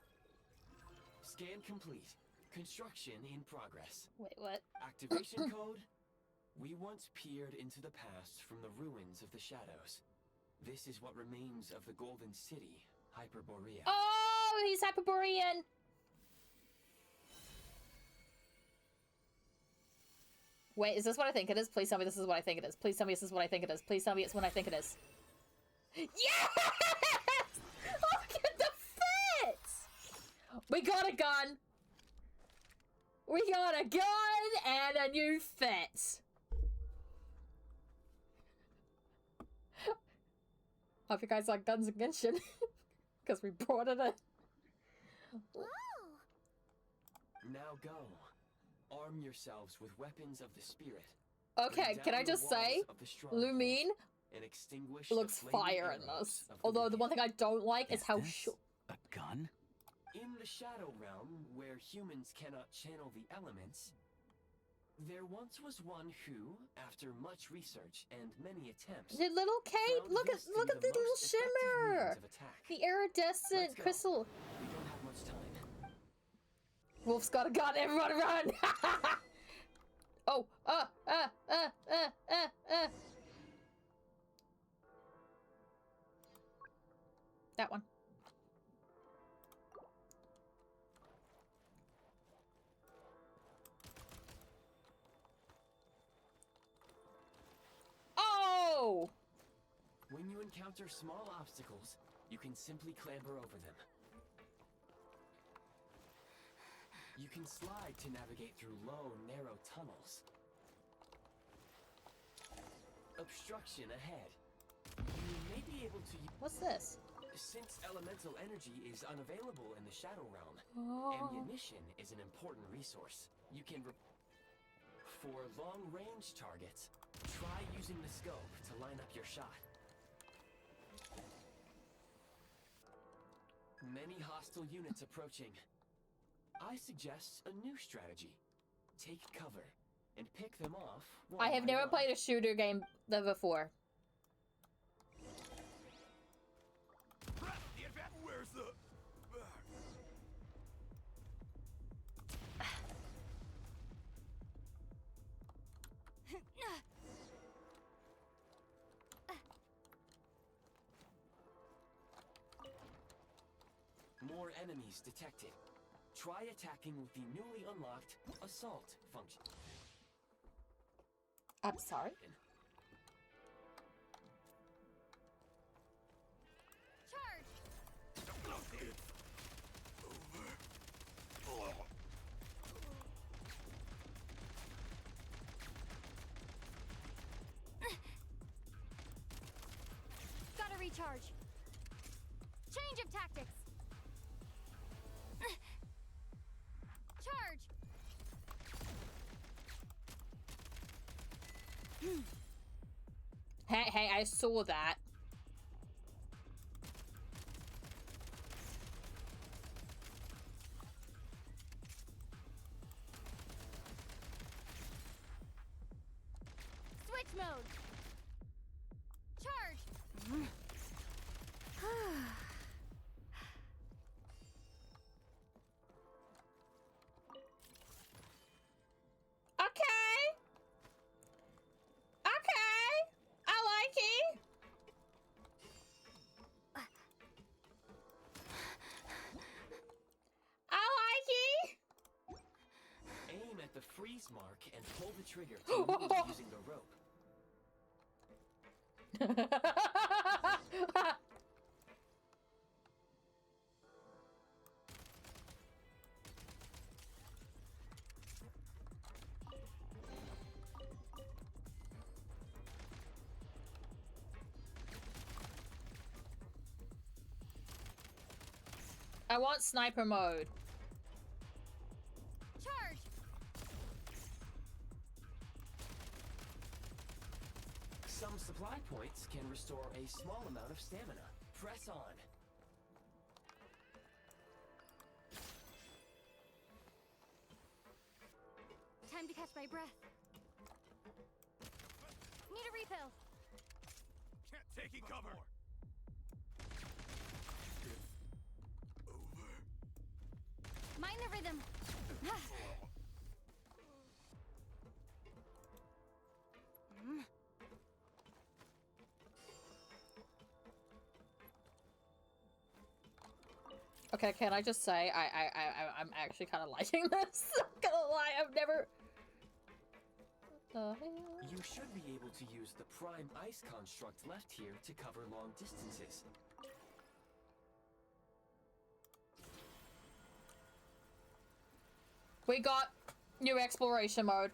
Scan complete. Construction in progress. Wait, what? Activation code? We once peered into the past from the ruins of the shadows. This is what remains of the Golden City, Hyperborea. Oh, he's Hyperborean! Wait, is this what I think it is? Please tell me this is what I think it is. Please tell me this is what I think it is. Please tell me it's what I think it is. Yes! Look at the fit! We got a gun! We got a gun and a new fit! Hope you guys like Guns and Genshin. Because we brought it in. Now go. Arm yourselves with weapons of the spirit. Okay, can I just say, Lumine looks fire in this. Although the one thing I don't like is how short. A gun? In the Shadow Realm, where humans cannot channel the elements, there once was one who, after much research and many attempts, The little Kate, look at the little shimmer, the iridescent crystal. We don't have much time. Wolf's got a gun. Everyone run! Oh, that one. Oh! When you encounter small obstacles, you can simply clamber over them. You can slide to navigate through low, narrow tunnels. Obstruction ahead. You may be able to... What's this? Since elemental energy is unavailable in the Shadow Realm, ammunition is an important resource. You can... For long-range targets, try using the scope to line up your shot. Many hostile units approaching. I suggest a new strategy. Take cover and pick them off. I have never played a shooter game before. Where's the... More enemies detected. Try attacking with the newly unlocked assault function. I'm sorry? Gotta recharge. Change of tactics. Charge. Hey, I saw that. Switch mode. Charge. the freeze mark and pull the trigger to move using the rope. I want sniper mode. Charge! Some supply points can restore a small amount of stamina. Press on. Time to catch my breath. Need a refill. Taking cover. Mind the rhythm. Okay, can I just say I'm actually kind of liking this. I'm gonna lie, I've never. What the hell? You should be able to use the prime ice construct left here to cover long distances. We got new exploration mode.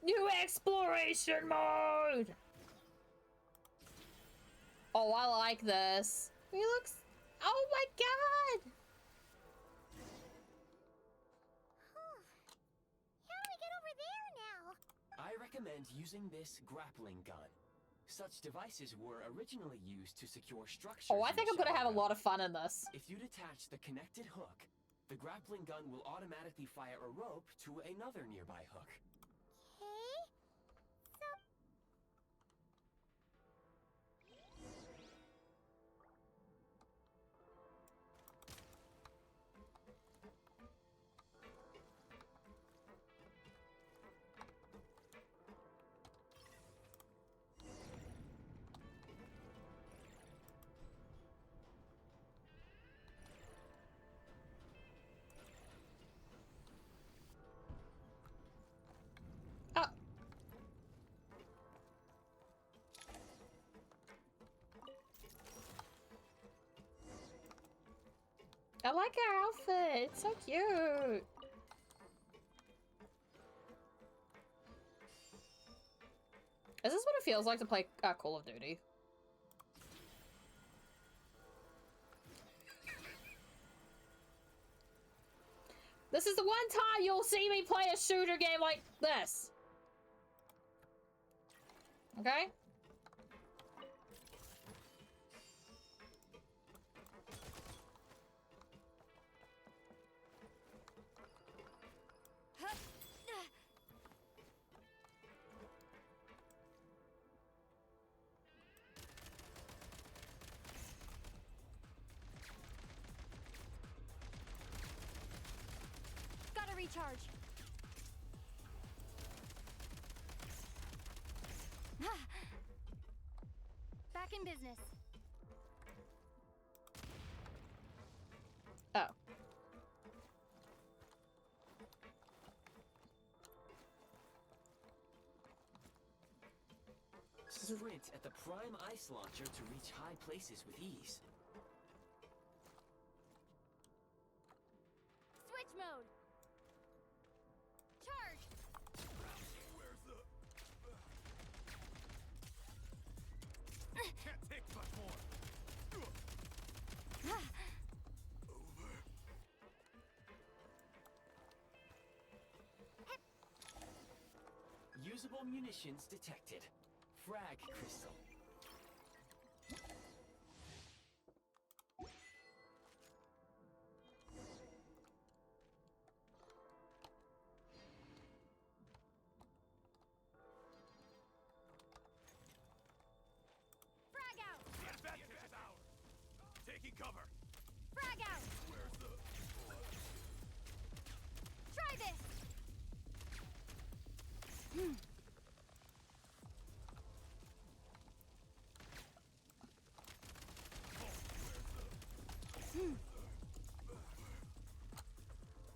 New exploration mode! Oh, I like this. He looks... Oh my god! How do we get over there now? I recommend using this grappling gun. Such devices were originally used to secure structures. Oh, I think I'm gonna have a lot of fun in this. If you detach the connected hook, the grappling gun will automatically fire a rope to another nearby hook. Okay. So... I like our outfit. It's so cute. Is this what it feels like to play Call of Duty? This is the one time you'll see me play a shooter game like this. Okay? Gotta recharge. Back in business. Oh. Sprint at the prime ice launcher to reach high places with ease. Switch mode. Charge. Where's the... Can't take much more. Usable munitions detected. Frag crystal. Frag out. The advantage is ours. Taking cover. Frag out. Where's the... Try this.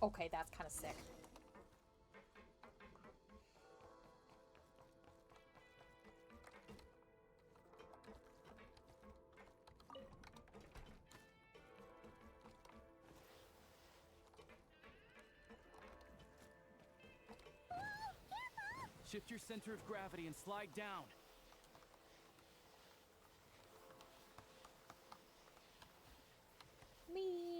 Okay, that's kind of sick. Shift your center of gravity and slide down. Me.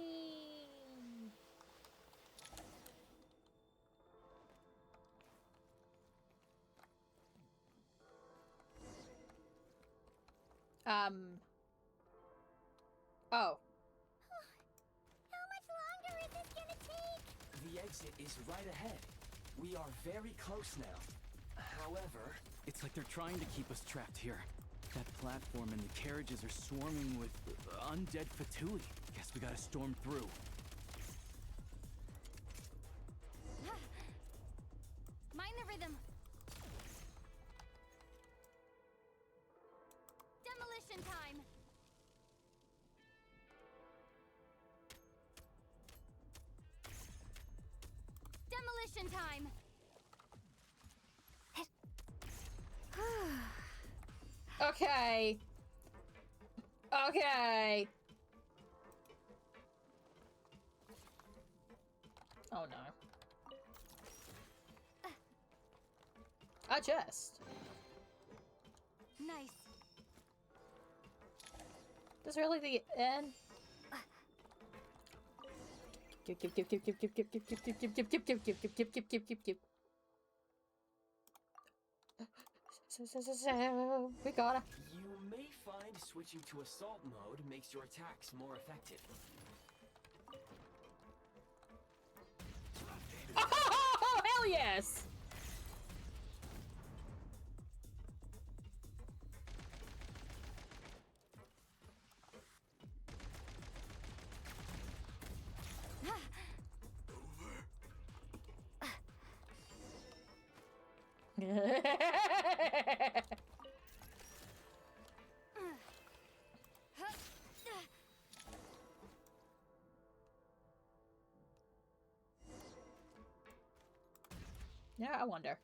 Oh. How much longer is this gonna take? The exit is right ahead. We are very close now. However... It's like they're trying to keep us trapped here. That platform and the carriages are swarming with undead Fatui. Guess we gotta storm through. Mind the rhythm. Demolition time. Demolition time. Okay. Okay. Oh no. Adjust. Nice. This really the end? Give. We gotta. You may find switching to assault mode makes your attacks more effective. Oh, hell yes! Yeah, I wonder.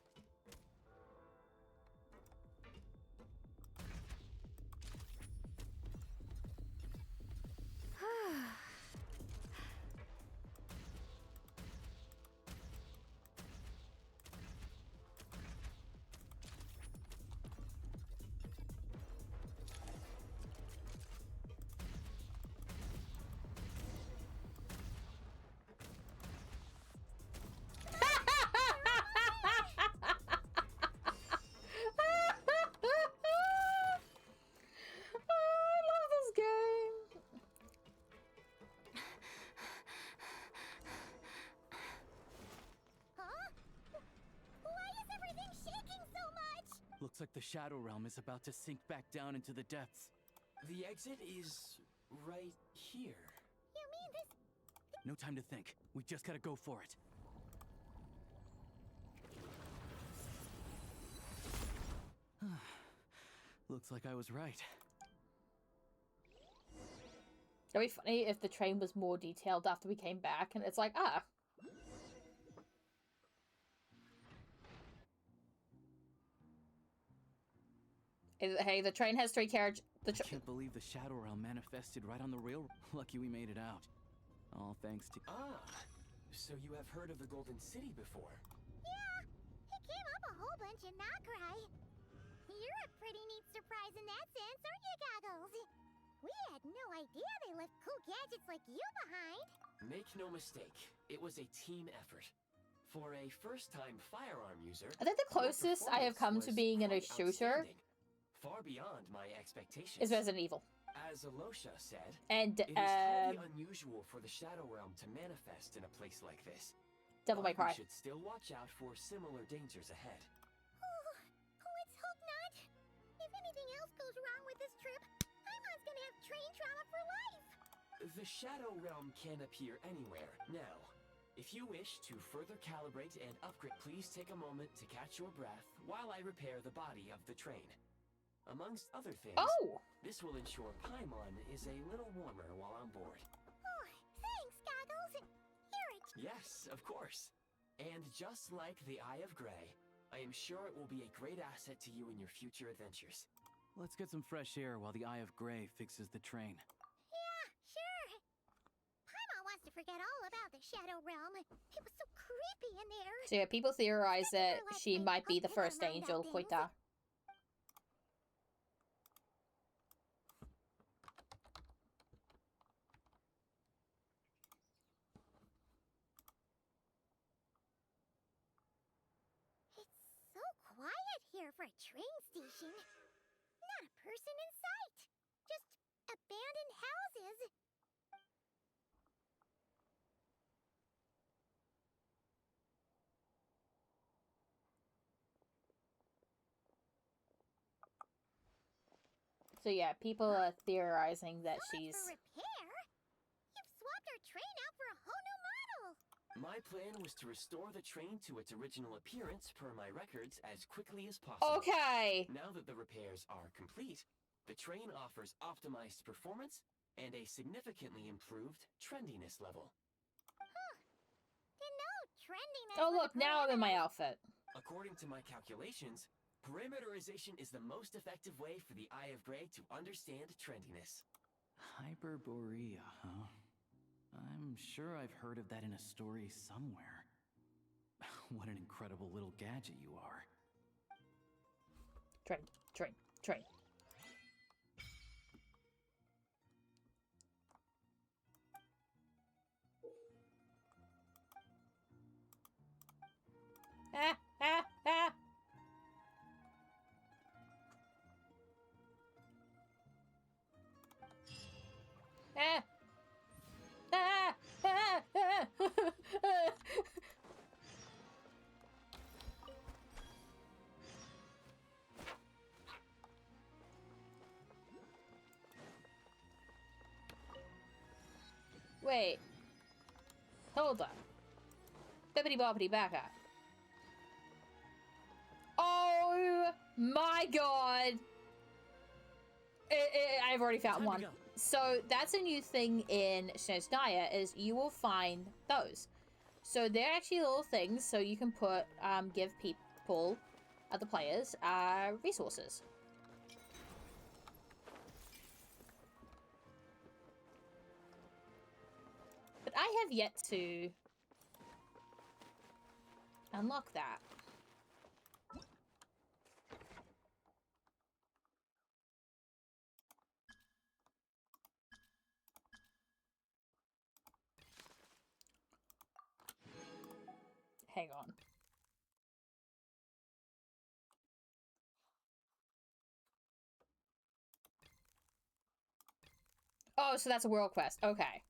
Looks like the Shadow Realm is about to sink back down into the depths. The exit is right here. You mean this? No time to think. We just gotta go for it. Looks like I was right. It'd be funny if the train was more detailed after we came back and it's like, ah. Hey, the train has 3 carriage. I can't believe the Shadow Realm manifested right on the railroad. Lucky we made it out. All thanks to... Ah, so you have heard of the Golden City before? Yeah, it came up a whole bunch in Nokrai. You're a pretty neat surprise in that sense, aren't you, Goggles? We had no idea they left cool gadgets like you behind. Make no mistake, it was a team effort. For a first-time firearm user... I think the closest I have come to being in a shooter... Far beyond my expectations. Is Resident Evil. As Alosha said, and it is highly unusual for the Shadow Realm to manifest in a place like this. Devil May Cry. We should still watch out for similar dangers ahead. Let's hope not. If anything else goes wrong with this trip, Paimon's gonna have train trauma for life. The Shadow Realm can appear anywhere. Now, if you wish to further calibrate and upgrade, please take a moment to catch your breath while I repair the body of the train. Amongst other things, this will ensure Paimon is a little warmer while on board. Oh, thanks, Goggles. Here Yes, of course. And just like the Eye of Grey, I am sure it will be a great asset to you in your future adventures. Let's get some fresh air while the Eye of Grey fixes the train. Yeah, sure. Paimon wants to forget all about the Shadow Realm. It was so creepy in there. So yeah, people theorize that she might be the first angel, Quita. It's so quiet here for a train station. Not a person in sight. Just abandoned houses. So yeah, people are theorizing that she's... For repair? You've swapped our train out for a whole new model. My plan was to restore the train to its original appearance per my records as quickly as possible. Okay. Now that the repairs are complete, the train offers optimized performance and a significantly improved trendiness level. Huh. Didn't know trendiness. Oh look, now I'm in my outfit. According to my calculations, perimeterization is the most effective way for the Eye of Grey to understand trendiness. Hyperborea, huh? I'm sure I've heard of that in a story somewhere. What an incredible little gadget you are. Train. Ah! Wait. Hold up. Bibbidi bobbidi back up. Oh my god! I've already found one. So that's a new thing in Snezhnaya, is you will find those. So they're actually little things, so you can put, give people, other players, resources. But I have yet to unlock that. Hang on. Oh, so that's a world quest. Okay.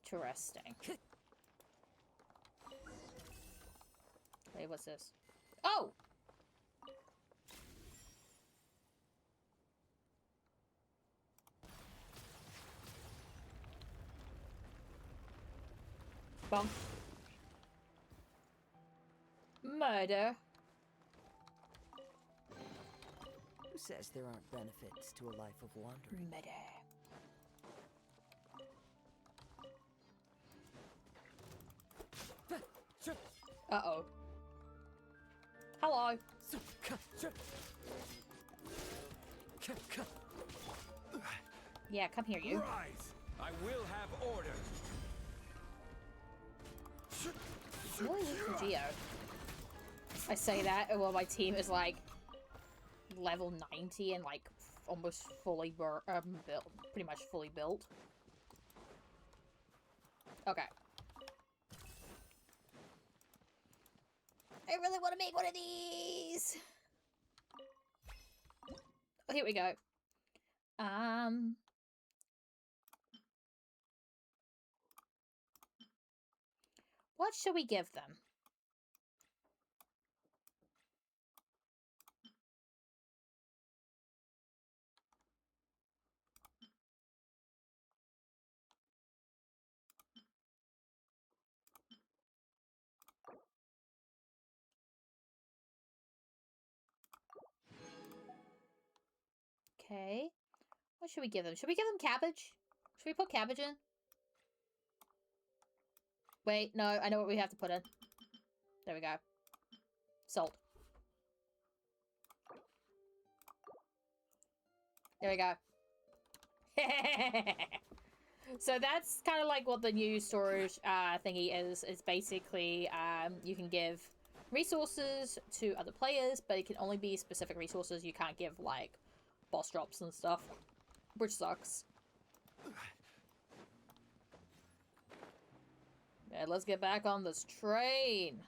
Interesting. Wait, what's this? Oh! Bump. Murder. Who says there aren't benefits to a life of wandering? Murder. Uh-oh. Hello. Yeah, come here, you. Rise! I will have order. It's really weak for Geo. I say that while my team is like level 90 and like almost fully built, pretty much fully built. Okay. I really want to make one of these. Oh, here we go. What should we give them? Okay. What should we give them? Should we give them cabbage? Should we put cabbage in? Wait, no, I know what we have to put in. There we go. Salt. There we go. So that's kind of like what the new storage thingy is. It's basically you can give resources to other players, but it can only be specific resources. You can't give like boss drops and stuff, which sucks. Yeah, let's get back on this train.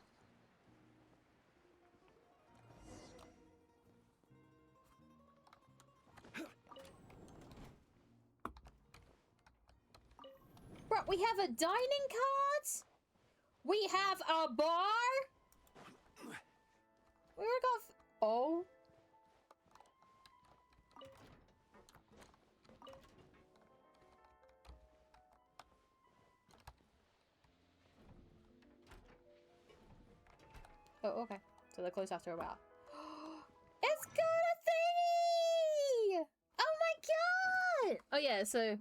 Bro, we have a dining cart? We have a bar? We're gonna oh. Oh, okay. So they're close after a while. It's got a thingy! Oh my god! Oh yeah, so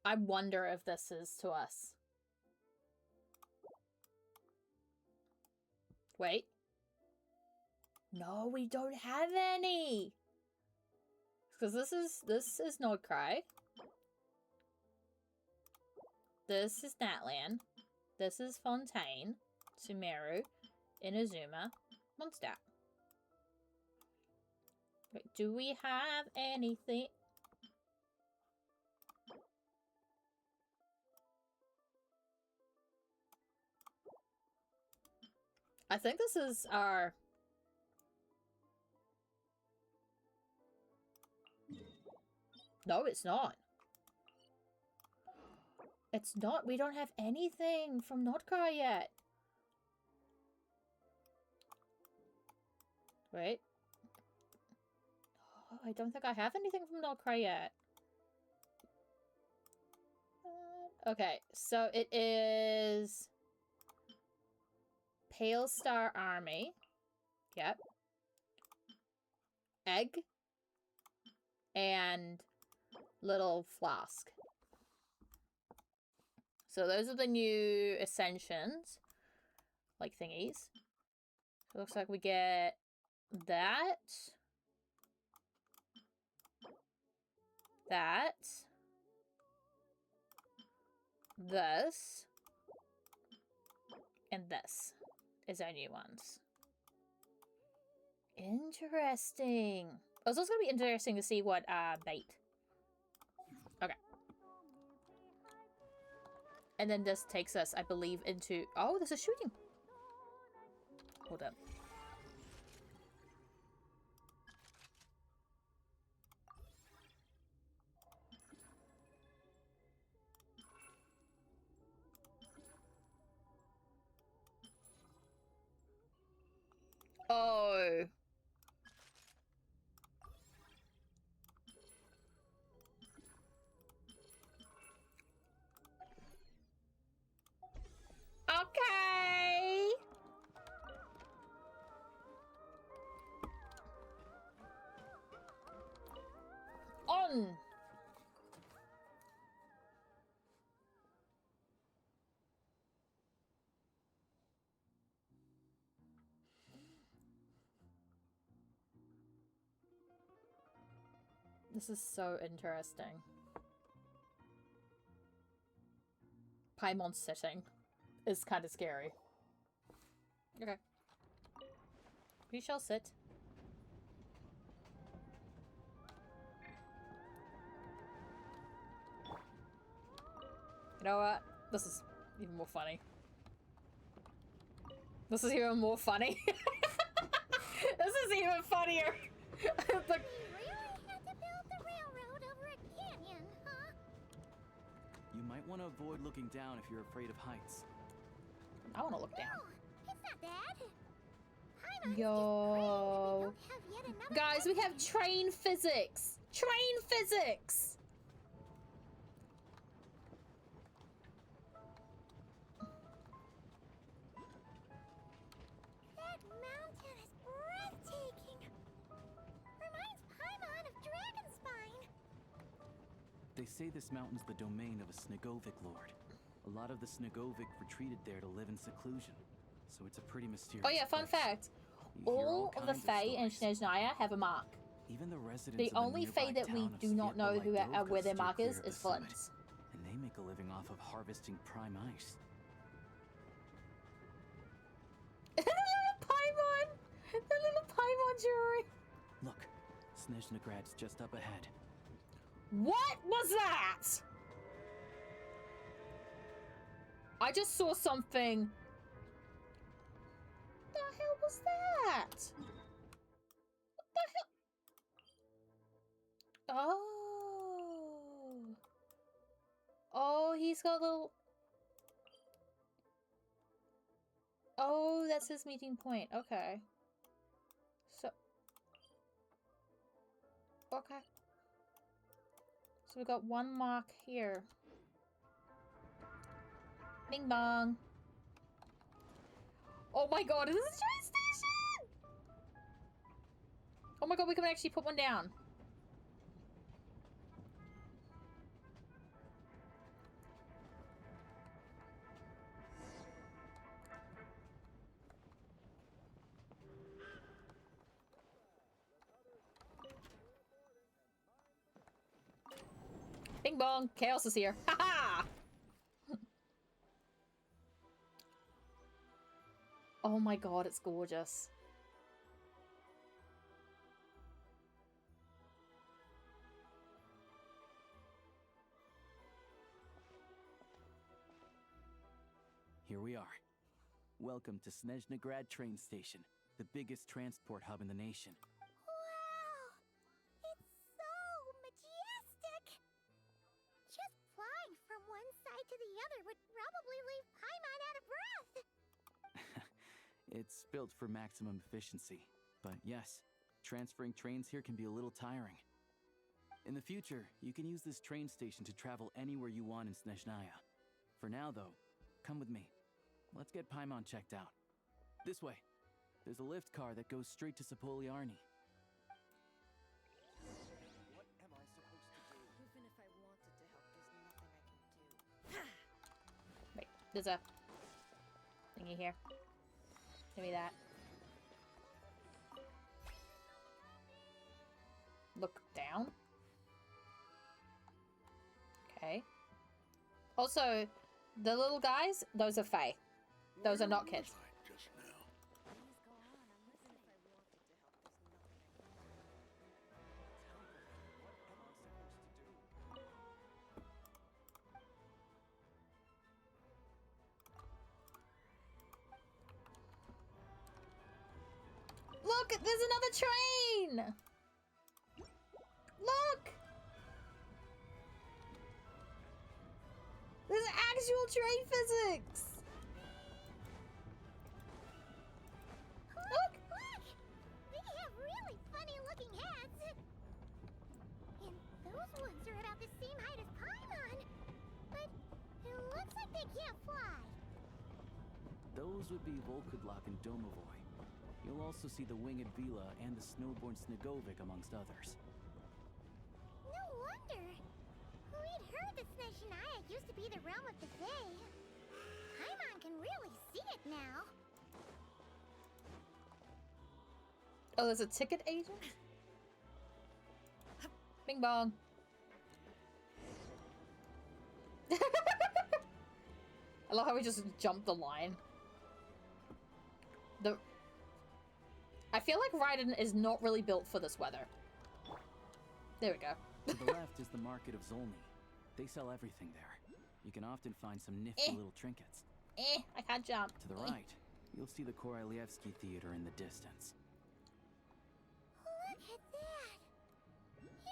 I wonder if this is to us. Wait. No, we don't have any. Because this is Nordcry. This is Natlan. This is Fontaine, Sumeru, Inazuma, Mondstadt. Wait, do we have anything? I think this is our... No, it's not. It's not. We don't have anything from Nordcry yet. Wait. Oh, I don't think I have anything from Nordcry yet. Okay, so it is... Pale Star Army. Yep. Egg. And Little Flask. So those are the new ascensions. Like thingies. So it looks like we get that. That. This. And this is our new ones. Interesting. Oh, it's also going to be interesting to see what bait. Okay. And then this takes us, I believe, into... Oh, there's a shooting. Hold up. Oh. Okay. On. This is so interesting. Paimon sitting is kind of scary. Okay. We shall sit. You know what? This is even more funny. This is even more funny. This is even funnier. The You might want to avoid looking down if you're afraid of heights. I want to look down. No, it's not bad. Yo. Guys, we have train physics. Train physics. That mountain is breathtaking. Reminds Paimon of They say this mountain's the domain of a Snegovic lord. A lot of the Snegovic retreated there to live in seclusion, so it's a pretty mysterious Oh yeah, fun place. fact. You hear All of the kinds Fae in stories. Snezhnaya have a mark. Even the residents The of the only Fae nearby that we town of do not know who Sviatla-Lydovka where their steer mark clear is of the Flint. summit, and they make a living off of harvesting prime ice. The little Paimon! The little Paimon jewelry! Look, Snezhnagrad's just up ahead. What was that? I just saw something. What the hell was that? What the hell? Oh. Oh, he's got little... Oh, that's his meeting point. Okay. So... Okay. So we got one mark here. Bing bong. Oh my god, is this a train station? Oh my god, we can actually put one down. Bing bong, chaos is here. Haha! Oh my god, it's gorgeous. Here we are. Welcome to Snezhnagrad train station, the biggest transport hub in the nation. Wow! It's so majestic! Just flying from one side to the other would probably leave Paimon out of breath! It's built for maximum efficiency, but yes, transferring trains here can be a little tiring. In the future, you can use this train station to travel anywhere you want in Snezhnaya. For now, though, come with me. Let's get Paimon checked out. This way. There's a lift car that goes straight to Sapoliarni. What am I supposed to do? Even if I wanted to help, there's nothing I can do. Wait, there's a thingy here. Give me that. Look down. Okay. Also, the little guys, those are Fae. Those are not kids. Look, there's another train! Look! There's actual train physics! Look! Look! They have really funny looking heads! And those ones are about the same height as Paimon! But it looks like they can't fly! Those would be Volkudlak and Domovoy. You'll also see the winged Vila and the snowborn Snegovic amongst others. No wonder! We'd heard that Snezhnaya used to be the realm of the Fae. Paimon can really see it now. Oh, there's a ticket agent? Bing bong. I love how we just jumped the line. I feel like Raiden is not really built for this weather. There we go. To the left is the market of Zolny. They sell everything there. You can often find some nifty little trinkets. I can't jump. To the right, you'll see the Korolyevsky Theater in the distance. Look at that!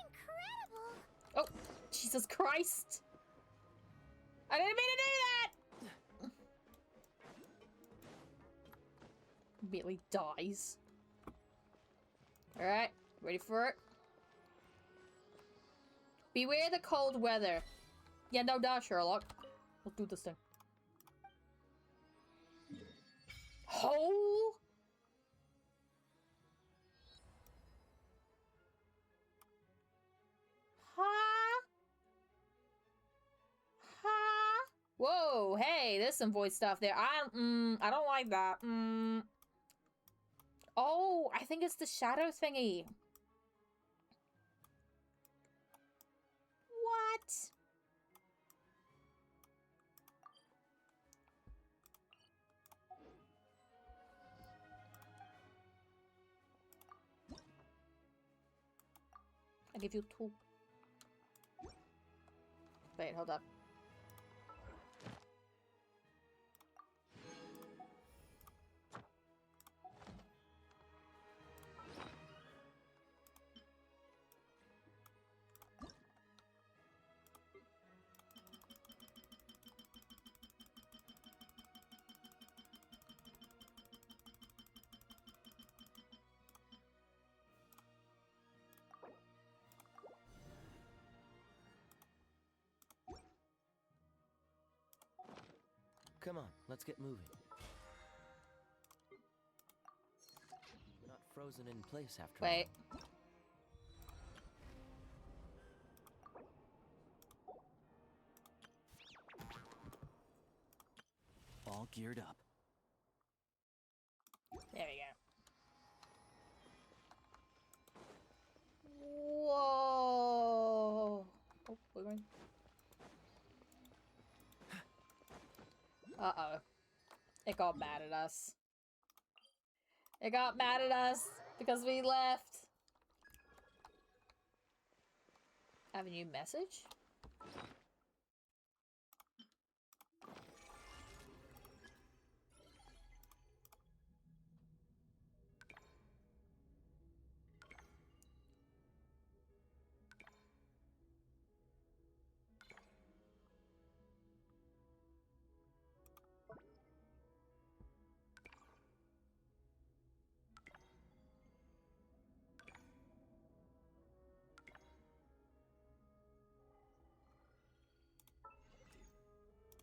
Incredible! Oh, Jesus Christ! I didn't mean to do that! Immediately dies. Alright, ready for it? Beware the cold weather. Yeah, no doubt, Sherlock. Let's do this thing. Hole? Huh? Whoa, hey, there's some voice stuff there. I don't like that. Oh, I think it's the shadow thingy. What? I give you 2. Wait, hold up. Come on, let's get moving. We're not frozen in place after all. Wait. All geared up. There we go. Whoa. Oh, we're going. Uh-oh. It got mad at us. It got mad at us because we left. Have a new message?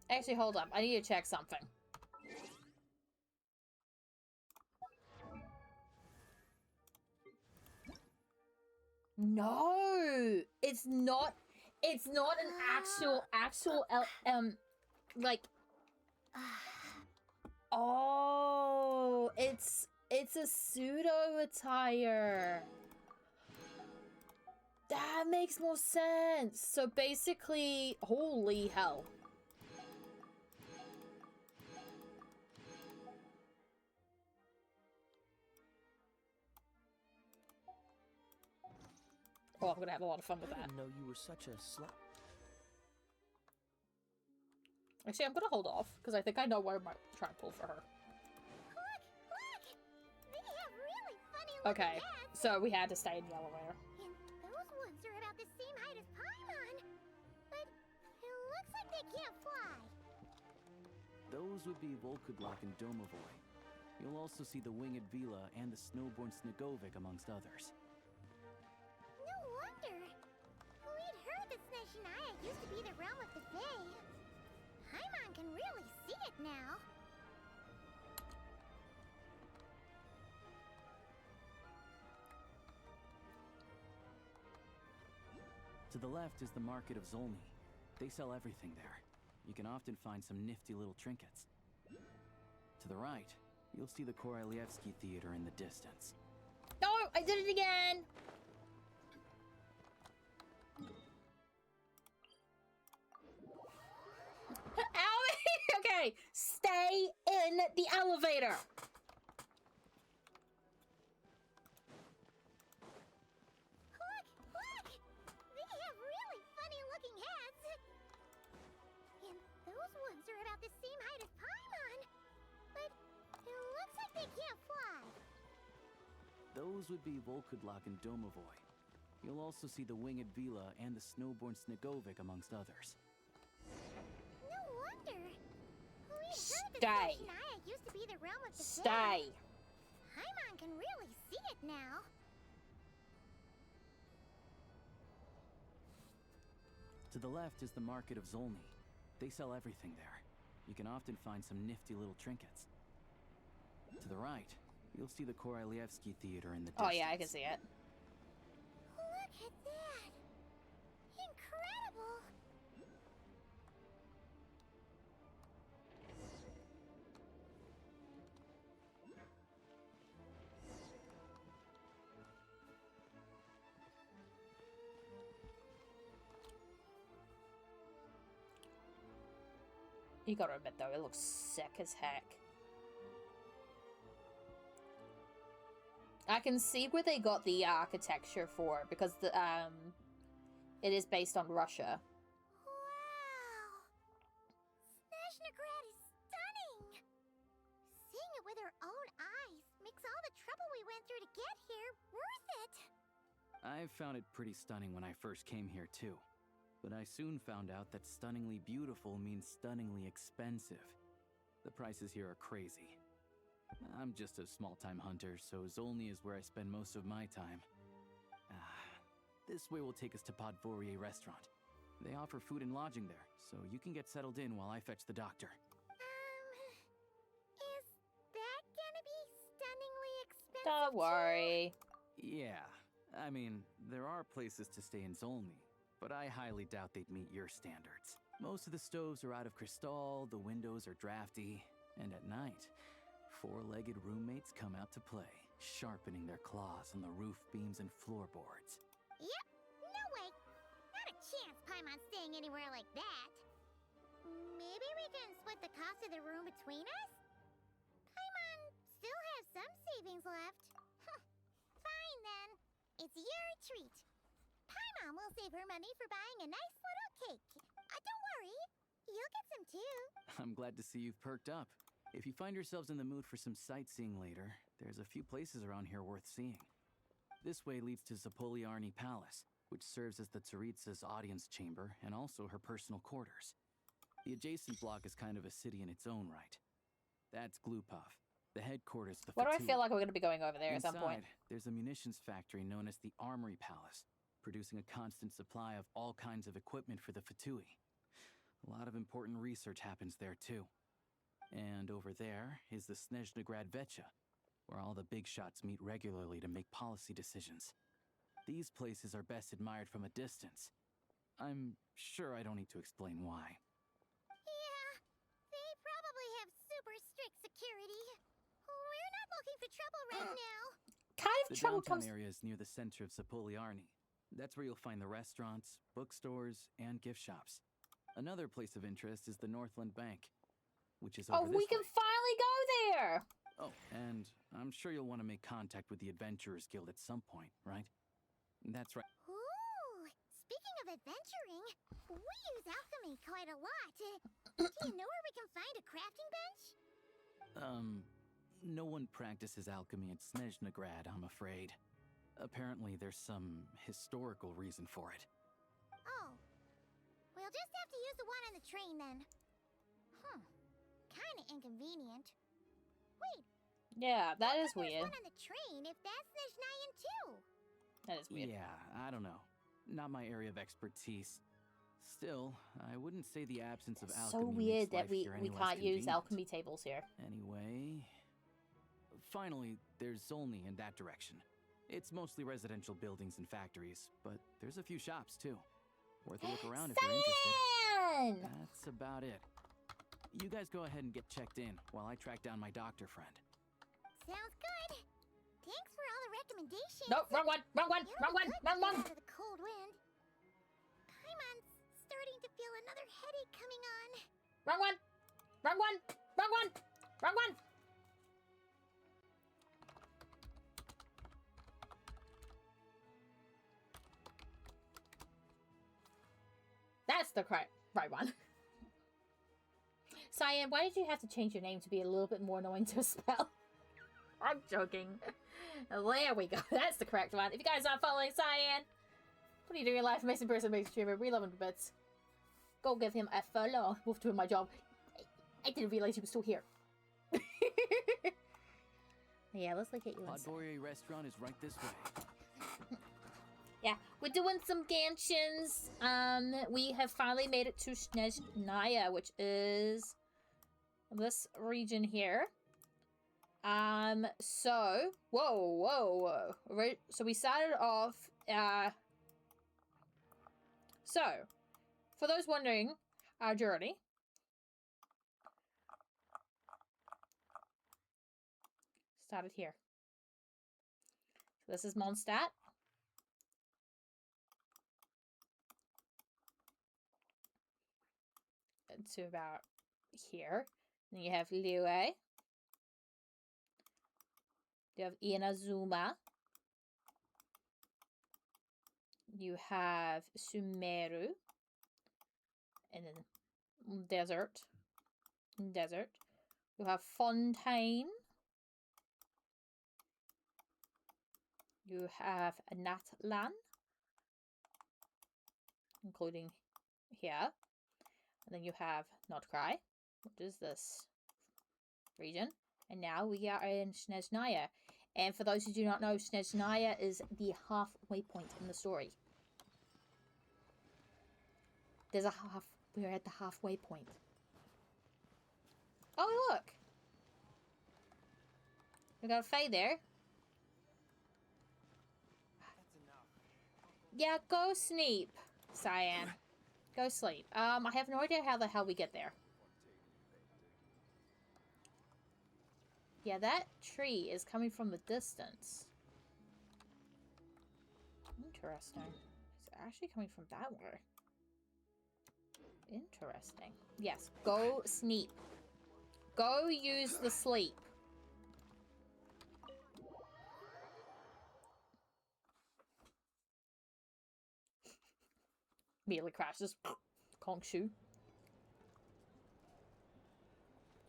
Actually, hold up. I need to check something. No! It's not an actual like oh, it's a pseudo attire. That makes more sense. So basically, holy hell. Oh, I'm gonna have a lot of fun with that. I didn't know you were such a slut. Actually, I'm gonna hold off because I think I know what I might try and pull for her. Look! They have really funny Okay, so we had to stay in the elevator. And those ones are about the same height as Paimon. But it looks like they can't fly. Those would be Volkudlak and Domovoy. You'll also see the winged Vila and the snowborn Snegovic amongst others. No wonder. We'd heard that Snezhnaya used to be the realm of the Fae. Paimon can really see it now. To the left is the market of Zolny. They sell everything there. You can often find some nifty little trinkets. To the right, you'll see the Korolyevsky Theater in the distance. No, I did it again! Owie! Okay, stay in the elevator! Look! They have really funny looking heads. And those ones are about the same height as Paimon. But it looks like they can't fly. Those would be Volkudlak and Domovoy. You'll also see the winged Vila and the snowborn Snegovic amongst others. No wonder. We'd heard Stay. that Snezhnaya used to be the realm of the Fae. Stay. Paimon can really see it now. To the left is the market of Zolny. They sell everything there. You can often find some nifty little trinkets. To the right, you'll see the Korolyevsky Theater in the distance. Oh yeah, I can see it. Look at that! Incredible! You gotta admit though, it looks sick as heck. I can see where they got the architecture for, because the it is based on Russia. Wow! Snezhnaya is stunning! Seeing it with our own eyes makes all the trouble we went through to get here worth it! I found it pretty stunning when I first came here too. But I soon found out that stunningly beautiful means stunningly expensive. The prices here are crazy. I'm just a small-time hunter, so Zolny is where I spend most of my time. This way will take us to Podvorier restaurant. They offer food and lodging there, so you can get settled in while I fetch the doctor. Is that gonna be stunningly expensive? Don't worry. Yeah, I mean, there are places to stay in Zolny, but I highly doubt they'd meet your standards. Most of the stoves are out of crystal, the windows are drafty, and at night, four-legged roommates come out to play, sharpening their claws on the roof beams and floorboards. Yep, no way. Not a chance Paimon's staying anywhere like that. Maybe we can split the cost of the room between us? Paimon still has some savings left. Fine then. It's your treat. Paimon will save her money for buying a nice little cake. Don't worry, you'll get some too. I'm glad to see you've perked up. If you find yourselves in the mood for some sightseeing later, there's a few places around here worth seeing. This way leads to Zapoliarny Palace, which serves as the Tsaritsa's audience chamber and also her personal quarters. The adjacent block is kind of a city in its own right. That's Glupov, the headquarters of the What do I Fatui. feel like we're going to be going over there at some point? Inside, there's a munitions factory known as the Armory Palace, producing a constant supply of all kinds of equipment for the Fatui. A lot of important research happens there too. And over there is the Snezhnaya Vecha, where all the big shots meet regularly to make policy decisions. These places are best admired from a distance. I'm sure I don't need to explain why. Yeah, they probably have super strict security. We're not looking for trouble right now. Kind of The trouble downtown comes... area is near the center of Zapoliarny. That's where you'll find the restaurants, bookstores, and gift shops. Another place of interest is the Northland Bank, which is over Oh, this we can way. finally go there! Oh, and I'm sure you'll want to make contact with the Adventurers Guild at some point, right? That's right. Ooh, speaking of adventuring, we use alchemy quite a lot. Do you know where we can find a crafting bench? No one practices alchemy at Snezhnaya, I'm afraid. Apparently, there's some historical reason for it. Oh, we'll just have to use the one on the train then. Kinda inconvenient. Wait. Yeah, that is There's weird. one on the train if that's Snezhnayan too. That is weird. Yeah, I don't know. Not my area of expertise. Still, I wouldn't say the absence of alchemy So weird makes that life here we any less can't use convenient. alchemy tables here. Anyway... Finally, there's Zolny in that direction. It's mostly residential buildings and factories, but there's a few shops too. Worth a look around if you're interested. That's about it. You guys go ahead and get checked in while I track down my doctor friend. Sounds good. Thanks for all the recommendations. Nope, wrong one, wrong one, You're wrong one, good wrong to get one. out of the cold wind. Paimon's starting to feel another headache coming on. Wrong one, wrong one, wrong one, wrong one. That's the right one. Cyan, why did you have to change your name to be a little bit more annoying to spell? I'm joking. There we go. That's the correct one. If you guys aren't following Cyan, what are you doing in life? Amazing person, amazing streamer. We love him to bits. Go give him a follow. Wolf doing my job. I didn't realize he was still here. Yeah, let's look at you inside. Podvorier restaurant is right this way. Yeah, we're doing some Ganshians. We have finally made it to Snezhnaya, which is this region here. So, whoa. Right, so we started off, so, for those wondering, our journey. Started here. So this is Mondstadt. To about here. Then you have Liyue. You have Inazuma. You have Sumeru. And then Desert. You have Fontaine. You have Natlan. Including here. And then you have Notcry, which is this region. And now we are in Snezhnaya. And for those who do not know, Snezhnaya is the halfway point in the story. There's a we're at the halfway point. Oh, look! We got a Fae there. Yeah, go sleep, Cyan. Go sleep. I have no idea how the hell we get there. Yeah, that tree is coming from the distance. Interesting. It's actually coming from that way. Interesting. Yes, go sleep. Go use the sleep. Immediately crashes. Conk shoe.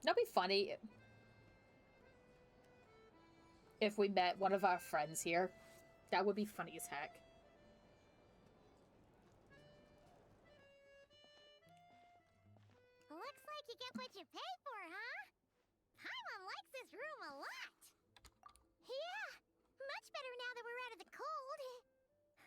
That'd be funny if we met one of our friends here. That would be funny as heck. Looks like you get what you pay for, huh? Paimon likes this room a lot. Yeah, much better now that we're out of the cold.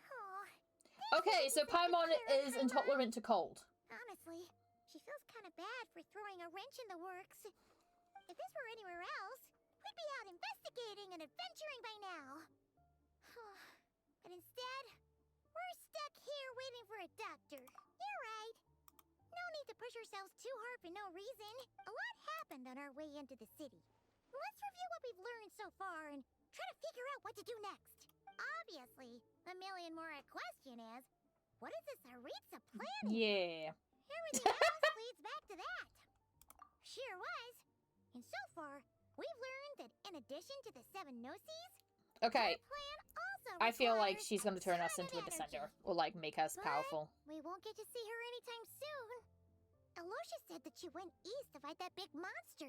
Oh. Okay, so Paimon is intolerant to cold. Honestly, she feels kind of bad for throwing a wrench in the works. If this were anywhere else, we'd be out investigating and adventuring by now. But instead, we're stuck here waiting for a doctor. You're right. No need to push ourselves too hard for no reason. A lot happened on our way into the city. Let's review what we've learned so far and try to figure out what to do next. Obviously, the million more question is, what is this Aritza planning? Yeah. Everything else leads back to that. Sure was. And so far, we've learned that in addition to the 7 Gnosis, Okay. our plan also I feel like requires she's gonna turn us ton into a of descender. energy. Or like make us But powerful. we won't get to see her anytime soon. Alosha said that she went east to fight that big monster.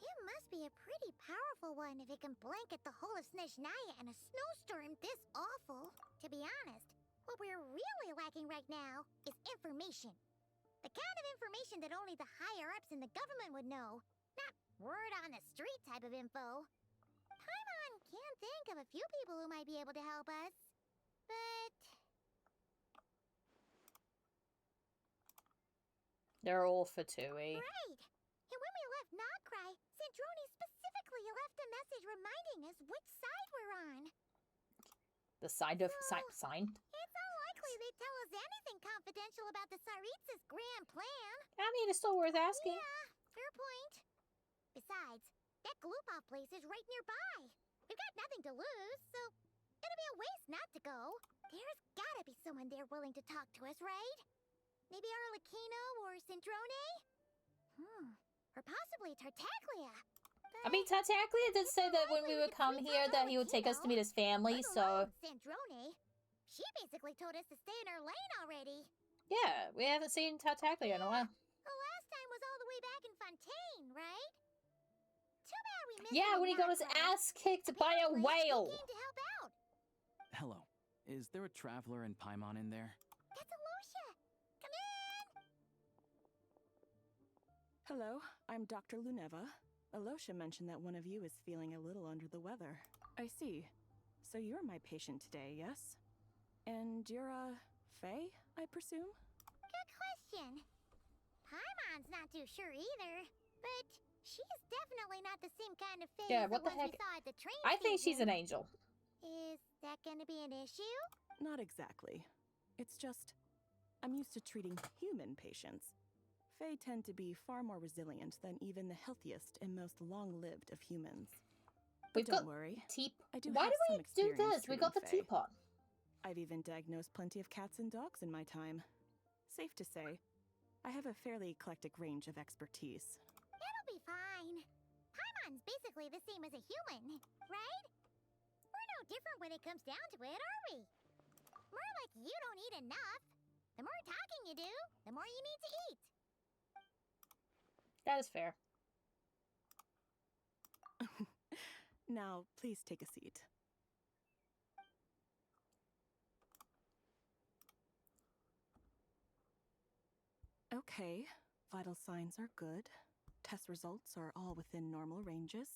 It must be a pretty powerful one if it can blanket the whole of Snezhnaya in a snowstorm this awful. To be honest, what we're really lacking right now is information. The kind of information that only the higher-ups in the government would know. Not word on the street type of info. Paimon can think of a few people who might be able to help us. But They're all for Tui. right! And when we left Nogcry, Sandrone specifically left a message reminding us which side we're on. The side of sign. It's unlikely they'd tell us anything confidential about the Tsaritsa's grand plan. I mean, it's still worth asking. Yeah, fair point. Besides, that Gloopov place is right nearby. We've got nothing to lose, so it'd be a waste not to go. There's gotta be someone there willing to talk to us, right? Maybe Arlecchino or Sandrone? Or possibly Tartaglia. I mean, Tartaglia did say that when we would come here that he would take us to meet his family, so... Sandrone? She basically told us to stay in her lane already. Yeah, we haven't seen Tartaglia in a while. The last time was all the way back in Fontaine, right? Too bad we missed Yeah, when he got his ass kicked by a whale. Came to help out. Hello. Is there a traveler in Paimon in there? That's Alosha. Come in. Hello, I'm Dr. Luneva. Alosha mentioned that one of you is feeling a little under the weather. I see. So you're my patient today, yes? And you're a Fae, I presume? Good question. Paimon's not too sure either, but she's definitely not the same kind of Fae Yeah, as what the the ones heck? we saw at the train I think she's station. an angel. Is that gonna be an issue? Not exactly. It's just, I'm used to treating human patients. Fae tend to be far more resilient than even the healthiest and most long-lived of humans. But We've don't got worry. Why have do some we do experience this? We got the treating Fae. teapot. I've even diagnosed plenty of cats and dogs in my time. Safe to say, I have a fairly eclectic range of expertise. It'll be fine. Paimon's basically the same as a human, right? We're no different when it comes down to it, are we? More like you don't eat enough. The more talking you do, the more you need to eat. That is fair. Now, please take a seat. Okay, vital signs are good. Test results are all within normal ranges.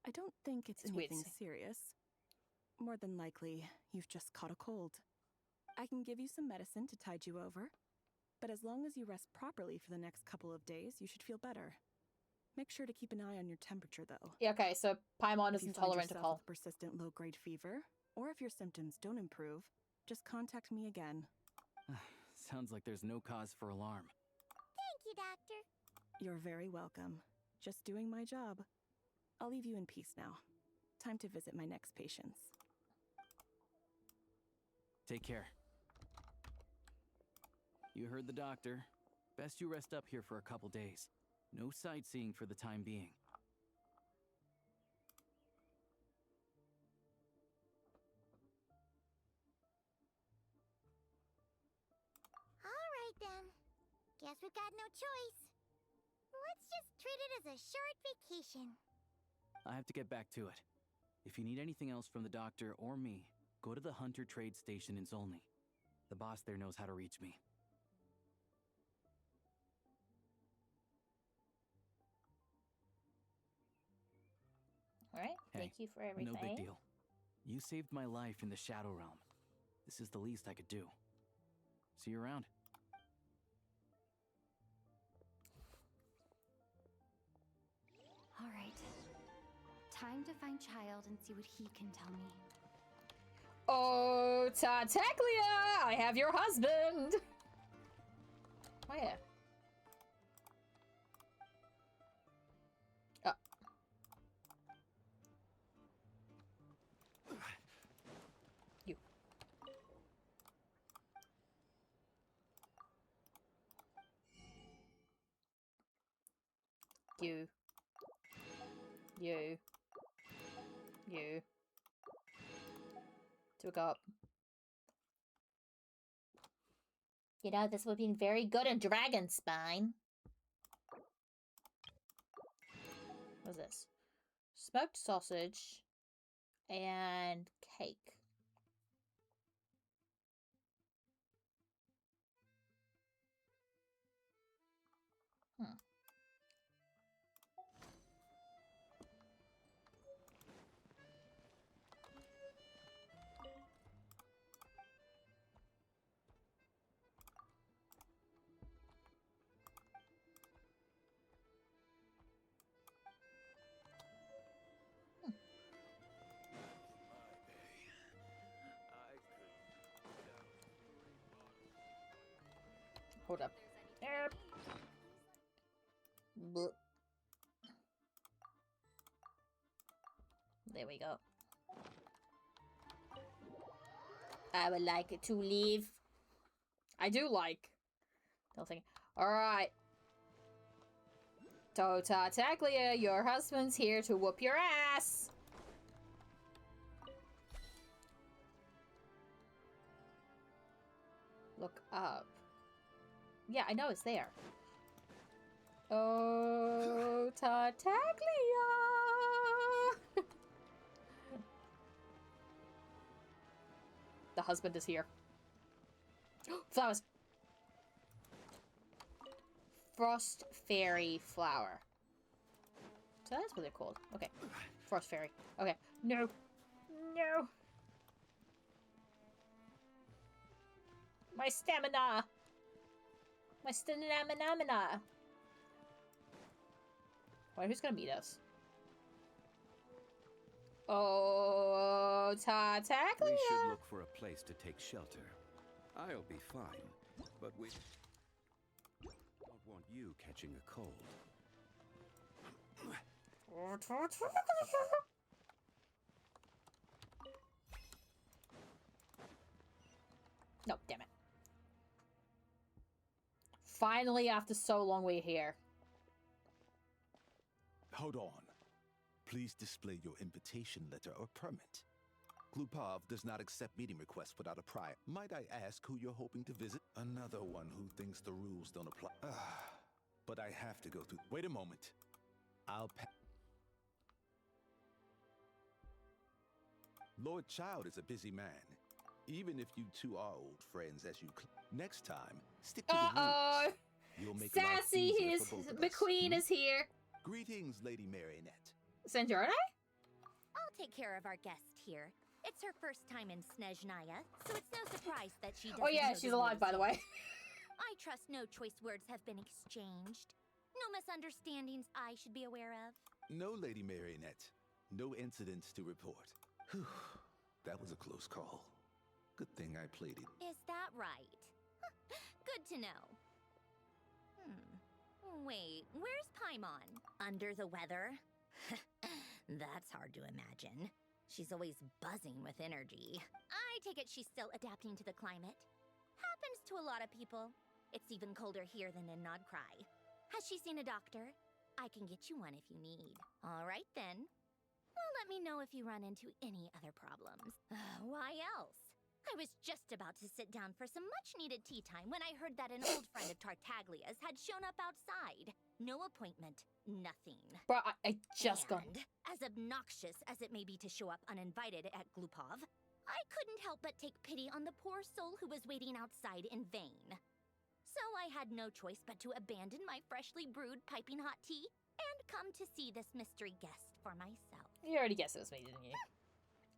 I don't think it's anything serious. More than likely, you've just caught a cold. I can give you some medicine to tide you over, but as long as you rest properly for the next couple of days, you should feel better. Make sure to keep an eye on your temperature, though. Yeah, okay, so Paimon is intolerant to cold. If you find yourself with persistent low-grade fever, or if your symptoms don't improve, just contact me again. Sounds like there's no cause for alarm. Thank you, Doctor. You're very welcome. Just doing my job. I'll leave you in peace now. Time to visit my next patients. Take care. You heard the doctor. Best you rest up here for a couple days. No sightseeing for the time being. All right, then. Guess we've got no choice. Let's just treat it as a short vacation. I have to get back to it. If you need anything else from the doctor or me, go to the Hunter Trade Station in Zolny. The boss there knows how to reach me. Alright, thank you for everything. No big deal. You saved my life in the Shadow Realm. This is the least I could do. See you around. All right. Time to find Child and see what he can tell me. Oh, Tartaglia! I have your husband! Oh, yeah. You. You. You. You. Took up. You know, this would be very good in Dragonspine. What's this? Smoked sausage and cake. Hold up. Blech. There we go. I would like it to leave. I do like. Nothing. Alright. Tartaglia, your husband's here to whoop your ass. Look up. Yeah, I know it's there. Oh, Tartaglia! The husband is here. Flowers! Frost Fairy Flower. So that's what they're called. Okay. Frost Fairy. Okay. No. No. My stamina! My stamina! Wait, who's gonna meet us? Oh, Tartaglia! We should look for a place to take shelter. I'll be fine, but we don't want you catching a cold. No, damn it. Finally, after so long, we're here. Hold on. Please display your invitation letter or permit. Glupov does not accept meeting requests without a prior. Might I ask who you're hoping to visit? Another one who thinks the rules don't apply. But I have to go through. Wait a moment. I'll Lord Child is a busy man. Even if you two are old friends as you next time, stick to the rules. You'll make Sassy, life his for both of us. McQueen is here. Greetings, Lady Marionette. Snezhnaya? I'll take care of our guest here. It's her first time in Snezhnaya, so it's no surprise that she doesn't Oh yeah, know she's the alive, by the way. I trust no choice words have been exchanged. No misunderstandings I should be aware of. No, Lady Marionette. No incidents to report. Whew. That was a close call. Good thing I played it. Is that right? Good to know. Wait, where's Paimon? Under the weather? That's hard to imagine. She's always buzzing with energy. I take it she's still adapting to the climate. Happens to a lot of people. It's even colder here than in Nodcry. Has she seen a doctor? I can get you one if you need. All right then. Well, let me know if you run into any other problems. Why else? I was just about to sit down for some much-needed tea time when I heard that an old friend of Tartaglia's had shown up outside. No appointment, nothing. Bro, I just got... And, as obnoxious as it may be to show up uninvited at Glupov, I couldn't help but take pity on the poor soul who was waiting outside in vain. So I had no choice but to abandon my freshly brewed piping hot tea and come to see this mystery guest for myself. You already guessed it was me, didn't you?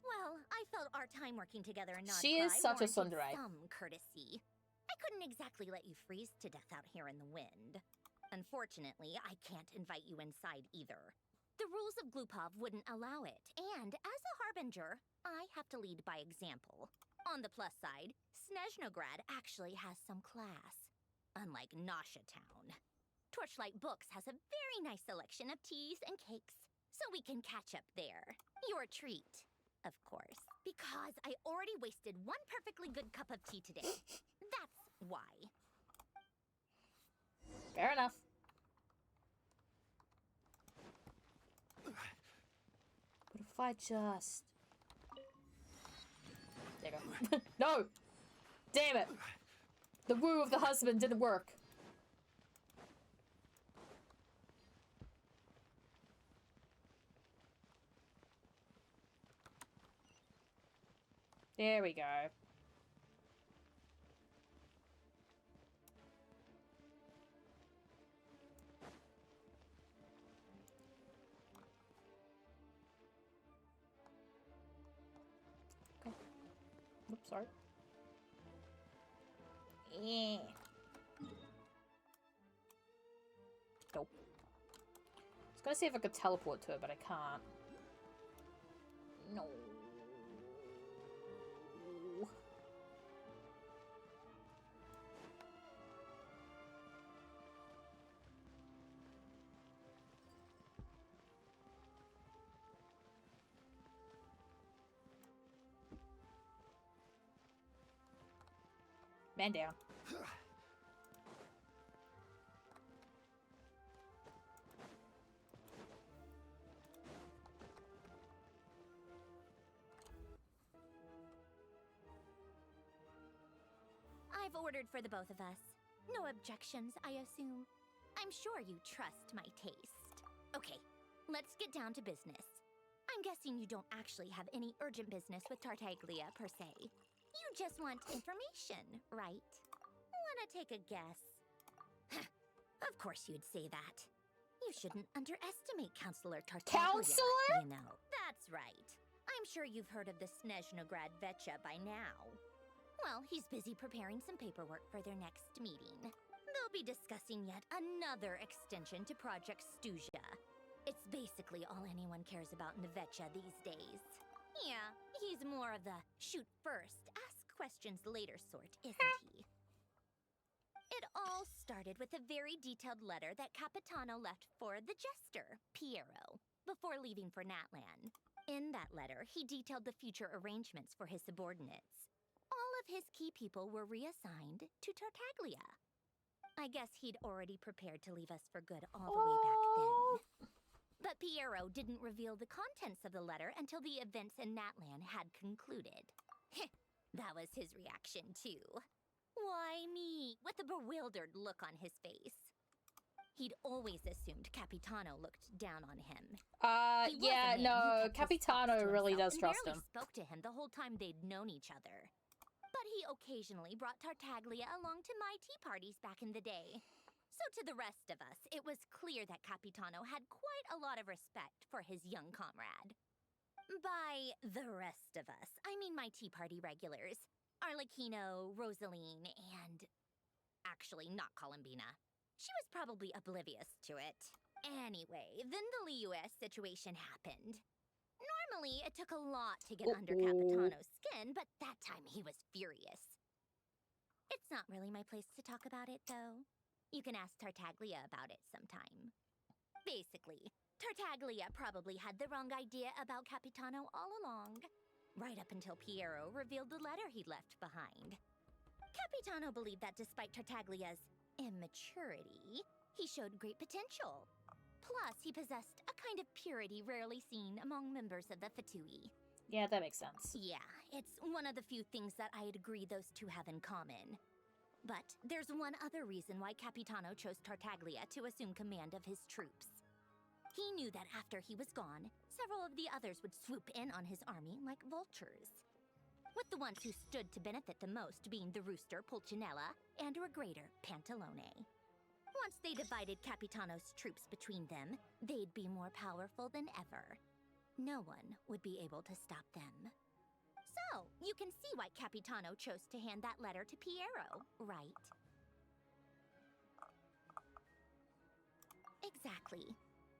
Well, I felt our time working together in She is such a warranted tsundere. some courtesy. I couldn't exactly let you freeze to death out here in the wind. Unfortunately, I can't invite you inside either. The rules of Glupov wouldn't allow it, and as a harbinger, I have to lead by example. On the plus side, Snezhnograd actually has some class, unlike Nasha Town. Torchlight Books has a very nice selection of teas and cakes, so we can catch up there. Your treat. Of course, because I already wasted one perfectly good cup of tea today. That's why. Fair enough. But if I just... There you go. No! Damn it! The woo of the husband didn't work. There we go. Okay. Oops, sorry. Yeah. Nope. I was gonna see if I could teleport to it, but I can't. No. Man down. I've ordered for the both of us. No objections, I assume. I'm sure you trust my taste. Okay, let's get down to business. I'm guessing you don't actually have any urgent business with Tartaglia, per se. You just want information, right? Wanna take a guess? Of course you'd say that. You shouldn't underestimate Counselor Tartaglia. Counselor? You know, that's right. I'm sure you've heard of the Snezhnograd Vecha by now. Well, he's busy preparing some paperwork for their next meeting. They'll be discussing yet another extension to Project Stuzha. It's basically all anyone cares about in the Vecha these days. Yeah, he's more of the shoot first, ask questions later sort, isn't he? It all started with a very detailed letter that Capitano left for the jester, Piero, before leaving for Natlan. In that letter, he detailed the future arrangements for his subordinates. All of his key people were reassigned to Tartaglia. I guess he'd already prepared to leave us for good all the way back then. But Piero didn't reveal the contents of the letter until the events in Natlan had concluded. That was his reaction, too. Why me? With a bewildered look on his face. He'd always assumed Capitano looked down on him. Yeah, no, Capitano really does trust him. Spoke to him the whole time they'd known each other. But he occasionally brought Tartaglia along to my tea parties back in the day. So to the rest of us, it was clear that Capitano had quite a lot of respect for his young comrade. By the rest of us, I mean my tea party regulars. Arlecchino, Rosaline, and... actually, not Columbina. She was probably oblivious to it. Anyway, then the Liues situation happened. Normally, it took a lot to get under Capitano's skin, but that time he was furious. It's not really my place to talk about it, though. You can ask Tartaglia about it sometime. Basically, Tartaglia probably had the wrong idea about Capitano all along, right up until Piero revealed the letter he'd left behind. Capitano believed that despite Tartaglia's immaturity, he showed great potential. Plus, he possessed a kind of purity rarely seen among members of the Fatui. Yeah, that makes sense. Yeah, it's one of the few things that I'd agree those two have in common. But there's one other reason why Capitano chose Tartaglia to assume command of his troops. He knew that after he was gone, several of the others would swoop in on his army like vultures. With the ones who stood to benefit the most being the rooster Pulcinella and Regrator Pantalone. Once they divided Capitano's troops between them, they'd be more powerful than ever. No one would be able to stop them. So, you can see why Capitano chose to hand that letter to Piero, right? Exactly.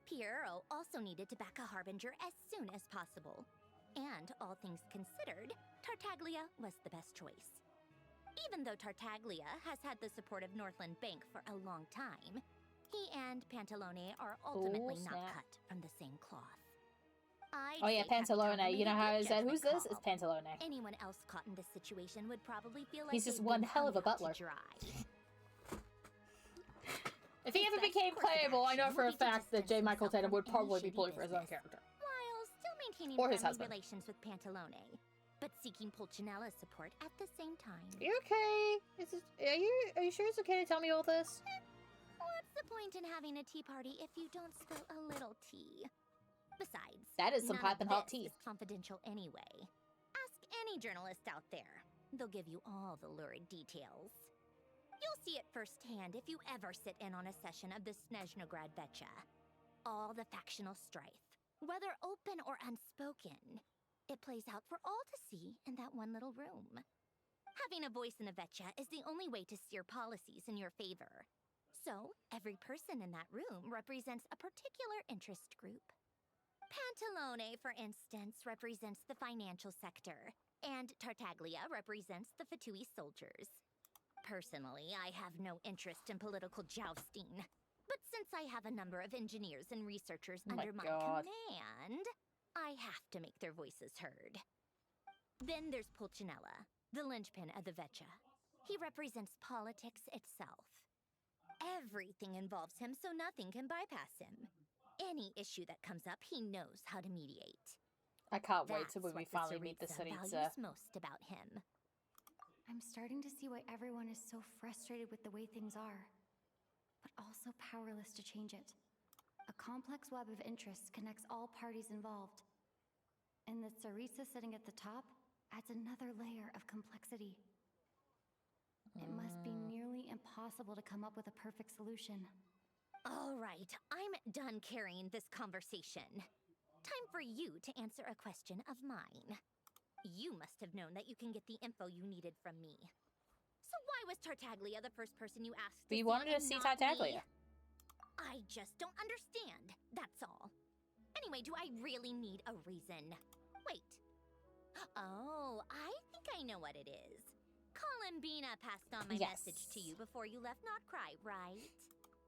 Piero also needed to back a harbinger as soon as possible. And, all things considered, Tartaglia was the best choice. Even though Tartaglia has had the support of Northland Bank for a long time, he and Pantalone are ultimately not cut from the same cloth. Oh yeah, Pantalone. You know how I said, who's this? It's Pantalone. Anyone else caught in this situation would probably feel like he's just one hell of a butler. If he ever became playable, I know for a fact that J. Michael Tatum would probably be pulling for his own character. While still maintaining or his friendly husband. relations with Pantalone, but seeking Pulcinella's support at the same time. You okay? Are you sure it's okay to tell me all this? What's the point in having a tea party if you don't spill a little tea? Besides, that is some piping hot tea. Is confidential anyway. Ask any journalist out there. They'll give you all the lurid details. You'll see it firsthand if you ever sit in on a session of the Snezhnaya Vecha. All the factional strife, whether open or unspoken, it plays out for all to see in that one little room. Having a voice in the Vecha is the only way to steer policies in your favor. So, every person in that room represents a particular interest group. Pantalone, for instance, represents the financial sector, and Tartaglia represents the Fatui soldiers. Personally, I have no interest in political jousting, but since I have a number of engineers and researchers under my command, I have to make their voices heard. Then there's Pulcinella, the linchpin of the Vecha. He represents politics itself. Everything involves him, so nothing can bypass him. Any issue that comes up, he knows how to mediate. I can't wait till we finally meet the Tsaritsa Tsaritsa. values most about him. I'm starting to see why everyone is so frustrated with the way things are, but also powerless to change it. A complex web of interests connects all parties involved. And the Tsaritsa sitting at the top adds another layer of complexity. It must be nearly impossible to come up with a perfect solution. All right, I'm done carrying this conversation. Time for you to answer a question of mine. You must have known that you can get the info you needed from me. So why was Tartaglia the first person you asked to We see wanted to and see not Tartaglia. me? I just don't understand, that's all. Anyway, do I really need a reason? Wait. Oh, I think I know what it is. Columbina passed on my message to you before you left Notcry, right?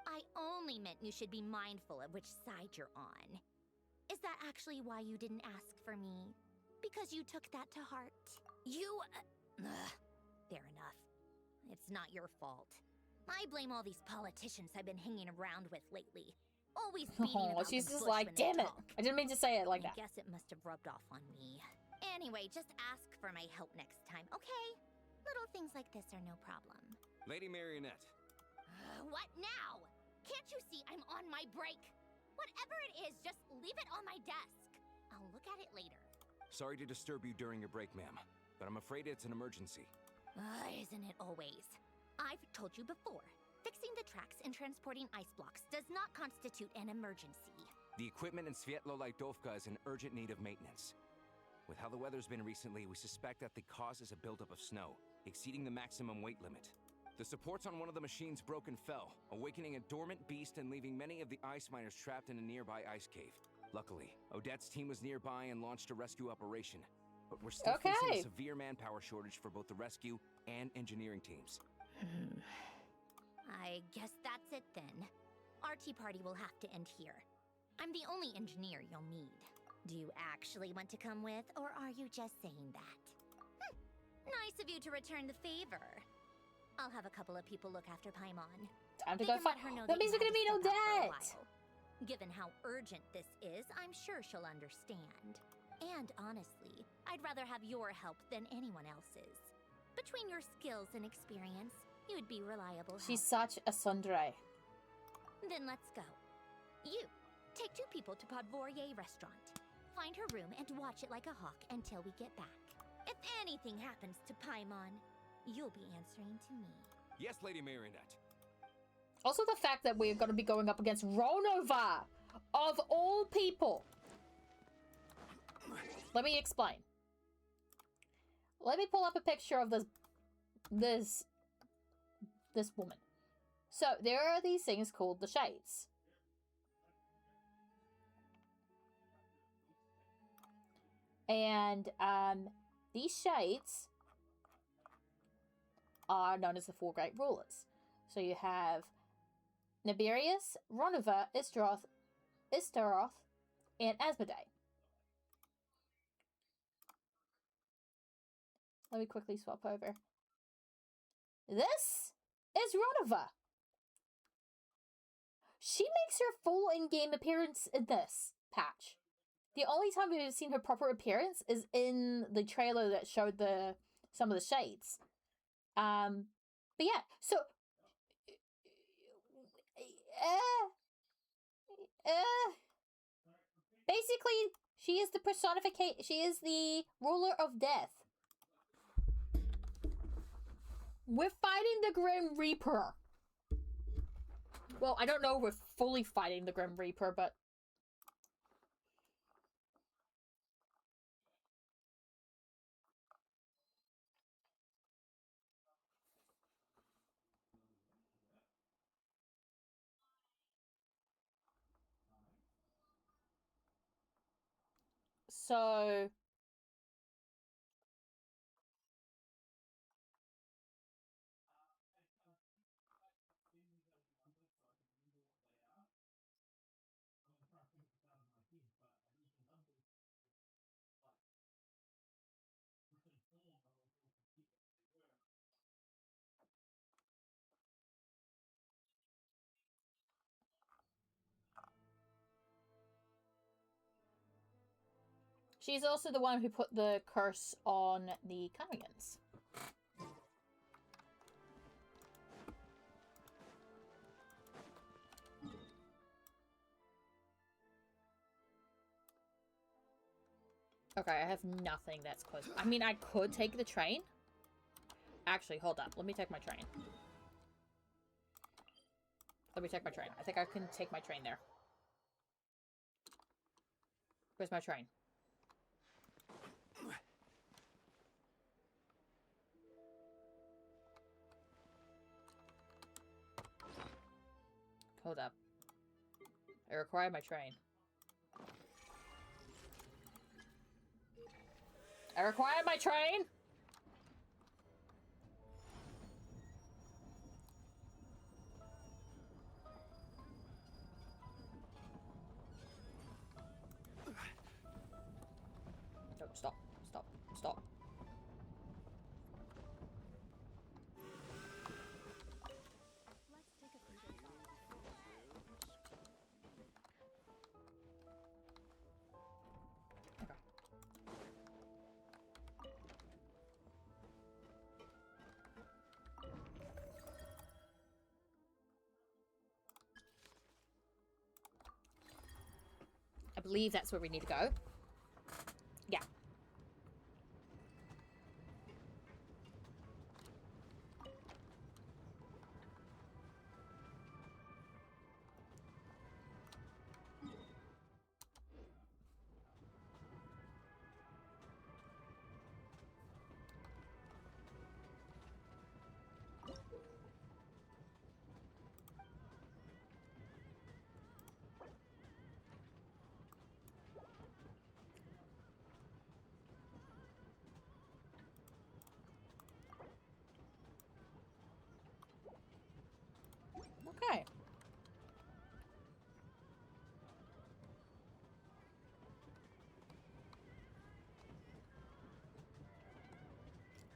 I only meant you should be mindful of which side you're on. Is that actually why you didn't ask for me? Because you took that to heart? Fair enough. It's not your fault. I blame all these politicians I've been hanging around with lately. Always beating Oh, about she's the just bush like, when they damn it. talk. I didn't mean to say it like I that. guess it must have rubbed off on me. Anyway, just ask for my help next time, okay? Little things like this are no problem. Lady Marionette. What now? Can't you see I'm on my break? Whatever it is, just leave it on my desk. I'll look at it later. Sorry to disturb you during your break, ma'am, but I'm afraid it's an emergency. Isn't it always? I've told you before. Fixing the tracks and transporting ice blocks does not constitute an emergency. The equipment in Svietlolaidovka is in urgent need of maintenance. With how the weather's been recently, we suspect that the cause is a buildup of snow, exceeding the maximum weight limit. The supports on one of the machines broke and fell, awakening a dormant beast and leaving many of the ice miners trapped in a nearby ice cave. Luckily, Odette's team was nearby and launched a rescue operation. But we're still facing a severe manpower shortage for both the rescue and engineering teams. I guess that's it then. Our tea party will have to end here. I'm the only engineer you'll need. Do you actually want to come with, or are you just saying that? Nice of you to return the favor. I'll have a couple of people look after Paimon. Time to go find her. That means you're gonna meet Odette! Given how urgent this is, I'm sure she'll understand. And honestly, I'd rather have your help than anyone else's. Between your skills and experience, you'd be reliable help. She's such a tsundere. Then let's go. You, take 2 people to Podvorye restaurant. Find her room and watch it like a hawk until we get back. If anything happens to Paimon, you'll be answering to me. Yes, Lady Marionette. Also the fact that we're going to be going up against Ronova, of all people. Let me explain. Let me pull up a picture of this woman. So there are these things called the shades. And these shades are known as the 4 great rulers. So you have Nibirius, Ronova, Istaroth, and Asmodee. Let me quickly swap over. This is Ronova. She makes her full in-game appearance in this patch. The only time we've seen her proper appearance is in the trailer that showed some of the shades. But yeah, so basically, she is the personification. She is the ruler of death. We're fighting the Grim Reaper. Well, I don't know if we're fully fighting the Grim Reaper, but so she's also the one who put the curse on the Cunningans. Okay, I have nothing that's close. I mean, I could take the train. Actually, hold up. Let me take my train. Let me take my train. I think I can take my train there. Where's my train? Hold up. I require my train. I require my train! No, stop. Stop. Stop. believe that's where we need to go. Yeah. Okay.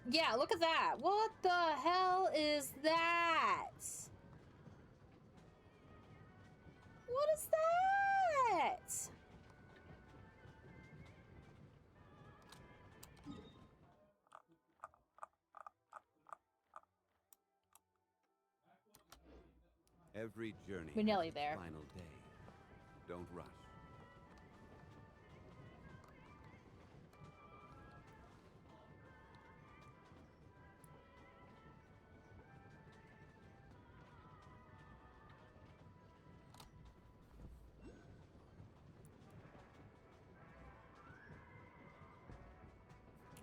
Yeah, look at that. What the hell is that? What is that? Every journey We're nearly has its there. final day. Don't rush.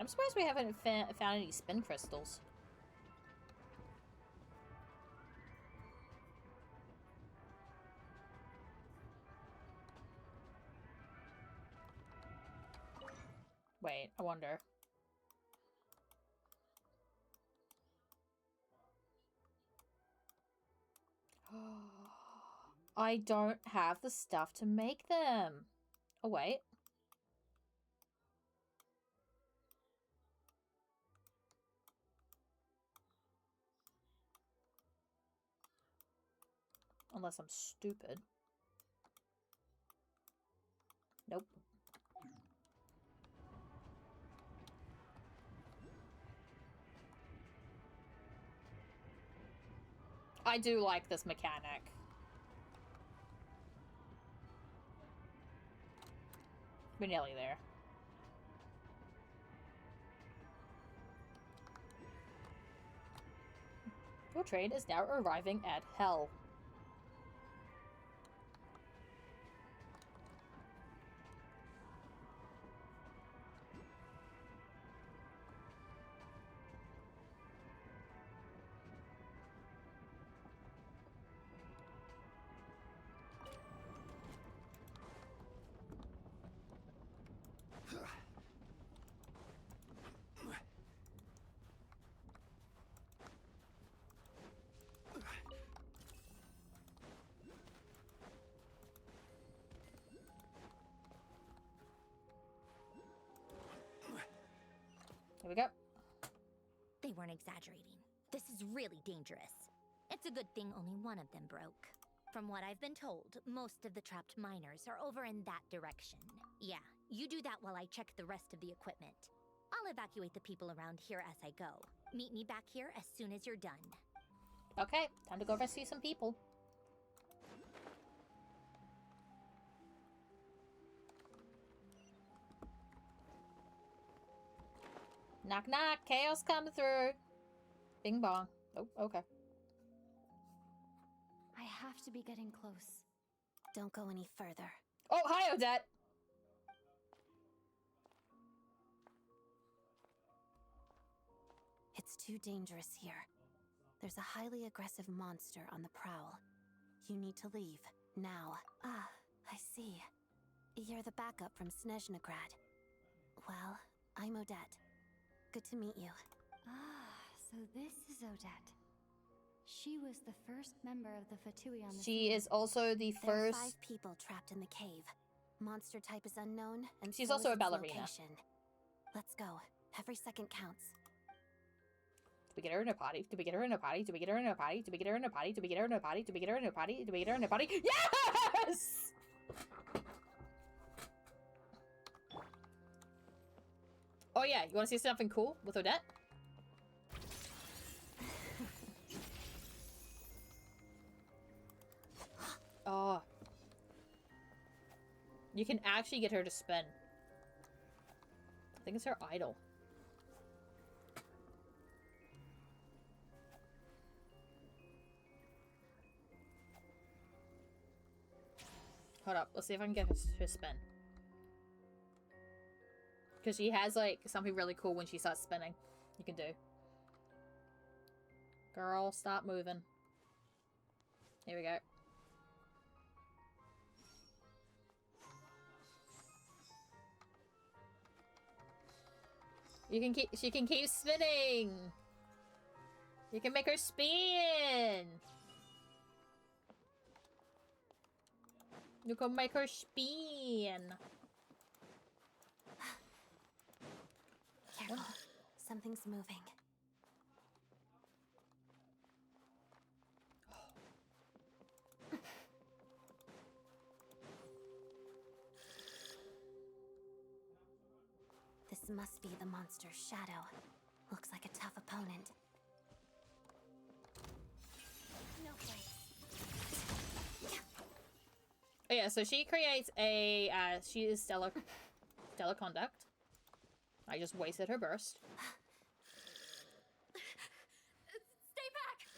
I'm surprised we haven't found any spin crystals. Wait, I wonder. I don't have the stuff to make them. Oh, wait. Unless I'm stupid. Nope. I do like this mechanic. We're nearly there. Your train is now arriving at Hell. Here we go. They weren't exaggerating. This is really dangerous. It's a good thing only one of them broke. From what I've been told, most of the trapped miners are over in that direction. Yeah, you do that while I check the rest of the equipment. I'll evacuate the people around here as I go. Meet me back here as soon as you're done. Okay, time to go rescue some people. Knock knock, chaos coming through. Bing bong. Oh, okay. I have to be getting close. Don't go any further. Oh, hi, Odette. It's too dangerous here. There's a highly aggressive monster on the prowl. You need to leave, now. Ah, I see. You're the backup from Snezhnaya. Well, I'm Odette. Good to meet you. Ah, so this is Odette. She was the first member of the Fatui on the She scene. is also the There are first... 5 people trapped in the cave. Monster type is unknown, and She's so also is a its ballerina. location. Let's go. Every second counts. Do we get her in a potty? Do we get her in a potty? Do we get her in a potty? Do we get her in a potty? Do we get her in a potty? Do we get her in a potty? Do we get her in a potty? Yes! Oh yeah, you want to see something cool with Odette? Oh. You can actually get her to spin. I think it's her idol. Hold up, let's see if I can get her spin. Because she has like something really cool when she starts spinning. You can do. Girl, stop moving. Here we go. She can keep spinning. You can make her spin. You can make her spin. Careful. Something's moving. This must be the monster's shadow. Looks like a tough opponent. No place. Oh yeah, so she creates a, she is stellar conduct. I just wasted her burst. Stay back!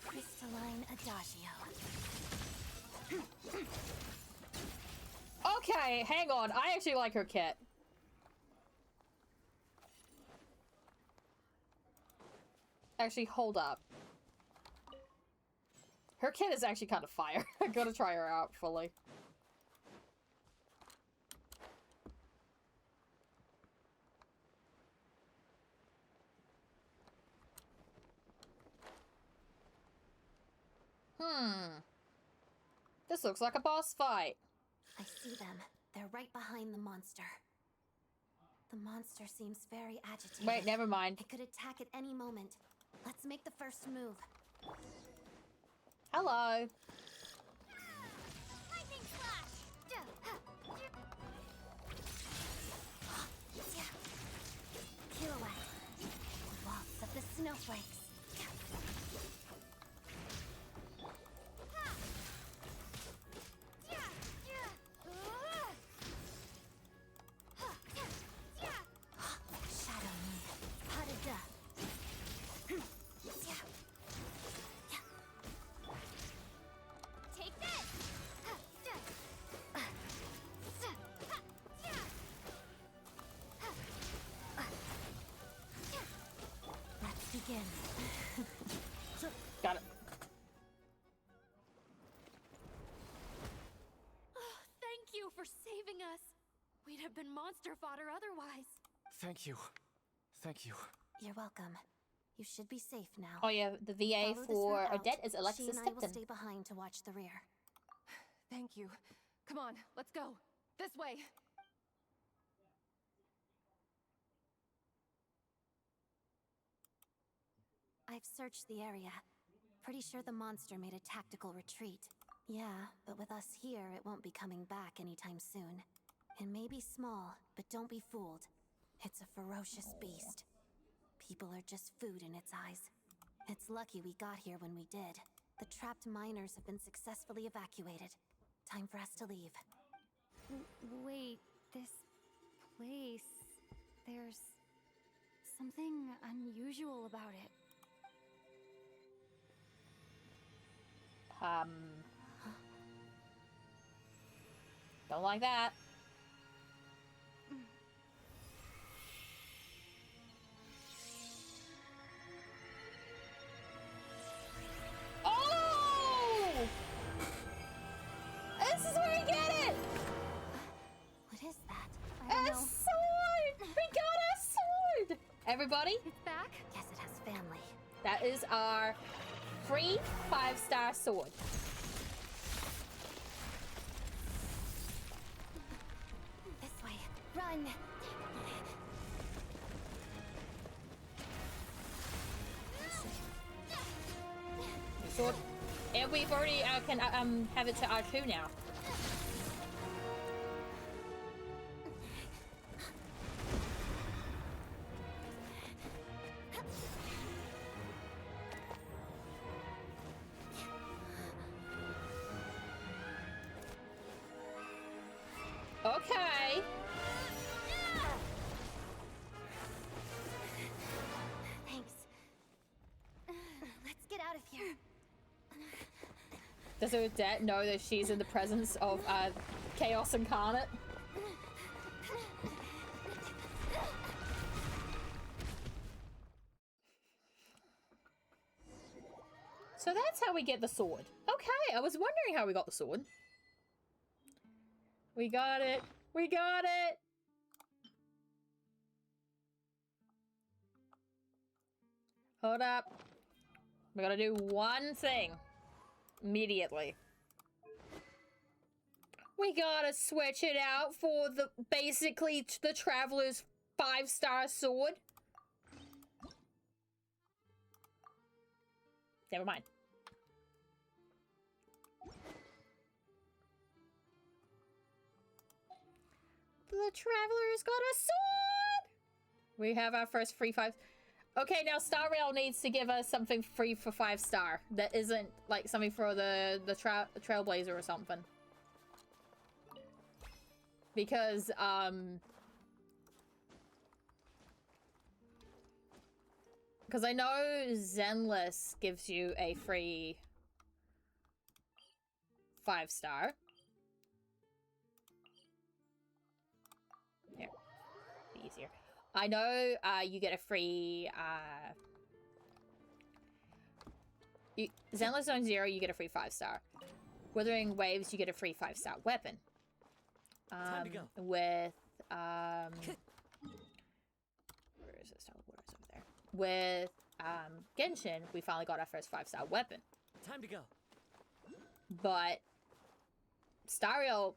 Crystalline Adagio. Okay, hang on. I actually like her kit. Actually, hold up. Her kit is actually kind of fire. I gotta try her out fully. This looks like a boss fight. I see them. They're right behind the monster. The monster seems very agitated. Wait, never mind. It could attack at any moment. Let's make the first move. Hello. Lightning flash! Pirouette. Waltz of the snowflakes. Shadow me. Pas de deux. Take this! Let's begin. Got it. Oh, thank you for saving us. We'd have been monster fodder otherwise. Thank you. Thank you. You're welcome. You should be safe now. Oh yeah, the VA Follow this for route out. Odette is She Alexis and I will Tipton. stay behind to watch the rear. Thank you. Come on, let's go. This way. I've searched the area. Pretty sure the monster made a tactical retreat. Yeah, but with us here, it won't be coming back anytime soon. It may be small, but don't be fooled. It's a ferocious beast. People are just food in its eyes. It's lucky we got here when we did. The trapped miners have been successfully evacuated. Time for us to leave. Wait, this place... There's something unusual about it. Don't like that. Oh! This is where you get it! What is that? I don't A know. sword! We got a sword! Everybody, It's back? Guess it has family. that is our free 5-star sword. This way. Run! Sword. And we've already can have it to R2 now. Okay. Thanks. Let's get out of here. Does Odette know that she's in the presence of Chaos Incarnate? So that's how we get the sword. Okay, I was wondering how we got the sword. We got it. We got it. Hold up. We gotta do one thing. Immediately. We gotta switch it out for the basically the Traveler's 5-star sword. Never mind. The Traveler's got a sword! We have our first free 5. Okay, now Star Rail needs to give us something free for 5-star. That isn't like something for the Trailblazer or something. Because, because I know Zenless gives you a free 5-star. Here, be easier. I know you get a free Zenless Zone 0, you get a free 5-star. Withering Waves, you get a free 5-star weapon. Time to go. With where is this? Oh, what is over there? With Genshin, we finally got our first 5-star weapon. Time to go. But Star Rail,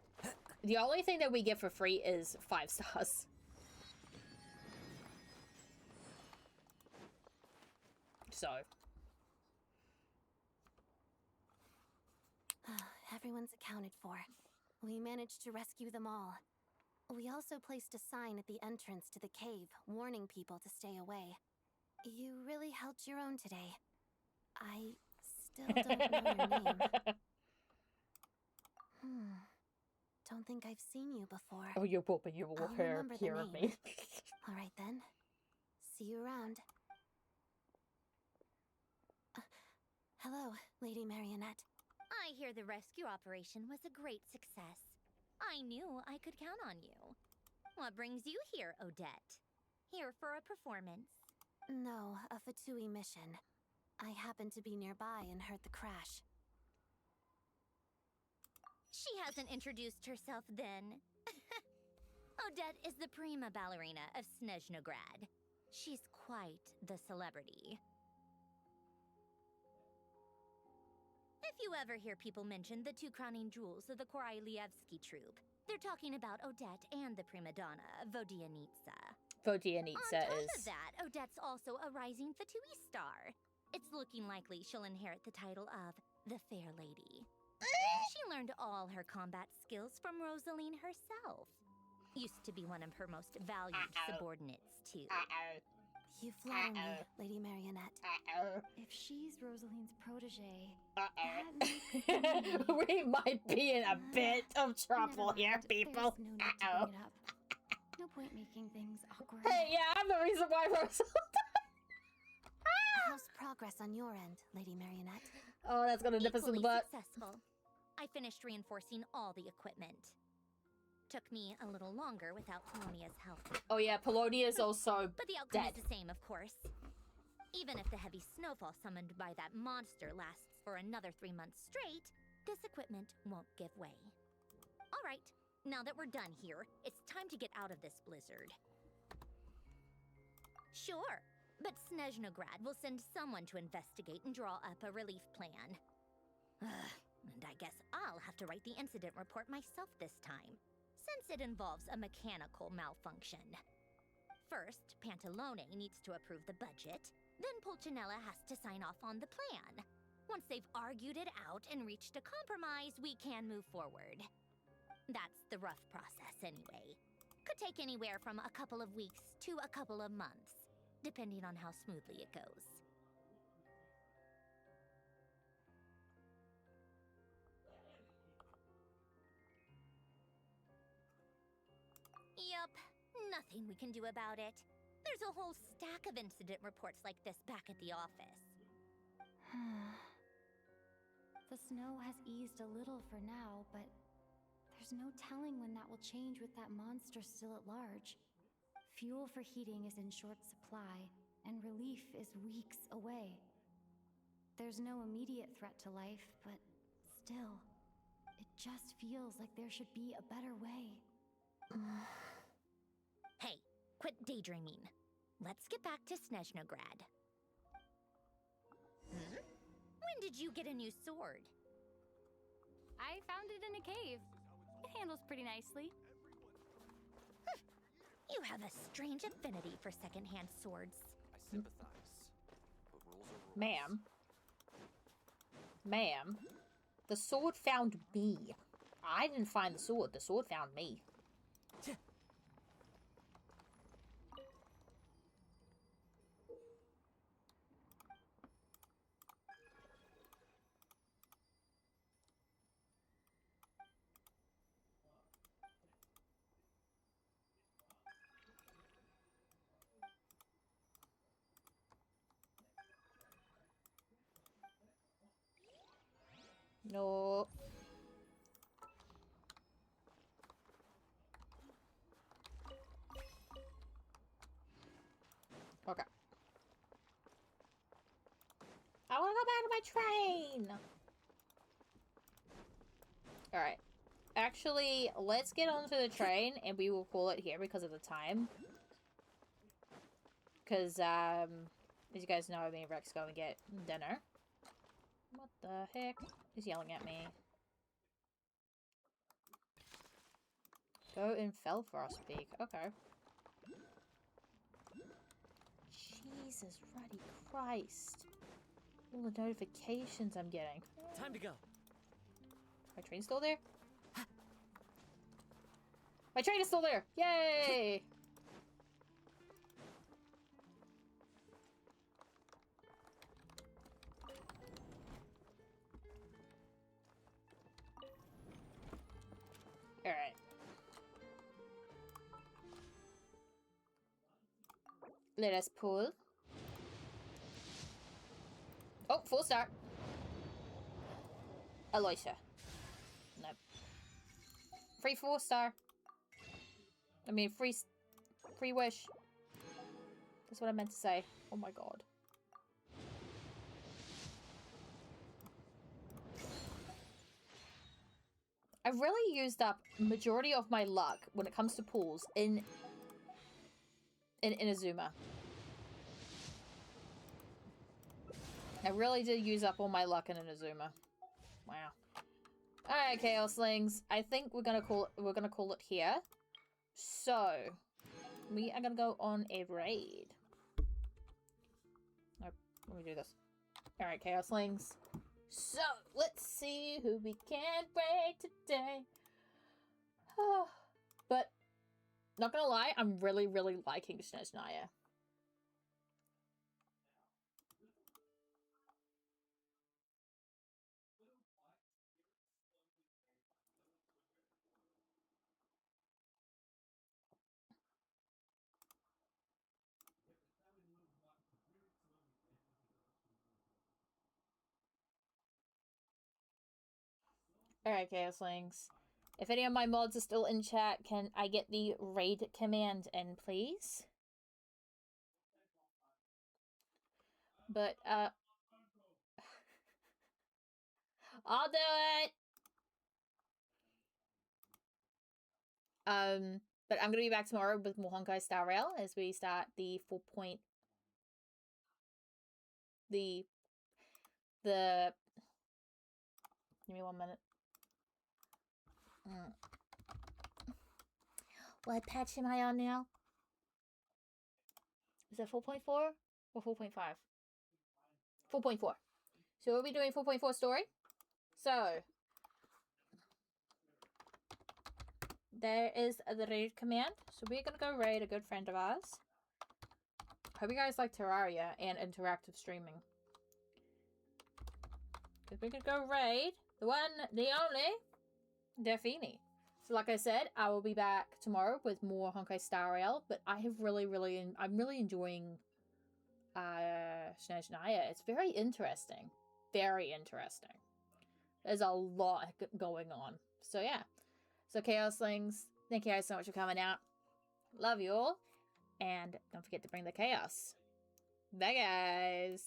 the only thing that we get for free is 5 stars. So Everyone's accounted for. We managed to rescue them all. We also placed a sign at the entrance to the cave, warning people to stay away. You really held your own today. I still don't know your name. Don't think I've seen you before. Oh, you're pooping. You will I'll hear remember the of name. me. All right then. See you around. Hello, Lady Marionette. I hear the rescue operation was a great success. I knew I could count on you. What brings you here, Odette? Here for a performance? No, a Fatui mission. I happened to be nearby and heard the crash. She hasn't introduced herself then. Odette is the prima ballerina of Snezhnaya. She's quite the celebrity. If you ever hear people mention the 2 crowning jewels of the Korolievsky troupe, they're talking about Odette and the prima donna, Vodianitsa. Vodianitsa On top is... of that, Odette's also a rising Fatui star. It's looking likely she'll inherit the title of the Fair Lady. She learned all her combat skills from Rosaline herself. Used to be one of her most valued subordinates, too. You flatter me, Lady Marionette. If she's Rosaline's protege, we might be in a bit of trouble here, people. There's no need to bring it up. No point making things awkward. Hey, yeah, I'm the reason why Rosalind. How's progress on your end, Lady Marionette? Oh, that's gonna nip us in the butt. Successful. I finished reinforcing all the equipment. Took me a little longer without Polonia's help. Oh yeah, Polonia's also But the outcome dead. is the same, of course. Even if the heavy snowfall summoned by that monster lasts for another 3 months straight, this equipment won't give way. All right, now that we're done here, it's time to get out of this blizzard. Sure, but Snezhnaya will send someone to investigate and draw up a relief plan. And I guess I'll have to write the incident report myself this time, since it involves a mechanical malfunction. First, Pantalone needs to approve the budget, then Pulcinella has to sign off on the plan. Once they've argued it out and reached a compromise, we can move forward. That's the rough process anyway. Could take anywhere from a couple of weeks to a couple of months, depending on how smoothly it goes. nothing we can do about it. There's a whole stack of incident reports like this back at the office. The snow has eased a little for now, but there's no telling when that will change with that monster still at large. Fuel for heating is in short supply, and relief is weeks away. There's no immediate threat to life, but still, it just feels like there should be a better way. Hey, quit daydreaming. Let's get back to Snezhnaya. When did you get a new sword? I found it in a cave. It handles pretty nicely. You have a strange affinity for secondhand swords. I sympathize. But rules are rules. Ma'am. Ma'am. The sword found me. I didn't find the sword. The sword found me. No. Okay. I want to go back to my train. All right. Actually, let's get onto the train and we will call it here because of the time. Because, as you guys know, me and Rex go and get dinner. What the heck? He's yelling at me. Go and Felfrost Peak. Okay. Jesus ruddy Christ. All the notifications I'm getting. Time to go. My train's still there? My train is still there! Yay! Alright. Let us pull. Oh, 4-star. Aloysia. Nope. Free 4-star. I mean, free wish. That's what I meant to say. Oh my god. I've really used up majority of my luck when it comes to pools in Inazuma. I really did use up all my luck in Inazuma. Wow. Alright, Chaoslings. I think we're gonna call it here. So we are gonna go on a raid. Nope, let me do this. Alright, Chaoslings. So let's see who we can raid today. But not gonna lie, I'm really liking Snezhnaya. Alright, Chaoslings. If any of my mods are still in chat, can I get the raid command in, please? But, I'll do it! But I'm gonna be back tomorrow with more Honkai Star Rail as we start the 4 point... The... Give me 1 minute. What patch am I on now? Is that 4.4 or 4.5? 4.4. So we'll be doing 4.4 story. So there is the raid command. So we're gonna go raid a good friend of ours. Hope you guys like Terraria and interactive streaming. Because we're gonna go raid the one, the only, Defini. So like I said, I will be back tomorrow with more Honkai Star Rail, but I have I'm really enjoying Snezhnaya. It's very interesting. Very interesting. There's a lot going on. So yeah. So Chaoslings, thank you guys so much for coming out. Love you all. And don't forget to bring the chaos. Bye guys.